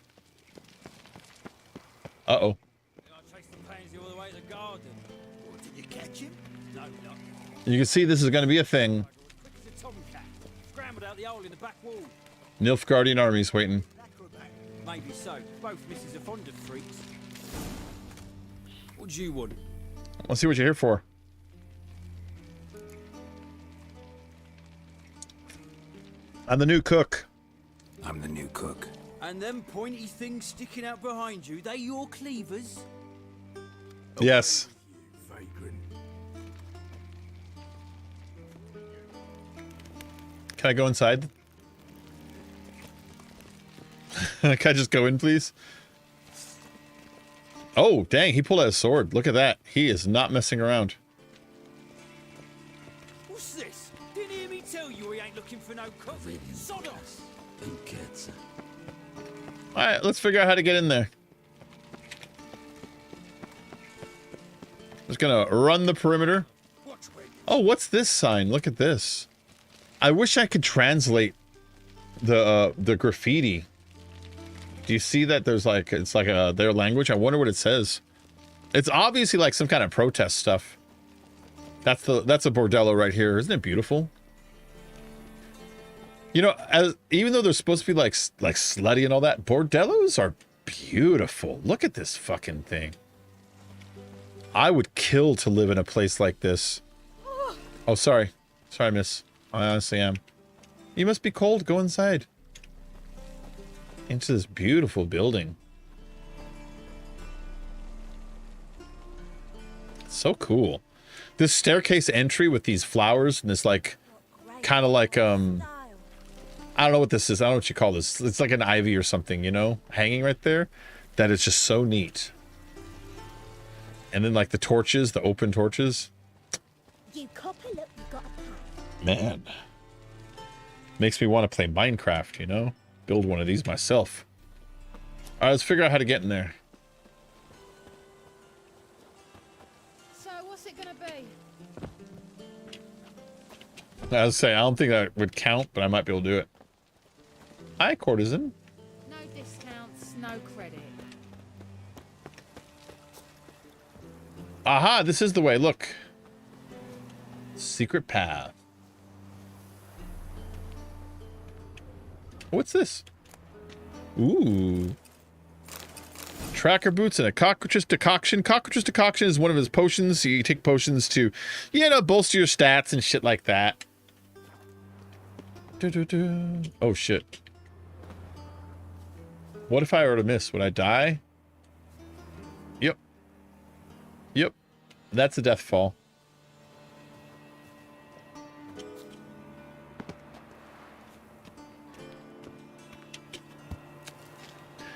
Uh-oh. Did you catch him? No, not. You can see this is going to be a thing. Scrambled out the hole in the back wall. Nilfgaardian armies waiting. Maybe so. Both misses are fond of freaks. What do you want? Let's see what you're here for. I'm the new cook. I'm the new cook. And them pointy things sticking out behind you, they your cleavers? Yes. Vagrant. Can I go inside? Can I just go in, please? Oh, dang, he pulled out a sword. Look at that. He is not messing around. What's this? Didn't hear me tell you he ain't looking for no coffee. Sod off! Alright, let's figure out how to get in there. Just gonna run the perimeter. Oh, what's this sign? Look at this. I wish I could translate the graffiti. Do you see that there's like, it's like their language? I wonder what it says. It's obviously like some kind of protest stuff. That's a bordello right here. Isn't it beautiful? You know, even though they're supposed to be like slutty and all that, bordellos are beautiful. Look at this fucking thing. I would kill to live in a place like this. Oh, sorry. Sorry, miss. I honestly am. You must be cold. Go inside. Into this beautiful building. So cool. This staircase entry with these flowers and this like, kind of like, I don't know what this is. I don't know what you call this. It's like an ivy or something, you know, hanging right there. That is just so neat. And then like the torches, the open torches. You copper, look, you got a pack. Man. Makes me want to play Minecraft, you know? Build one of these myself. Alright, let's figure out how to get in there. So, what's it gonna be? I was saying, I don't think that would count, but I might be able to do it. Hi, courtesan. No discounts, no credit. Aha, this is the way, look. Secret path. What's this? Ooh. Tracker boots and a cockroaches decoction. Cockroaches decoction is one of his potions. You take potions to, you know, bolster your stats and shit like that. Oh, shit. What if I were to miss? Would I die? Yep. Yep. That's a death fall.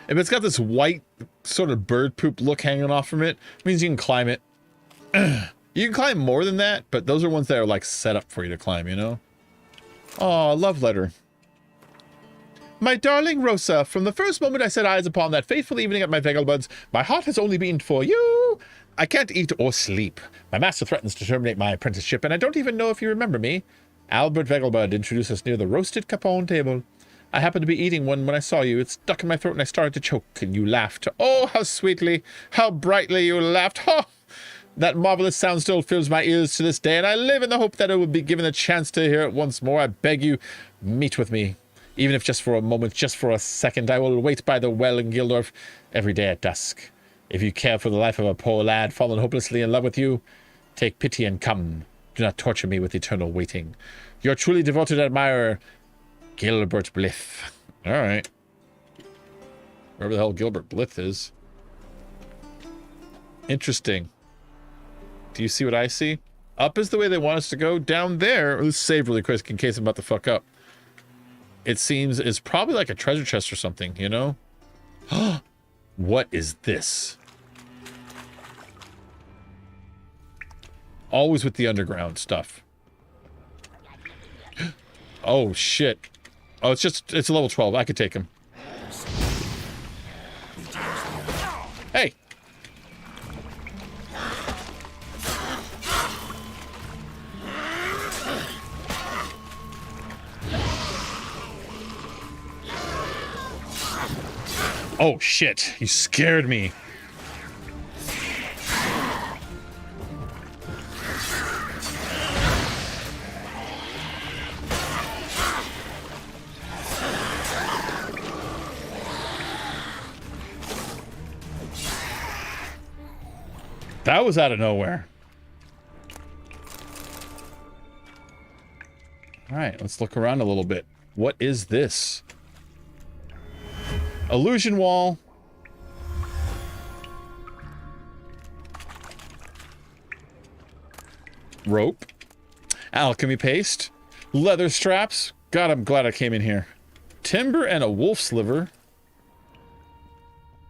If it's got this white sort of bird poop look hanging off from it, it means you can climb it. You can climb more than that, but those are ones that are like set up for you to climb, you know? Oh, love letter. My darling Rosa, from the first moment I set eyes upon that fateful evening at my Vegelbuds, my heart has only beaten for you. I can't eat or sleep. My master threatens to terminate my apprenticeship, and I don't even know if you remember me. Albert Vegelbud introduced us near the roasted capon table. I happened to be eating one when I saw you. It stuck in my throat and I started to choke, and you laughed. Oh, how sweetly, how brightly you laughed. Oh, that marvelous sound still fills my ears to this day, and I live in the hope that I will be given a chance to hear it once more. I beg you, meet with me. Even if just for a moment, just for a second, I will wait by the well in Gildorf every day at dusk. If you care for the life of a poor lad fallen hopelessly in love with you, take pity and come. Do not torture me with eternal waiting. Your truly devoted admirer, Gilbert Blythe. All right. Wherever the hell Gilbert Blythe is. Interesting. Do you see what I see? Up is the way they want us to go. Down there, let's save really quick in case I'm about to fuck up. It seems it's probably like a treasure chest or something, you know? What is this? Always with the underground stuff. Oh, shit. Oh, it's a level 12. I could take him. Oh shit, you scared me. That was out of nowhere. All right, let's look around a little bit. What is this? Illusion wall. Rope. Alchemy paste. Leather straps. God, I'm glad I came in here. Timber and a wolf's liver.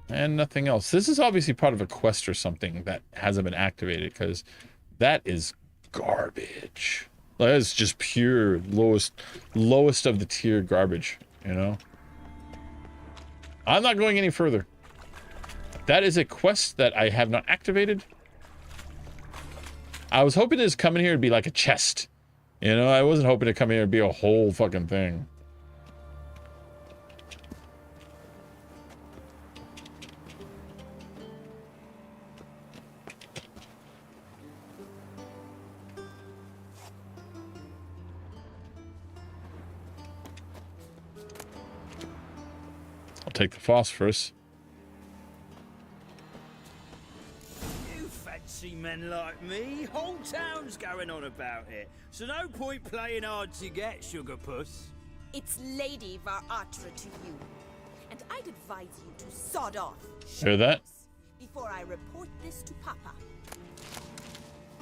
And nothing else. This is obviously part of a quest or something that hasn't been activated, because that is garbage. That is just pure lowest of the tier garbage, you know? I'm not going any further. That is a quest that I have not activated. I was hoping to come in here and be like a chest. You know, I wasn't hoping to come here and be a whole fucking thing. I'll take the phosphorus. You fancy men like me? Whole town's going on about it. So no point playing hard to get, sugar puss. It's Lady Varatra to you. And I'd advise you to sod off. Hear that? Before I report this to Papa.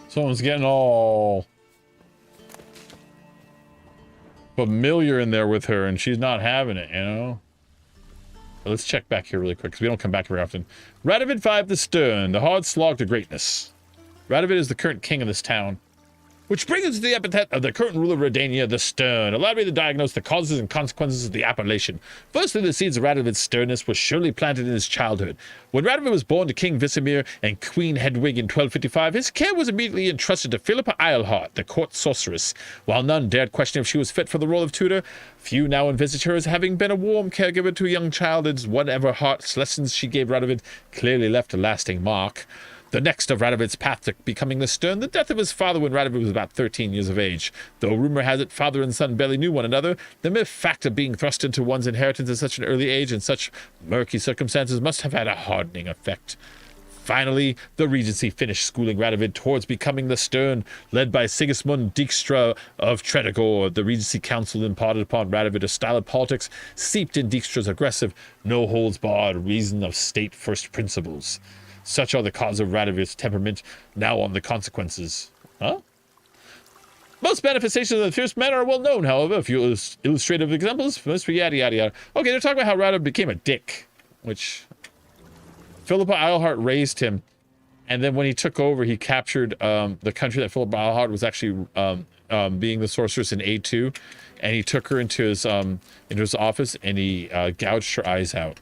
Someone's getting all familiar in there with her, and she's not having it, you know? But let's check back here really quick, because we don't come back very often. Radovid V the Stern, the hard slog to greatness. Radovid is the current king of this town, which brings us to the epithet of the current ruler of Redania the Stern. Allow me to diagnose the causes and consequences of the appellation. Firstly, the seeds of Radovid's sternness were surely planted in his childhood. When Radovid was born to King Visimir and Queen Hedwig in 1255, his care was immediately entrusted to Philippa Eilhart, the court sorceress. While none dared question if she was fit for the role of tutor, few now envisage her as having been a warm caregiver to a young child, and whatever heart's lessons she gave Radovid clearly left a lasting mark. The next of Radovid's path to becoming the Stern, the death of his father when Radovid was about 13 years of age. Though rumor has it father and son barely knew one another, the mere fact of being thrust into one's inheritance at such an early age in such murky circumstances must have had a hardening effect. Finally, the Regency finished schooling Radovid towards becoming the Stern. Led by Sigismund Dijkstra of Tretogor, the Regency Council imparted upon Radovid a style of politics seeped in Dijkstra's aggressive, no-holds-barred reason of state-first principles. Such are the cause of Radovid's temperament, now on the consequences. Huh? Most manifestations of the fierce man are well known, however. A few illustrative examples must be yada yada yada. Okay, they're talking about how Radovid became a dick, which Philippa Eilhart raised him, and then when he took over, he captured the country that Philippa Eilhart was actually being the sorceress in A2, and he took her into his office and he gouged her eyes out.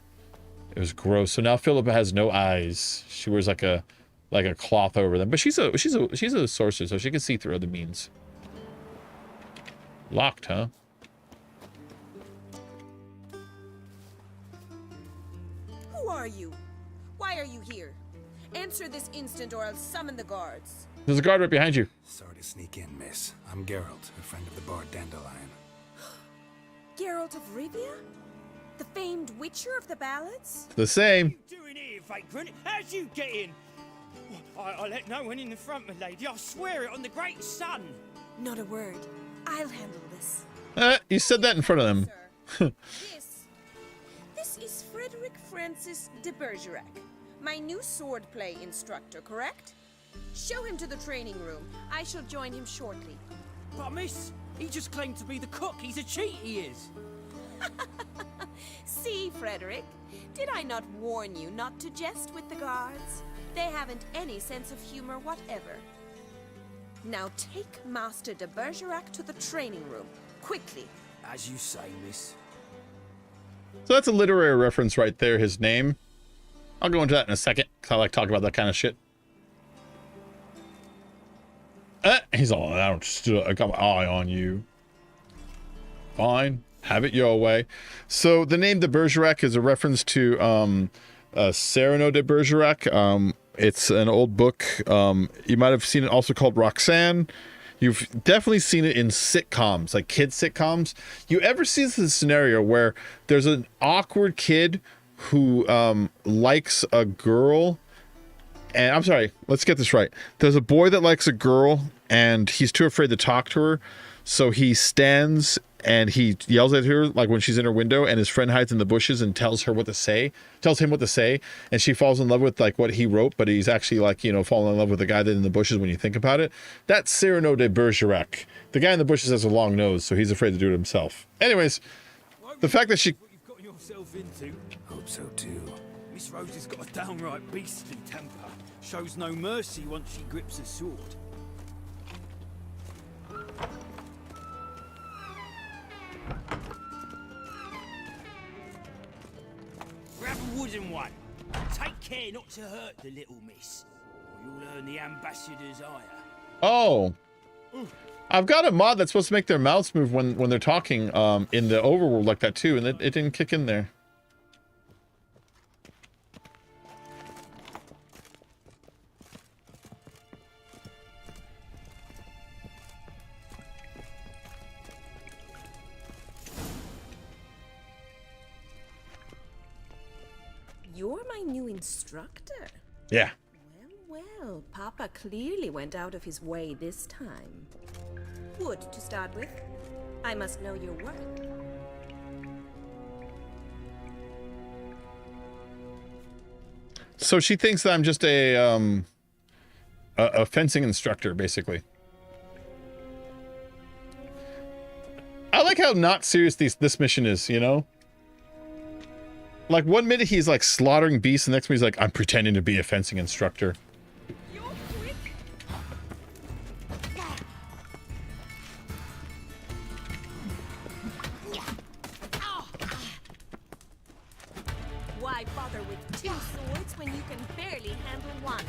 It was gross. So now Philippa has no eyes. She wears like a cloth over them. But she's a sorceress, so she can see through other means. Locked, huh? Who are you? Why are you here? Answer this instant or I'll summon the guards. There's a guard right behind you. Sorry to sneak in, miss. I'm Geralt, a friend of the bard Dandelion. Geralt of Rivia? The famed witcher of the ballads? The same. What are you doing here, vagrant? How'd you get in? I let no one in the front, my lady. I swear it on the great sun. Not a word. I'll handle this. You said that in front of them. This is Frederick Francis de Bergerac, my new swordplay instructor, correct? Show him to the training room. I shall join him shortly. But miss, he just claimed to be the cook. He's a cheat, he is. See, Frederick, did I not warn you not to jest with the guards? They haven't any sense of humor whatever. Now take Master de Bergerac to the training room, quickly. As you say, miss. So that's a literary reference right there, his name. I'll go into that in a second, because I like talking about that kind of shit. He's all, I got my eye on you. Fine. Have it your way. So the name de Bergerac is a reference to Cyrano de Bergerac. It's an old book. You might have seen it also called Roxanne. You've definitely seen it in sitcoms, like kid sitcoms. You ever see this scenario where there's an awkward kid who likes a girl, and I'm sorry, let's get this right. There's a boy that likes a girl, and he's too afraid to talk to her, so he stands and he yells at her like when she's in her window, and his friend hides in the bushes and tells him what to say, and she falls in love with like what he wrote, but he's actually like, you know, falling in love with the guy that in the bushes when you think about it. That's Cyrano de Bergerac. The guy in the bushes has a long nose, so he's afraid to do it himself. Anyways, the fact that she... What you've got yourself into. Hope so too. Miss Rose has got a downright beastly temper. Shows no mercy once she grips a sword. Grab a wooden one. Take care not to hurt the little miss, or you'll earn the ambassador's ire. Oh. I've got a mod that's supposed to make their mouths move when they're talking in the overworld like that too, and it didn't kick in there. You're my new instructor. Yeah. Well, Papa clearly went out of his way this time. Wood, to start with. I must know your worth. So she thinks that I'm just a fencing instructor, basically. I like how not serious this mission is, you know? Like, one minute he's, like, slaughtering beasts, the next minute he's like, I'm pretending to be a fencing instructor. Why bother with two swords when you can barely handle one?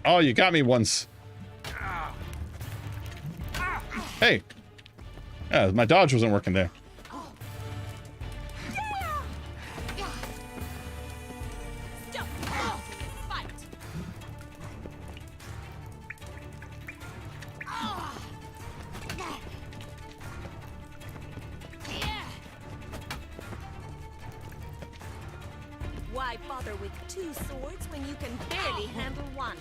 Oh, you got me once. Hey. Yeah, my dodge wasn't working there. Why bother with two swords when you can barely handle one?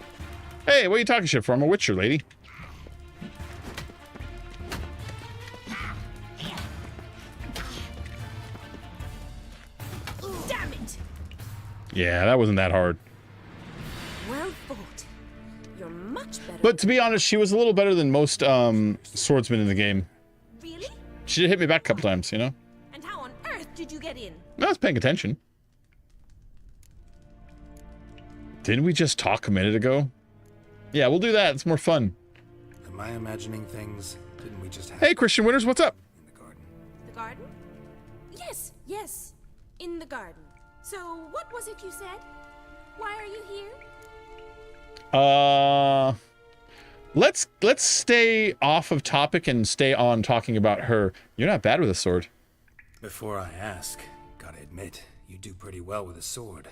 Hey, what are you talking shit for? I'm a Witcher, lady. Damn it! Yeah, that wasn't that hard. Well fought. You're much better. But to be honest, she was a little better than most swordsmen in the game. Really? She hit me back a couple times, you know? And how on earth did you get in? I was paying attention. Didn't we just talk a minute ago? Yeah, we'll do that. It's more fun. Am I imagining things? Didn't we just have... Hey, Christian Winters, what's up? The garden? Yes, yes. In the garden. So, what was it you said? Why are you here? Let's stay off of topic and stay on talking about her. You're not bad with a sword. Before I ask, gotta admit, you do pretty well with a sword.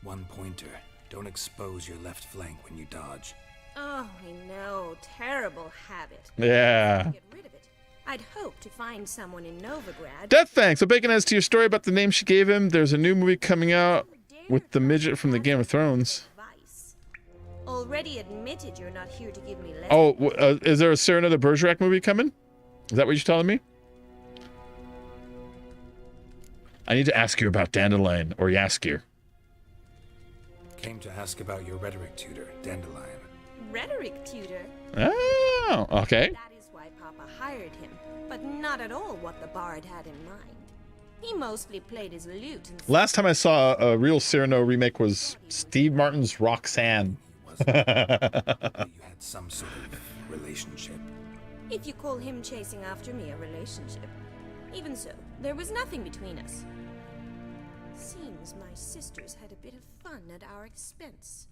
One pointer. Don't expose your left flank when you dodge. Oh, I know. Terrible habit. Yeah. Get rid of it. I'd hope to find someone in Novigrad. Death thanks. So Bacon, as to your story about the name she gave him, there's a new movie coming out with the midget from the Game of Thrones. Already admitted you're not here to give me lessons. Oh, is there a Cyrano de Bergerac movie coming? Is that what you're telling me? I need to ask you about Dandelion or Yaskir. Came to ask about your rhetoric tutor, Dandelion. Rhetoric tutor? Oh, okay. That is why Papa hired him, but not at all what the bard had in mind. He mostly played his lute and... Last time I saw a real Cyrano remake was Steve Martin's Roxanne. You had some sort of relationship. If you call him chasing after me a relationship. Even so, there was nothing between us. Seems my sisters had a bit of fun at our expense.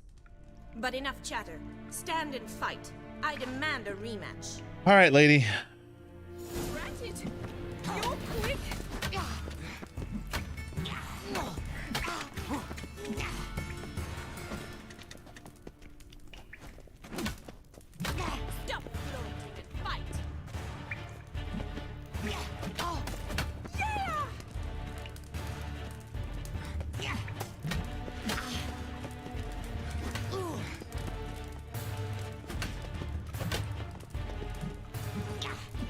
But enough chatter. Stand and fight. I demand a rematch. All right, lady. Granted. You're quick. Stop floating and fight. Oh. Yeah.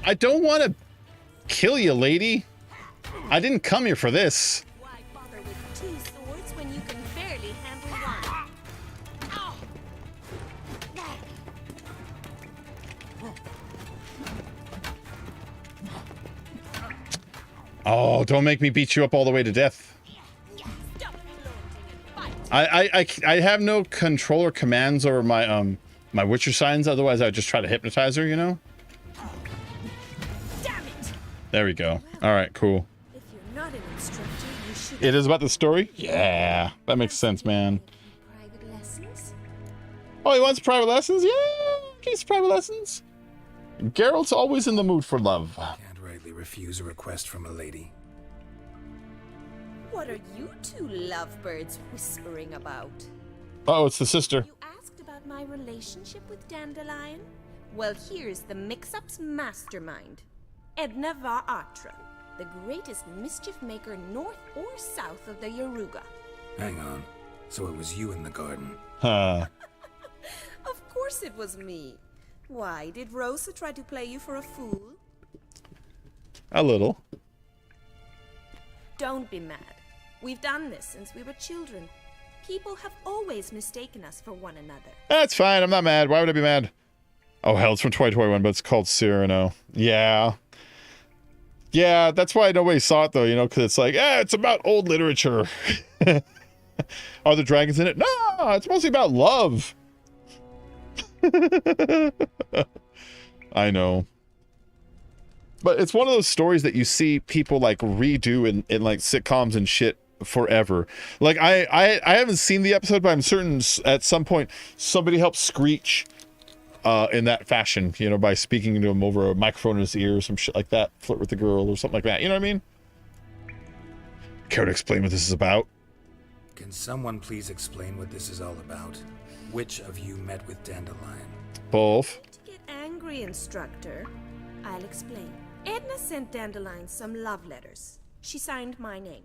I don't want to kill you, lady. I didn't come here for this. Why bother with two swords when you can barely handle one? Oh, don't make me beat you up all the way to death. I have no control or commands over my my Witcher signs. Otherwise, I'd just try to hypnotize her, you know. There we go. All right, cool. If you're not an instructor, you should. It is about the story? Yeah, that makes sense, man. Private lessons? Oh, he wants private lessons? Yeah, he's private lessons. Geralt's always in the mood for love. Can't rightly refuse a request from a lady. What are you two lovebirds whispering about? Oh, it's the sister. You asked about my relationship with Dandelion? Well, here's the mix-up's mastermind. Edna var Atra, the greatest mischief maker north or south of the Yaruga. Hang on. So it was you in the garden? Huh. Of course it was me. Why, did Rosa try to play you for a fool? A little. Don't be mad. We've done this since we were children. People have always mistaken us for one another. That's fine. I'm not mad. Why would I be mad? Oh, hell, it's from 2021, but it's called Cyrano. Yeah. Yeah, that's why nobody saw it, though, you know, because it's like, it's about old literature. Are there dragons in it? No, it's mostly about love. I know. But it's one of those stories that you see people, like, redo in like, sitcoms and shit forever. Like, I haven't seen the episode, but I'm certain at some point somebody helped Screech in that fashion, you know, by speaking to him over a microphone in his ear or some shit like that, flirt with the girl or something like that, you know what I mean? Care to explain what this is about? Can someone please explain what this is all about? Which of you met with Dandelion? Both. Don't get angry, instructor. I'll explain. Edna sent Dandelion some love letters. She signed my name.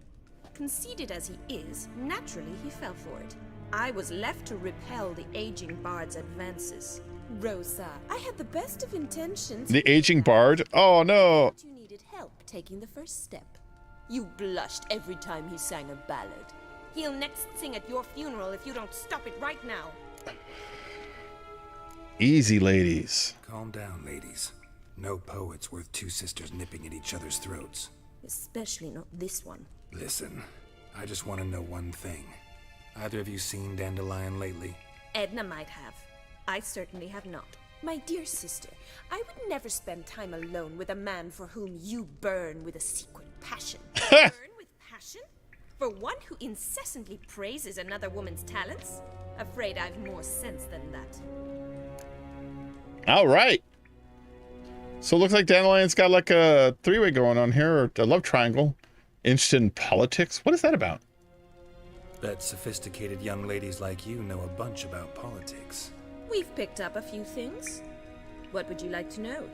Conceited as he is, naturally he fell for it. I was left to repel the aging bard's advances. Rosa, I had the best of intentions. The aging bard? Oh, no. You needed help taking the first step. You blushed every time he sang a ballad. He'll next sing at your funeral if you don't stop it right now. Easy, ladies. Calm down, ladies. No poet's worth two sisters nipping at each other's throats. Especially not this one. Listen, I just want to know one thing. Either of you seen Dandelion lately? Edna might have. I certainly have not. My dear sister, I would never spend time alone with a man for whom you burn with a secret passion. Burn with passion? For one who incessantly praises another woman's talents? Afraid I've more sense than that. All right. So it looks like Dandelion's got like a three-way going on here, or a love triangle. Interested in politics? What is that about? Bet sophisticated young ladies like you know a bunch about politics. We've picked up a few things. What would you like to know?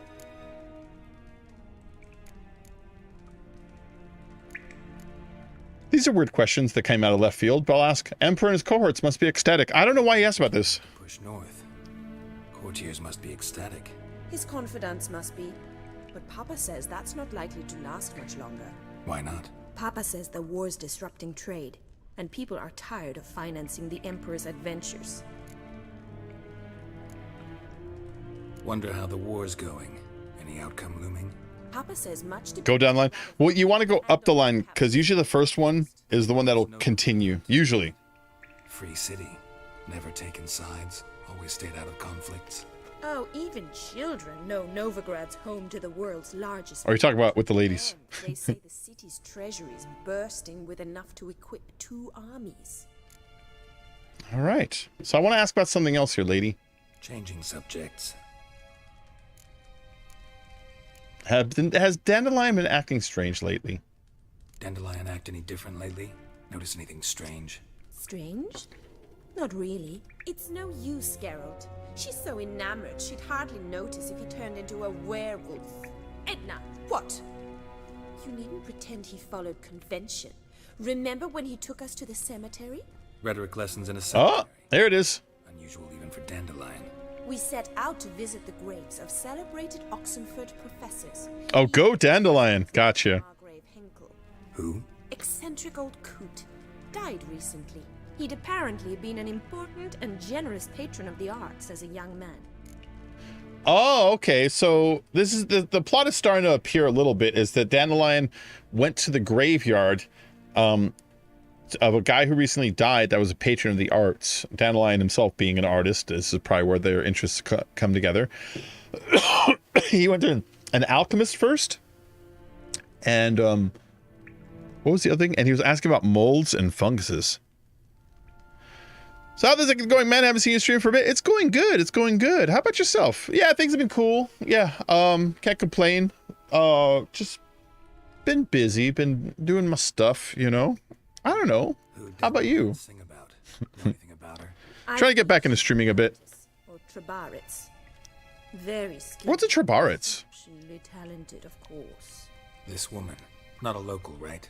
These are weird questions that came out of left field, but I'll ask. Emperor and his cohorts must be ecstatic. I don't know why he asked about this. Push north. Courtiers must be ecstatic. His confidants must be. But Papa says that's not likely to last much longer. Why not? Papa says the war's disrupting trade, and people are tired of financing the Emperor's adventures. Wonder how the war's going. Any outcome looming? Papa says much to Go down the line. Well, you want to go up the line, because usually the first one is the one that'll continue. Usually. Free city. Never taken sides. Always stayed out of conflicts. Oh, even children know Novigrad's home to the world's largest. Or are you talking about with the ladies? They say the city's treasury is bursting with enough to equip 2 armies. All right. So I want to ask about something else here, lady. Changing subjects. Has Dandelion been acting strange lately? Dandelion act any different lately? Notice anything strange? Strange? Not really. It's no use, Geralt. She's so enamored she'd hardly notice if he turned into a werewolf. Edna, what? You needn't pretend he followed convention. Remember when he took us to the cemetery? Rhetoric lessons in a cemetery. Oh, there it is. Unusual even for Dandelion. We set out to visit the graves of celebrated Oxenford professors. Oh, go Dandelion. Gotcha. Who? Eccentric old coot. Died recently. He'd apparently been an important and generous patron of the arts as a young man. Oh, okay. So this is the plot is starting to appear a little bit. Is that Dandelion went to the graveyard of a guy who recently died that was a patron of the arts. Dandelion himself being an artist. This is probably where their interests come together. He went to an alchemist first, and what was the other thing? And he was asking about molds and funguses. So how is it going, man? I haven't seen you stream for a bit. It's going good. It's going good. How about yourself? Yeah, things have been cool. Yeah, can't complain. Just been busy, been doing my stuff, you know. I don't know. How about you? Sing about. Know anything about her? Trying to get back into streaming a bit. Or Trebarets. Very skilled. What's a Trebarets? Exceptionally talented, of course. This woman. Not a local, right?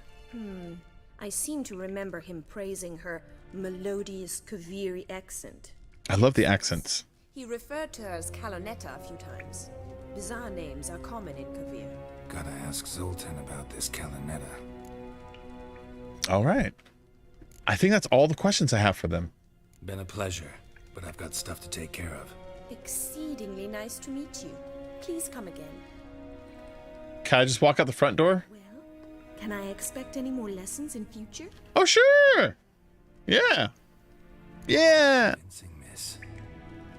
I seem to remember him praising her melodious Kaviri accent. I love the accents. He referred to her as Kalonetta a few times. Bizarre names are common in Kavir. Gotta ask Zoltan about this Kalonetta. All right. I think that's all the questions I have for them. Been a pleasure, but I've got stuff to take care of. Exceedingly nice to meet you. Please come again. Can I just walk out the front door? Well, can I expect any more lessons in future? Oh, sure. Yeah. Yeah. Fencing, miss.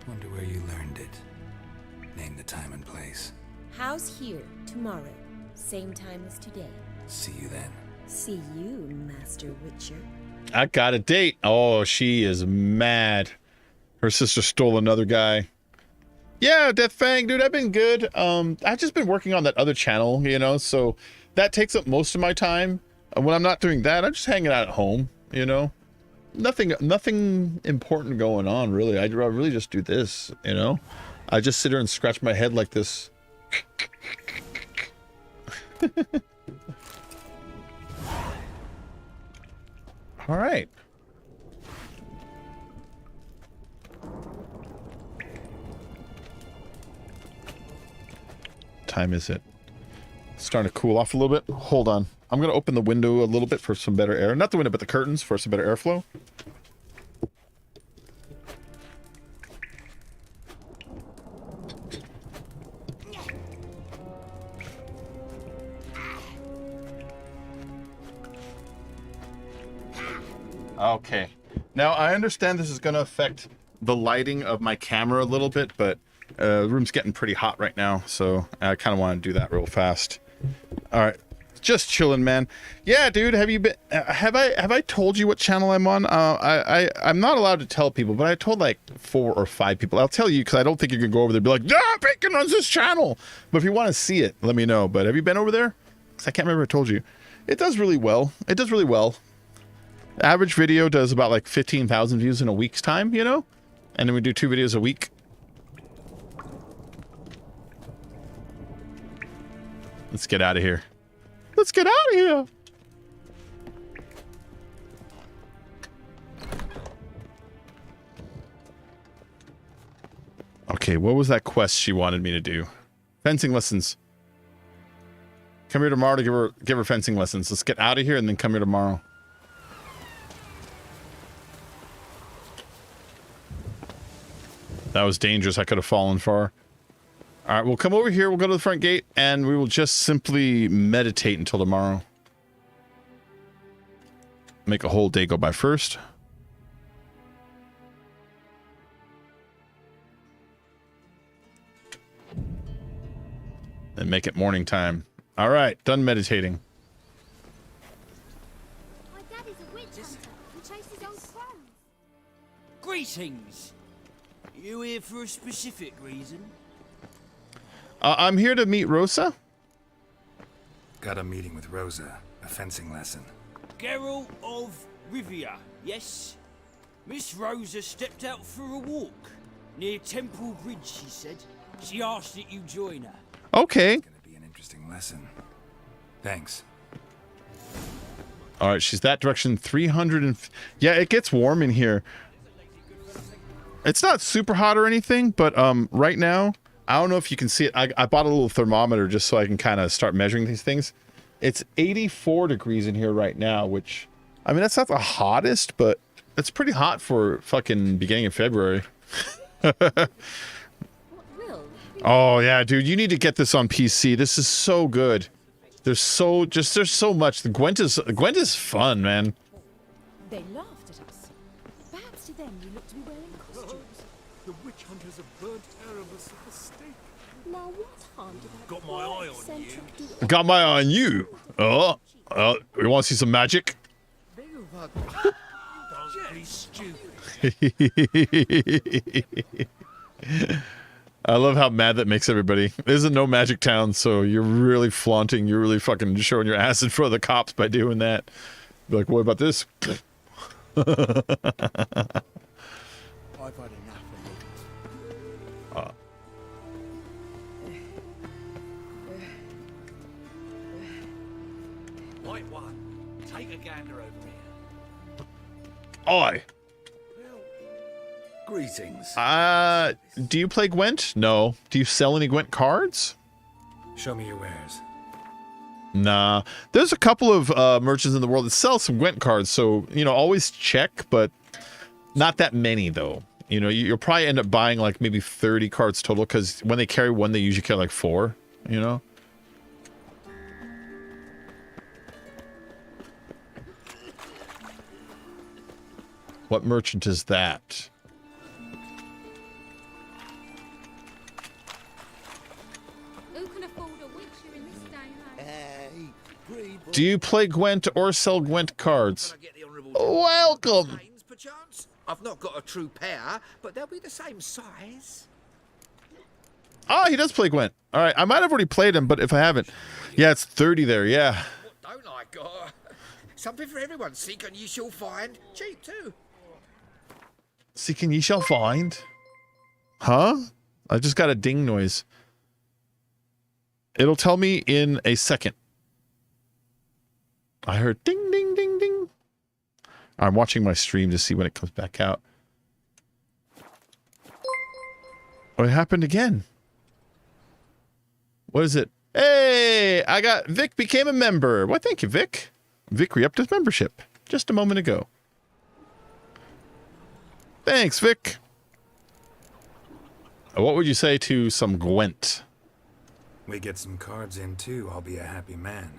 Wonder where you learned it. Name the time and place. House here, tomorrow. Same time as today. See you then. See you, Master Witcher. I got a date. Oh, she is mad. Her sister stole another guy. Yeah, Death Fang, dude, I've been good. I've just been working on that other channel, you know, so that takes up most of my time. And when I'm not doing that, I'm just hanging out at home, you know. Nothing important going on, really. I really just do this, you know. I just sit here and scratch my head like this. All right. Time is it? It's starting to cool off a little bit. Hold on. I'm going to open the window a little bit for some better air. Not the window, but the curtains for some better airflow. Okay. Now, I understand this is going to affect the lighting of my camera a little bit, but the room's getting pretty hot right now, so I kind of want to do that real fast. All right. Just chilling, man. Yeah, dude, have you been have I told you what channel I'm on? I'm not allowed to tell people, but I told like 4 or 5 people. I'll tell you because I don't think you can go over there and be like, "Yeah, Bacon runs this channel." But if you want to see it, let me know. But have you been over there? Because I can't remember if I told you. It does really well. It does really well. The average video does about like 15,000 views in a week's time, you know? And then we do 2 videos a week. Let's get out of here. Let's get out of here. Okay, what was that quest she wanted me to do? Fencing lessons. Come here tomorrow to give her fencing lessons. Let's get out of here and then come here tomorrow. That was dangerous. I could have fallen far. All right, we'll come over here. We'll go to the front gate, and we will just simply meditate until tomorrow. Make a whole day go by first. Then make it morning time. All right, done meditating. My dad is a witch hunter. He chased his own crows. Greetings. You here for a specific reason? I'm here to meet Rosa. Got a meeting with Rosa. A fencing lesson. Geralt of Rivia, yes? Miss Rosa stepped out for a walk. Near Temple Bridge, she said. She asked that you join her. Okay. It's gonna be an interesting lesson. Thanks. All right, she's that direction. 300 and... Yeah, it gets warm in here. It's not super hot or anything, but right now, I don't know if you can see it. I bought a little thermometer just so I can kind of start measuring these things. It's 84 degrees in here right now, which, I mean, that's not the hottest, but it's pretty hot for fucking beginning of February. Oh, yeah, dude, you need to get this on PC. This is so good. There's so much. Gwent is fun, man. They laughed at us. Perhaps to them you look to be wearing costumes. The witch hunters have burnt Erebus at the stake. Now what harm did that Got my eye on you. Got my eye on you. Oh, we want to see some magic? Don't be stupid. I love how mad that makes everybody. This is no magic town, so you're really flaunting. You're really fucking showing your ass in front of the cops by doing that. Be like, what about this? I've had enough of it. White one, take a gander over here. Oi. Greetings. Do you play Gwent? No. Do you sell any Gwent cards? Show me your wares. Nah. There's a couple of merchants in the world that sell some Gwent cards, so, you know, always check, but not that many, though. You know, you'll probably end up buying, like, maybe 30 cards total, because when they carry one, they usually carry, like, 4, you know? What merchant is that? Who can afford a witcher in this day and age? Do you play Gwent or sell Gwent cards? Welcome! Perchance? I've not got a true pair, but they'll be the same size. Oh, he does play Gwent. All right, I might have already played him, but if I haven't... Yeah, it's 30 there, yeah. What don't I got? Something for everyone. Seek and ye shall find. Cheap too. Seek and ye shall find. Huh? I just got a ding noise. It'll tell me in a second. I heard ding, ding, ding, ding. I'm watching my stream to see when it comes back out. Oh, it happened again. What is it? Hey, I got Vic became a member. Well, thank you, Vic. Vic re-upped his membership just a moment ago. Thanks, Vic. What would you say to some Gwent? We get some cards in too, I'll be a happy man.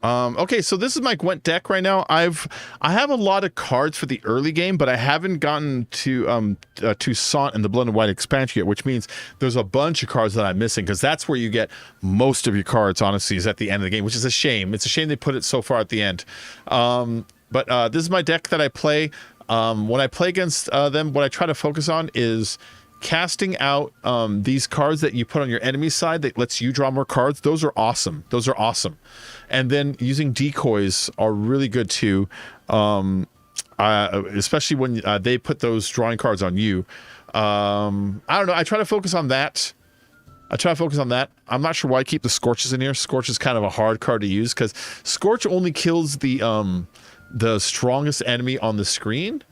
Okay, so this is my Gwent deck right now. I have a lot of cards for the early game, but I haven't gotten to Toussaint and the Blood and White expansion yet, which means there's a bunch of cards that I'm missing, because that's where you get most of your cards, honestly, is at the end of the game, which is a shame. It's a shame they put it so far at the end. But this is my deck that I play. When I play against them, what I try to focus on is casting out these cards that you put on your enemy side that lets you draw more cards. Those are awesome. Those are awesome. And then using decoys are really good too, especially when they put those drawing cards on you. I don't know. I try to focus on that. I'm not sure why I keep the Scorches in here. Scorch is kind of a hard card to use because Scorch only kills the strongest enemy on the screen,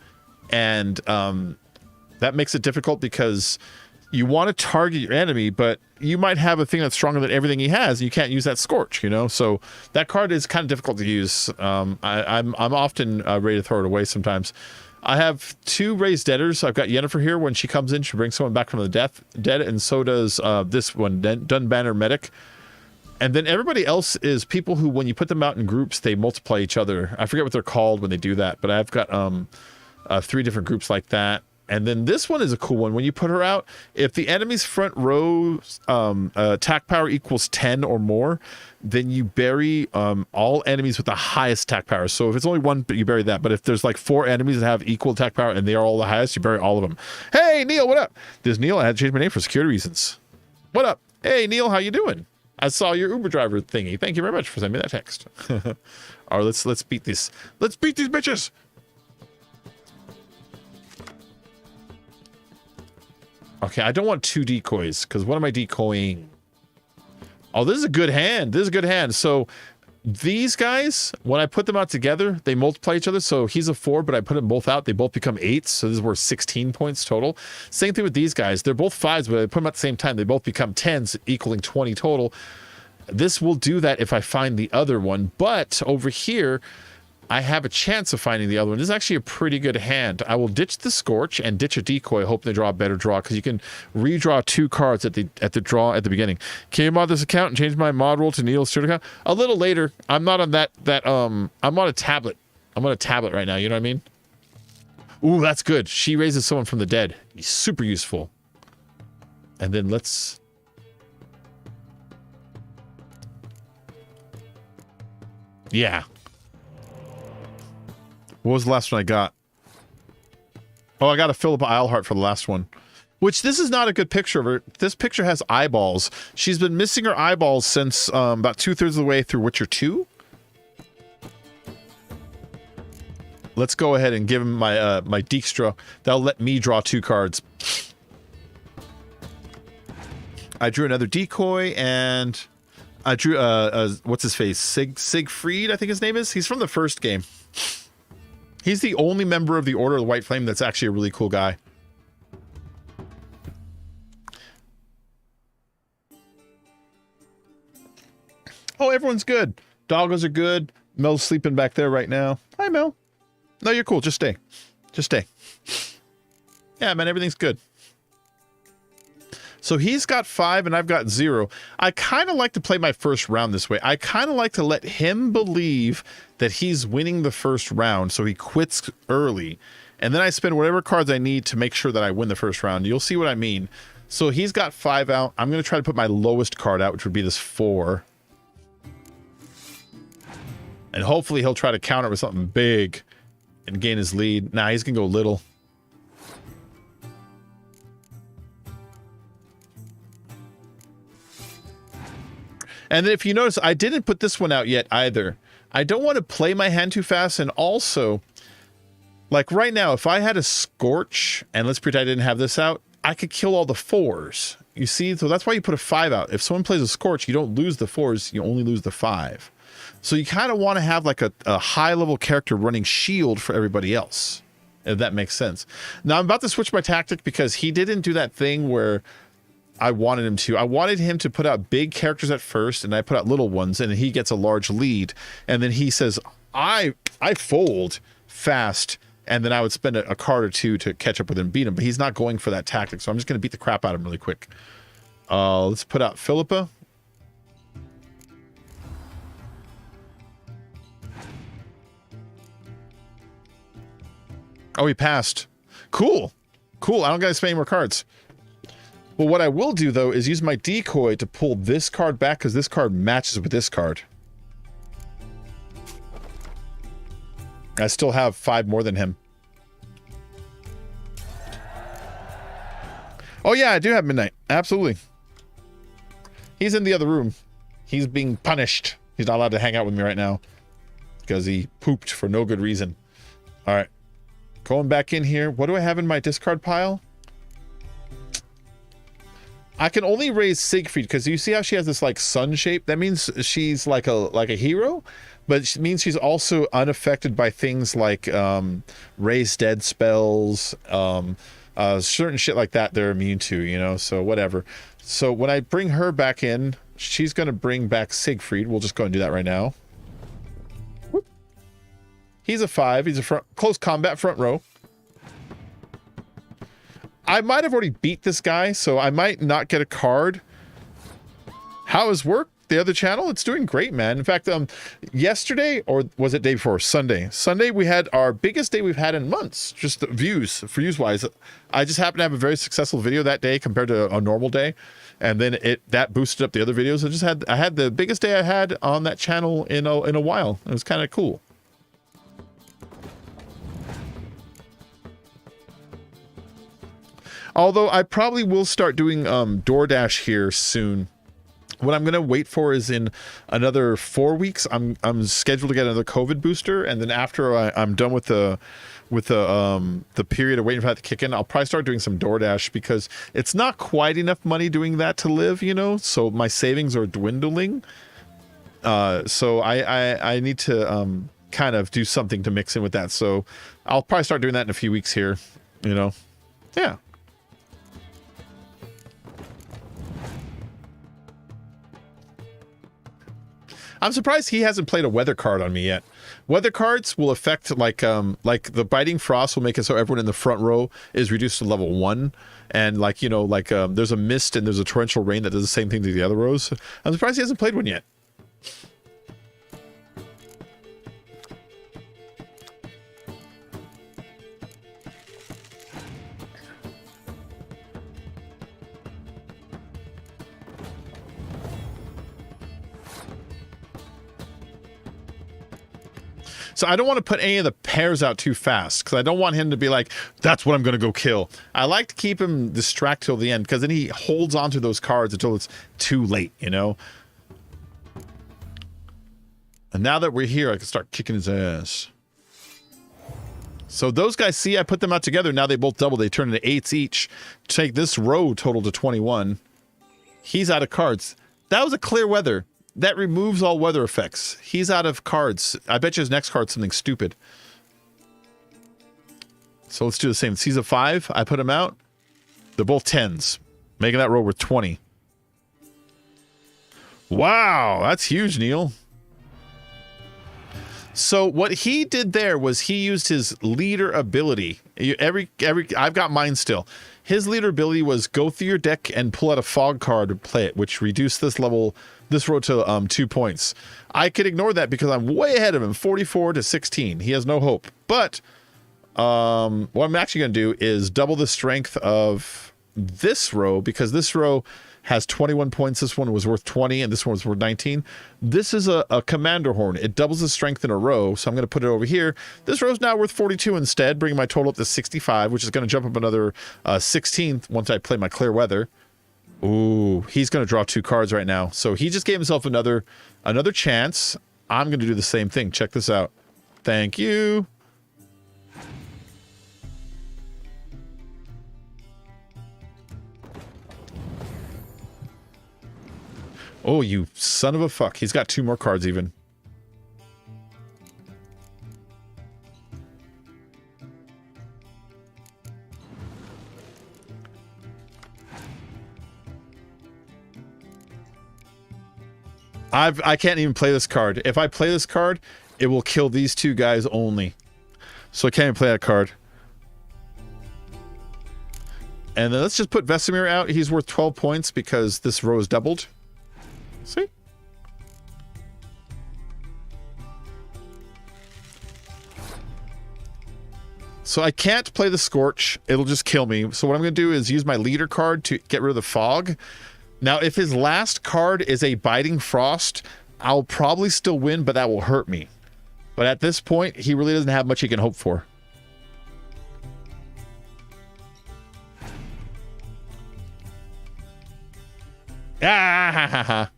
and that makes it difficult because you want to target your enemy, but you might have a thing that's stronger than everything he has, and you can't use that Scorch, you know? So that card is kind of difficult to use. I'm often ready to throw it away sometimes. I have 2 raised deaders. I've got Yennefer here. When she comes in, she brings someone back from the dead, and so does this one, Dunbanner Medic. And then everybody else is people who, when you put them out in groups, they multiply each other. I forget what they're called when they do that, but I've got 3 different groups like that. And then this one is a cool one. When you put her out, if the enemy's front row attack power equals 10 or more, then you bury all enemies with the highest attack power. So if it's only one, you bury that. But if there's like 4 enemies that have equal attack power and they are all the highest, you bury all of them. Hey, Neil, what up? This is Neil. I had to change my name for security reasons. What up? Hey, Neil, how you doing? I saw your Uber driver thingy. Thank you very much for sending me that text. All right, let's beat this. Let's beat these bitches. Okay, I don't want 2 decoys, because what am I decoying? Oh, this is a good hand. This is a good hand. So these guys, when I put them out together, they multiply each other. So he's a 4, but I put them both out. They both become 8s. So this is worth 16 points total. Same thing with these guys. They're both 5s, but I put them at the same time. They both become 10s, equaling 20 total. This will do that if I find the other one. But over here, I have a chance of finding the other one. This is actually a pretty good hand. I will ditch the Scorch and ditch a decoy, hoping to draw a better draw, because you can redraw 2 cards at the draw at the beginning. Can you mod this account and change my mod role to Neil's student account? A little later. I'm not on I'm on a tablet. I'm on a tablet right now, you know what I mean? Ooh, that's good. She raises someone from the dead. Super useful. And then let's... Yeah. What was the last one I got? Oh, I got a Philippa Eilhart for the last one. Which, this is not a good picture of her. This picture has eyeballs. She's been missing her eyeballs since about 2/3 of the way through Witcher 2. Let's go ahead and give him my my Dijkstra. That'll let me draw 2 cards. I drew another decoy, and I drew what's his face? Siegfried, I think his name is. He's from the first game. He's the only member of the Order of the White Flame that's actually a really cool guy. Oh, everyone's good. Doggos are good. Mel's sleeping back there right now. Hi, Mel. No, you're cool. Just stay. Just stay. Yeah, man, everything's good. So he's got 5 and I've got 0. I kind of like to play my first round this way. I kind of like to let him believe that he's winning the first round, so he quits early. And then I spend whatever cards I need to make sure that I win the first round. You'll see what I mean. So he's got 5 out. I'm going to try to put my lowest card out, which would be this 4. And hopefully he'll try to counter with something big and gain his lead. Nah, he's going to go little. And then if you notice, I didn't put this one out yet either. I don't want to play my hand too fast, and also, like right now, if I had a Scorch, and let's pretend I didn't have this out, I could kill all the 4s. You see? So that's why you put a 5 out. If someone plays a Scorch, you don't lose the 4s, you only lose the 5. So you kind of want to have like a high-level character running shield for everybody else, if that makes sense. Now, I'm about to switch my tactic because he didn't do that thing where I wanted him to. I wanted him to put out big characters at first, and I put out little ones, and he gets a large lead. And then he says, I fold fast, and then I would spend a card or 2 to catch up with him and beat him. But he's not going for that tactic, so I'm just going to beat the crap out of him really quick. Let's put out Philippa. Oh, he passed. Cool. Cool. I don't got to spend any more cards. Well, what I will do, though, is use my decoy to pull this card back, because this card matches with this card. I still have 5 more than him. Oh, yeah, I do have Midnight. Absolutely. He's in the other room. He's being punished. He's not allowed to hang out with me right now because he pooped for no good reason. All right. Going back in here. What do I have in my discard pile? I can only raise Siegfried because you see how she has this like sun shape? That means she's like a hero, but it means she's also unaffected by things like raise dead spells, certain shit like that they're immune to, you know, so whatever. So when I bring her back in, she's going to bring back Siegfried. We'll just go and do that right now. Whoop. He's a 5. He's a close combat front row. I might have already beat this guy, so I might not get a card. How his work? the other channel, it's doing great, man. In fact, yesterday, or was it day before? Sunday we had our biggest day we've had in months, just the views wise. I just happened to have a very successful video that day compared to a normal day, and then that boosted up the other videos. I had the biggest day I had on that channel in a while. It was kind of cool. Although I probably will start doing DoorDash here soon. What I'm gonna wait for is in another 4 weeks. I'm scheduled to get another COVID booster, and then after I'm done with the period of waiting for that to kick in, I'll probably start doing some DoorDash, because it's not quite enough money doing that to live, you know. So my savings are dwindling. So I need to kind of do something to mix in with that. So I'll probably start doing that in a few weeks here, you know. Yeah. I'm surprised he hasn't played a weather card on me yet. Weather cards will affect, like the biting frost will make it so everyone in the front row is reduced to level 1, and like, you know, like there's a mist and there's a torrential rain that does the same thing to the other rows. I'm surprised he hasn't played one yet. So I don't want to put any of the pairs out too fast, because I don't want him to be like, that's what I'm going to go kill. I like to keep him distracted till the end, because then he holds onto those cards until it's too late, you know? And now that we're here, I can start kicking his ass. So those guys, see, I put them out together. Now they both double. They turn into 8s each. Take this row total to 21. He's out of cards. That was a clear weather. That removes all weather effects. He's out of cards. I bet you his next card's something stupid. So let's do the same. He's a 5. I put him out. They're both 10s, making that row worth 20. Wow, that's huge, Neil. So what he did there was he used his leader ability. I've got mine still. His leader ability was go through your deck and pull out a fog card to play it, which reduced this row to 2 points. I could ignore that because I'm way ahead of him, 44 to 16. He has no hope. But what I'm actually going to do is double the strength of this row, because this row has 21 points. This one was worth 20, and this one was worth 19. This is a commander horn. It doubles the strength in a row, so I'm going to put it over here. This row is now worth 42 instead, bringing my total up to 65, which is going to jump up another 16th once I play my clear weather. Ooh, he's going to draw 2 cards right now. So he just gave himself another chance. I'm going to do the same thing. Check this out. Thank you. Oh, you son of a fuck. He's got 2 more cards even. I can't even play this card. If I play this card, it will kill these 2 guys only. So I can't even play that card. And then let's just put Vesemir out. He's worth 12 points because this row is doubled. See? So I can't play the Scorch. It'll just kill me. So what I'm going to do is use my leader card to get rid of the fog. Now, if his last card is a Biting Frost, I'll probably still win, but that will hurt me. But at this point, he really doesn't have much he can hope for. Ah!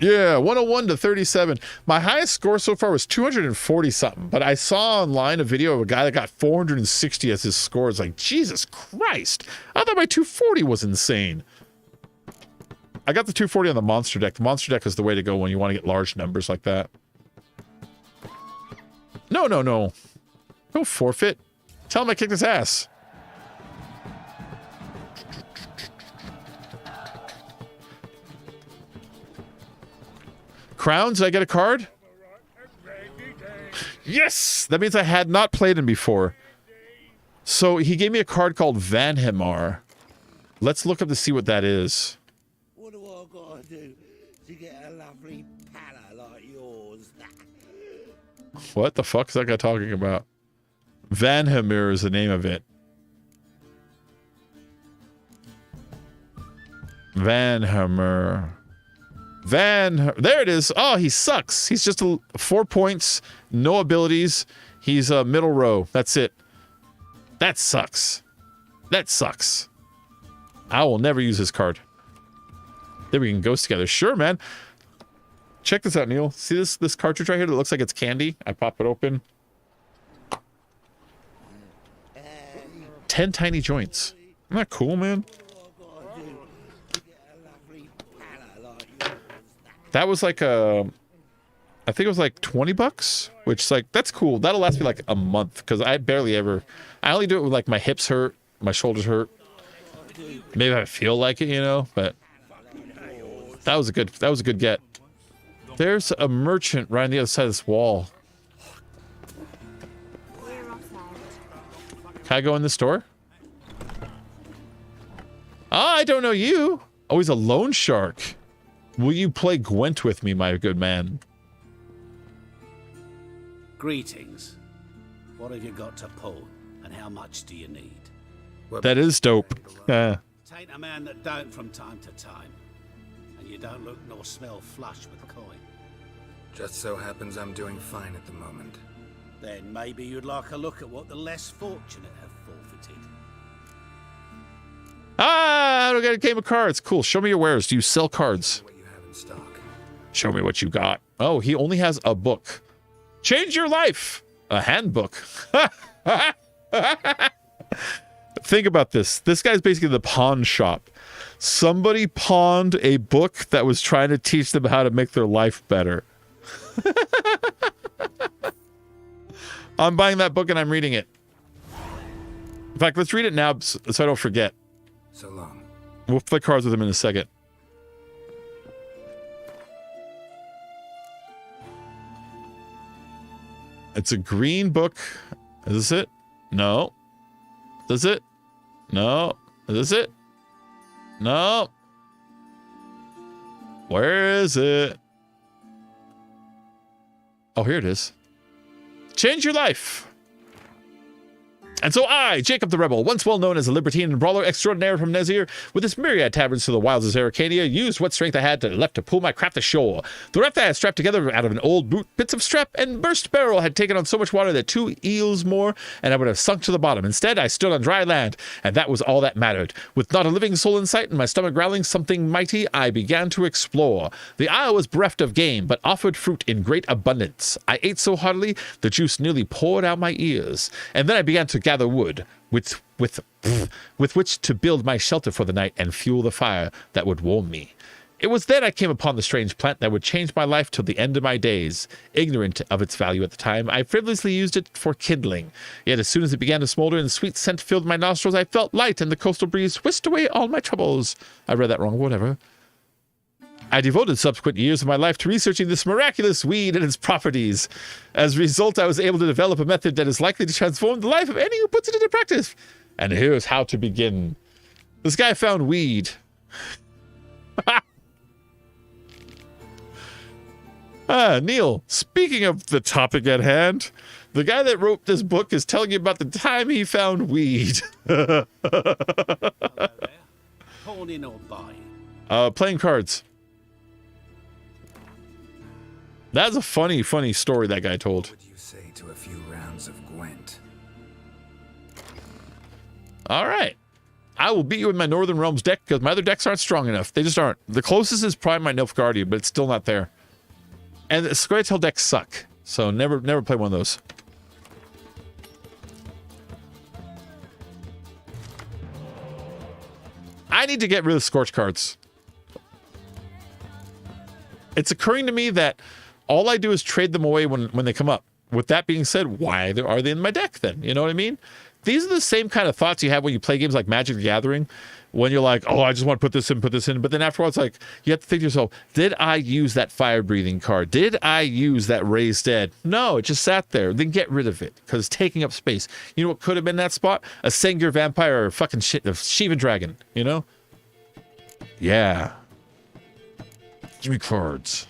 Yeah, 101 to 37. My highest score so far was 240 something, but I saw online a video of a guy that got 460 as his score. It's like, Jesus Christ. I thought my 240 was insane. I got the 240 on the monster deck. The monster deck is the way to go when you want to get large numbers like that. No. No forfeit. Tell him I kicked his ass. Crowns, did I get a card? Yes! That means I had not played him before. So he gave me a card called Vanhemar. Let's look up to see what that is. What do I gotta do What the fuck is that guy talking about? Vanhammer is the name of it. Vanhammer. There it is. Oh, he sucks. He's just 4 points, no abilities. He's a middle row. That's it. That sucks. That sucks. I will never use his card. Then we can ghost together. Sure, man. Check this out, Neil. See this cartridge right here that looks like it's candy? I pop it open. 10 tiny joints. Isn't that cool, man? That was like I think it was like 20 bucks, which is like, that's cool. That'll last me like a month because I only do it when like my hips hurt, my shoulders hurt. Maybe I feel like it, you know, but that was a good get. There's a merchant right on the other side of this wall. Can I go in the store? I don't know you. Oh, he's a loan shark. Will you play Gwent with me, my good man? Greetings. What have you got to pull, and how much do you need? That is dope. Tain't a man that don't from time to time, and you don't look nor smell flush with coin. Just so happens I'm doing fine at the moment. Then maybe you'd like a look at what the less fortunate have forfeited. I don't get a game of cards. Cool. Show me your wares. Do you sell cards? What you have in stock. Show me what you got. Oh, he only has a book. Change your life. A handbook. Think about this. This guy's basically the pawn shop. Somebody pawned a book that was trying to teach them how to make their life better. I'm buying that book and I'm reading it. In fact, let's read it now so I don't forget. So long. We'll play cards with him in a second. It's a green book. Is this it? No. Is this it? No. Is this it? No. Where is it? Oh, here it is. Change your life. And so I, Jacob the Rebel, once well known as a libertine and brawler extraordinaire from Nezir, with its myriad taverns to the wilds of Arcadia, used what strength I had left to pull my craft ashore. The raft I had strapped together out of an old boot, bits of strap, and burst barrel had taken on so much water that 2 eels more, and I would have sunk to the bottom. Instead, I stood on dry land, and that was all that mattered. With not a living soul in sight and my stomach growling something mighty, I began to explore. The isle was bereft of game, but offered fruit in great abundance. I ate so heartily, the juice nearly poured out my ears. And then I began to gather wood, with which to build my shelter for the night and fuel the fire that would warm me. It was then I came upon the strange plant that would change my life till the end of my days. Ignorant of its value at the time, I frivolously used it for kindling. Yet as soon as it began to smolder and the sweet scent filled my nostrils, I felt light and the coastal breeze whisked away all my troubles. I read that wrong, whatever. I devoted subsequent years of my life to researching this miraculous weed and its properties. As a result, I was able to develop a method that is likely to transform the life of any who puts it into practice. And here's how to begin. This guy found weed. Neil, speaking of the topic at hand, the guy that wrote this book is telling you about the time he found weed. Pawning or buying? Playing cards. That's a funny story that guy told. What would you say to a few rounds of Gwent? All right. I will beat you in my Northern Realms deck because my other decks aren't strong enough. They just aren't. The closest is probably my Nilfgaardia, but it's still not there. And the Squirtle decks suck. So never play one of those. I need to get rid of Scorch cards. It's occurring to me that all I do is trade them away when they come up. With that being said, why are they in my deck then? You know what I mean? These are the same kind of thoughts you have when you play games like Magic the Gathering, when you're like, oh, I just want to put this in. But then after a while, it's like, you have to think to yourself, did I use that fire-breathing card? Did I use that Raised Dead? No, it just sat there. Then get rid of it because it's taking up space. You know what could have been that spot? A Sengir Vampire or a fucking a Shiva Dragon, you know? Yeah. Give me cards.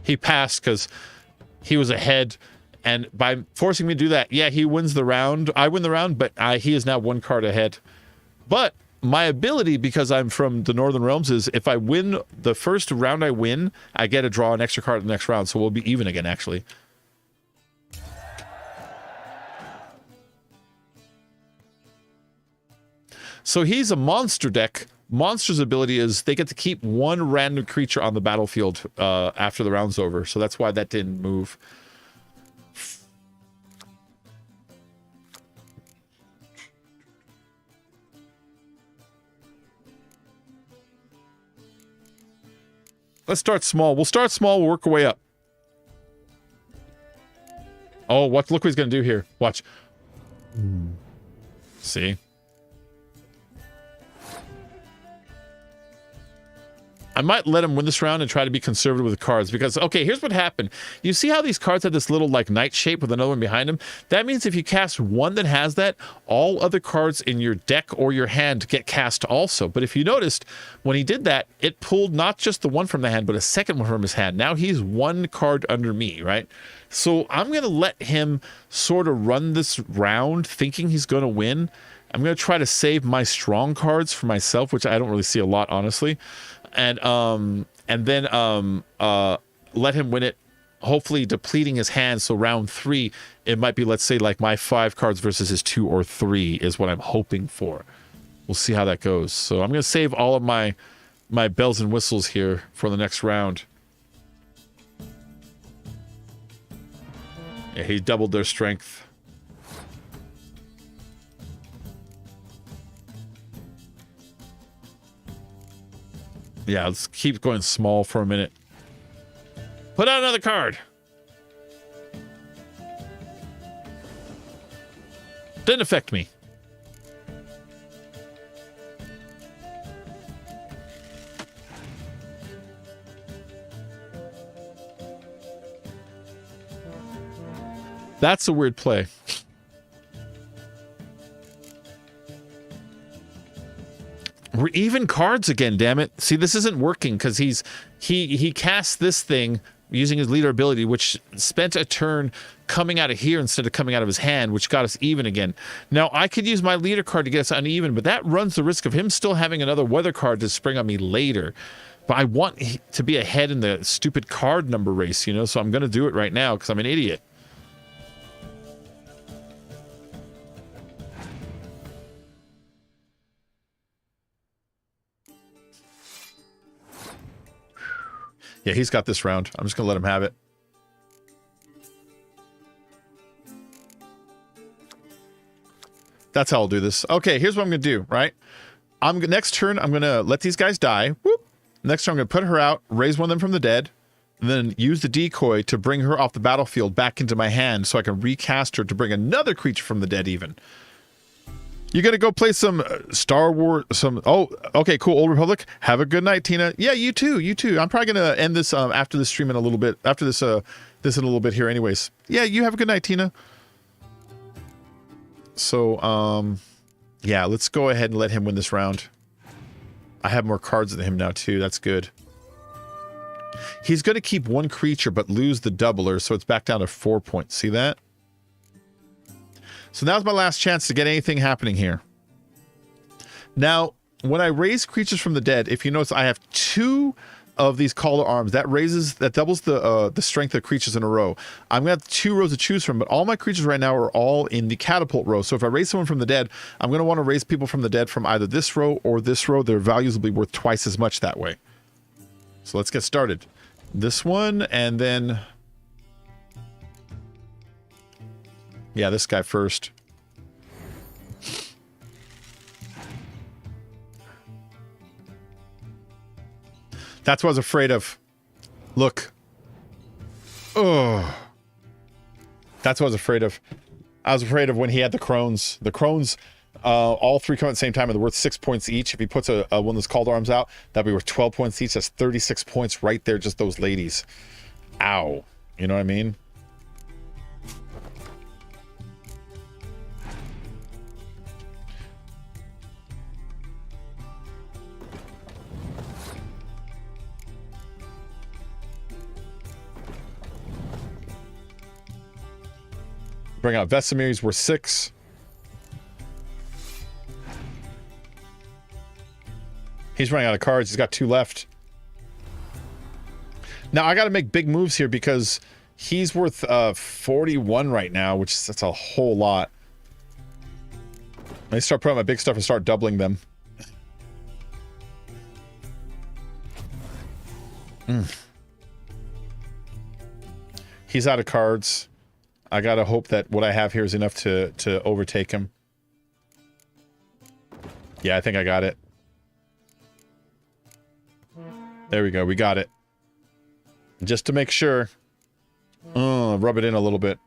he passed because he was ahead. And by forcing me to do that, yeah, he wins the round. I win the round, but he is now 1 card ahead. But my ability, because I'm from the Northern Realms, is if I win the first round I win, I get to draw an extra card in the next round. So we'll be even again, actually. So he's a monster deck. Monster's ability is they get to keep 1 random creature on the battlefield after the round's over. So that's why that didn't move. Let's start small. We'll start small. We'll work our way up. Oh, look what he's going to do here. Watch. See? I might let him win this round and try to be conservative with the cards because, okay, here's what happened. You see how these cards have this little, like, knight shape with another one behind them? That means if you cast one that has that, all other cards in your deck or your hand get cast also. But if you noticed, when he did that, it pulled not just the one from the hand, but a second one from his hand. Now he's 1 card under me, right? So I'm going to let him sort of run this round thinking he's going to win. I'm going to try to save my strong cards for myself, which I don't really see a lot, honestly. And then let him win it, hopefully depleting his hand. So round 3, it might be, let's say, like my 5 cards versus his 2 or 3 is what I'm hoping for. We'll see how that goes. So I'm going to save all of my bells and whistles here for the next round. Yeah, he doubled their strength. Yeah, let's keep going small for a minute. Put out another card. Didn't affect me. That's a weird play. We're even cards again, damn it. See, this isn't working because he cast this thing using his leader ability, which spent a turn coming out of here instead of coming out of his hand, which got us even again. Now, I could use my leader card to get us uneven, but that runs the risk of him still having another weather card to spring on me later. But I want to be ahead in the stupid card number race, you know, so I'm going to do it right now because I'm an idiot. Yeah, he's got this round. I'm just going to let him have it. That's how I'll do this. Okay, here's what I'm going to do, right? Next turn, I'm going to let these guys die. Whoop. Next turn, I'm going to put her out, raise one of them from the dead, and then use the decoy to bring her off the battlefield back into my hand so I can recast her to bring another creature from the dead even. You gonna go play some Star Wars? Oh, okay, cool. Old Republic. Have a good night, Tina. Yeah, you too. You too. I'm probably gonna end this after the stream in a little bit. After this, this in a little bit here, anyways. Yeah, you have a good night, Tina. So, yeah, let's go ahead and let him win this round. I have more cards than him now too. That's good. He's gonna keep 1 creature but lose the doubler, so it's back down to 4 points. See that? So now's my last chance to get anything happening here. Now, when I raise creatures from the dead, if you notice, I have 2 of these call to arms. That doubles the strength of creatures in a row. I'm gonna have 2 rows to choose from, but all my creatures right now are all in the catapult row. So if I raise someone from the dead, I'm gonna want to raise people from the dead from either this row or this row. Their values will be worth twice as much that way. So let's get started. This one, and then yeah, this guy first. That's what I was afraid of. Look. Oh. That's what I was afraid of. I was afraid of when he had the crones. The crones, all 3 come at the same time, and they're worth 6 points each. If he puts one of those called arms out, that'd be worth 12 points each. That's 36 points right there, just those ladies. Ow. You know what I mean? Bring out Vesemir. He's worth 6. He's running out of cards. He's got 2 left. Now, I got to make big moves here because he's worth 41 right now, that's a whole lot. I start putting out my big stuff and start doubling them. He's out of cards. I gotta hope that what I have here is enough to overtake him. Yeah, I think I got it. There we go. We got it. Just to make sure. Rub it in a little bit.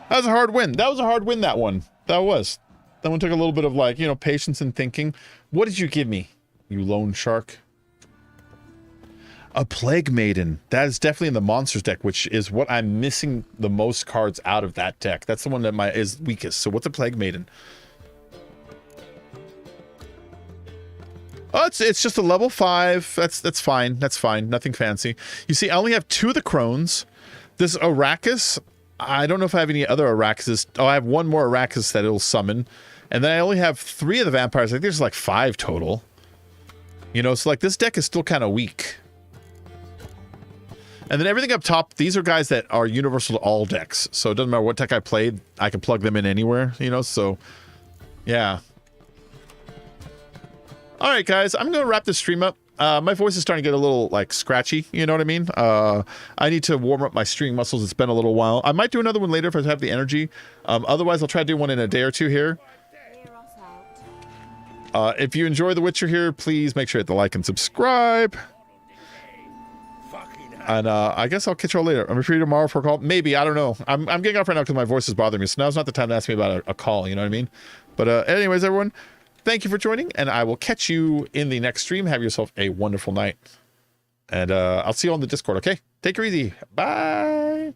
That was a hard win. That was a hard win, that one. That was. That one took a little bit of, like, you know, patience and thinking. What did you give me, you lone shark? A Plague Maiden. That is definitely in the monsters deck, which is what I'm missing the most cards out of that deck. That's the one that is weakest. So what's a Plague Maiden? Oh, it's just a level 5. That's fine. That's fine. Nothing fancy. You see, I only have 2 of the Crones. This Arrakis, I don't know if I have any other Arrakises. Oh, I have 1 more Arrakis that it'll summon. And then I only have 3 of the vampires. I think there's like 5 total. You know, so like this deck is still kind of weak. And then everything up top, these are guys that are universal to all decks. So it doesn't matter what deck I played, I can plug them in anywhere, you know, so yeah. All right, guys, I'm going to wrap this stream up. My voice is starting to get a little, like, scratchy, you know what I mean? I need to warm up my streaming muscles. It's been a little while. I might do another one later if I have the energy. Otherwise, I'll try to do one in a day or 2 here. If you enjoy The Witcher here, please make sure to hit the like and subscribe. And I guess I'll catch y'all later. I'm free tomorrow for a call. Maybe, I don't know. I'm getting off right now because my voice is bothering me. So now's not the time to ask me about a call, you know what I mean? But anyways, everyone, thank you for joining, and I will catch you in the next stream. Have yourself a wonderful night. And I'll see you on the Discord, okay? Take her easy. Bye.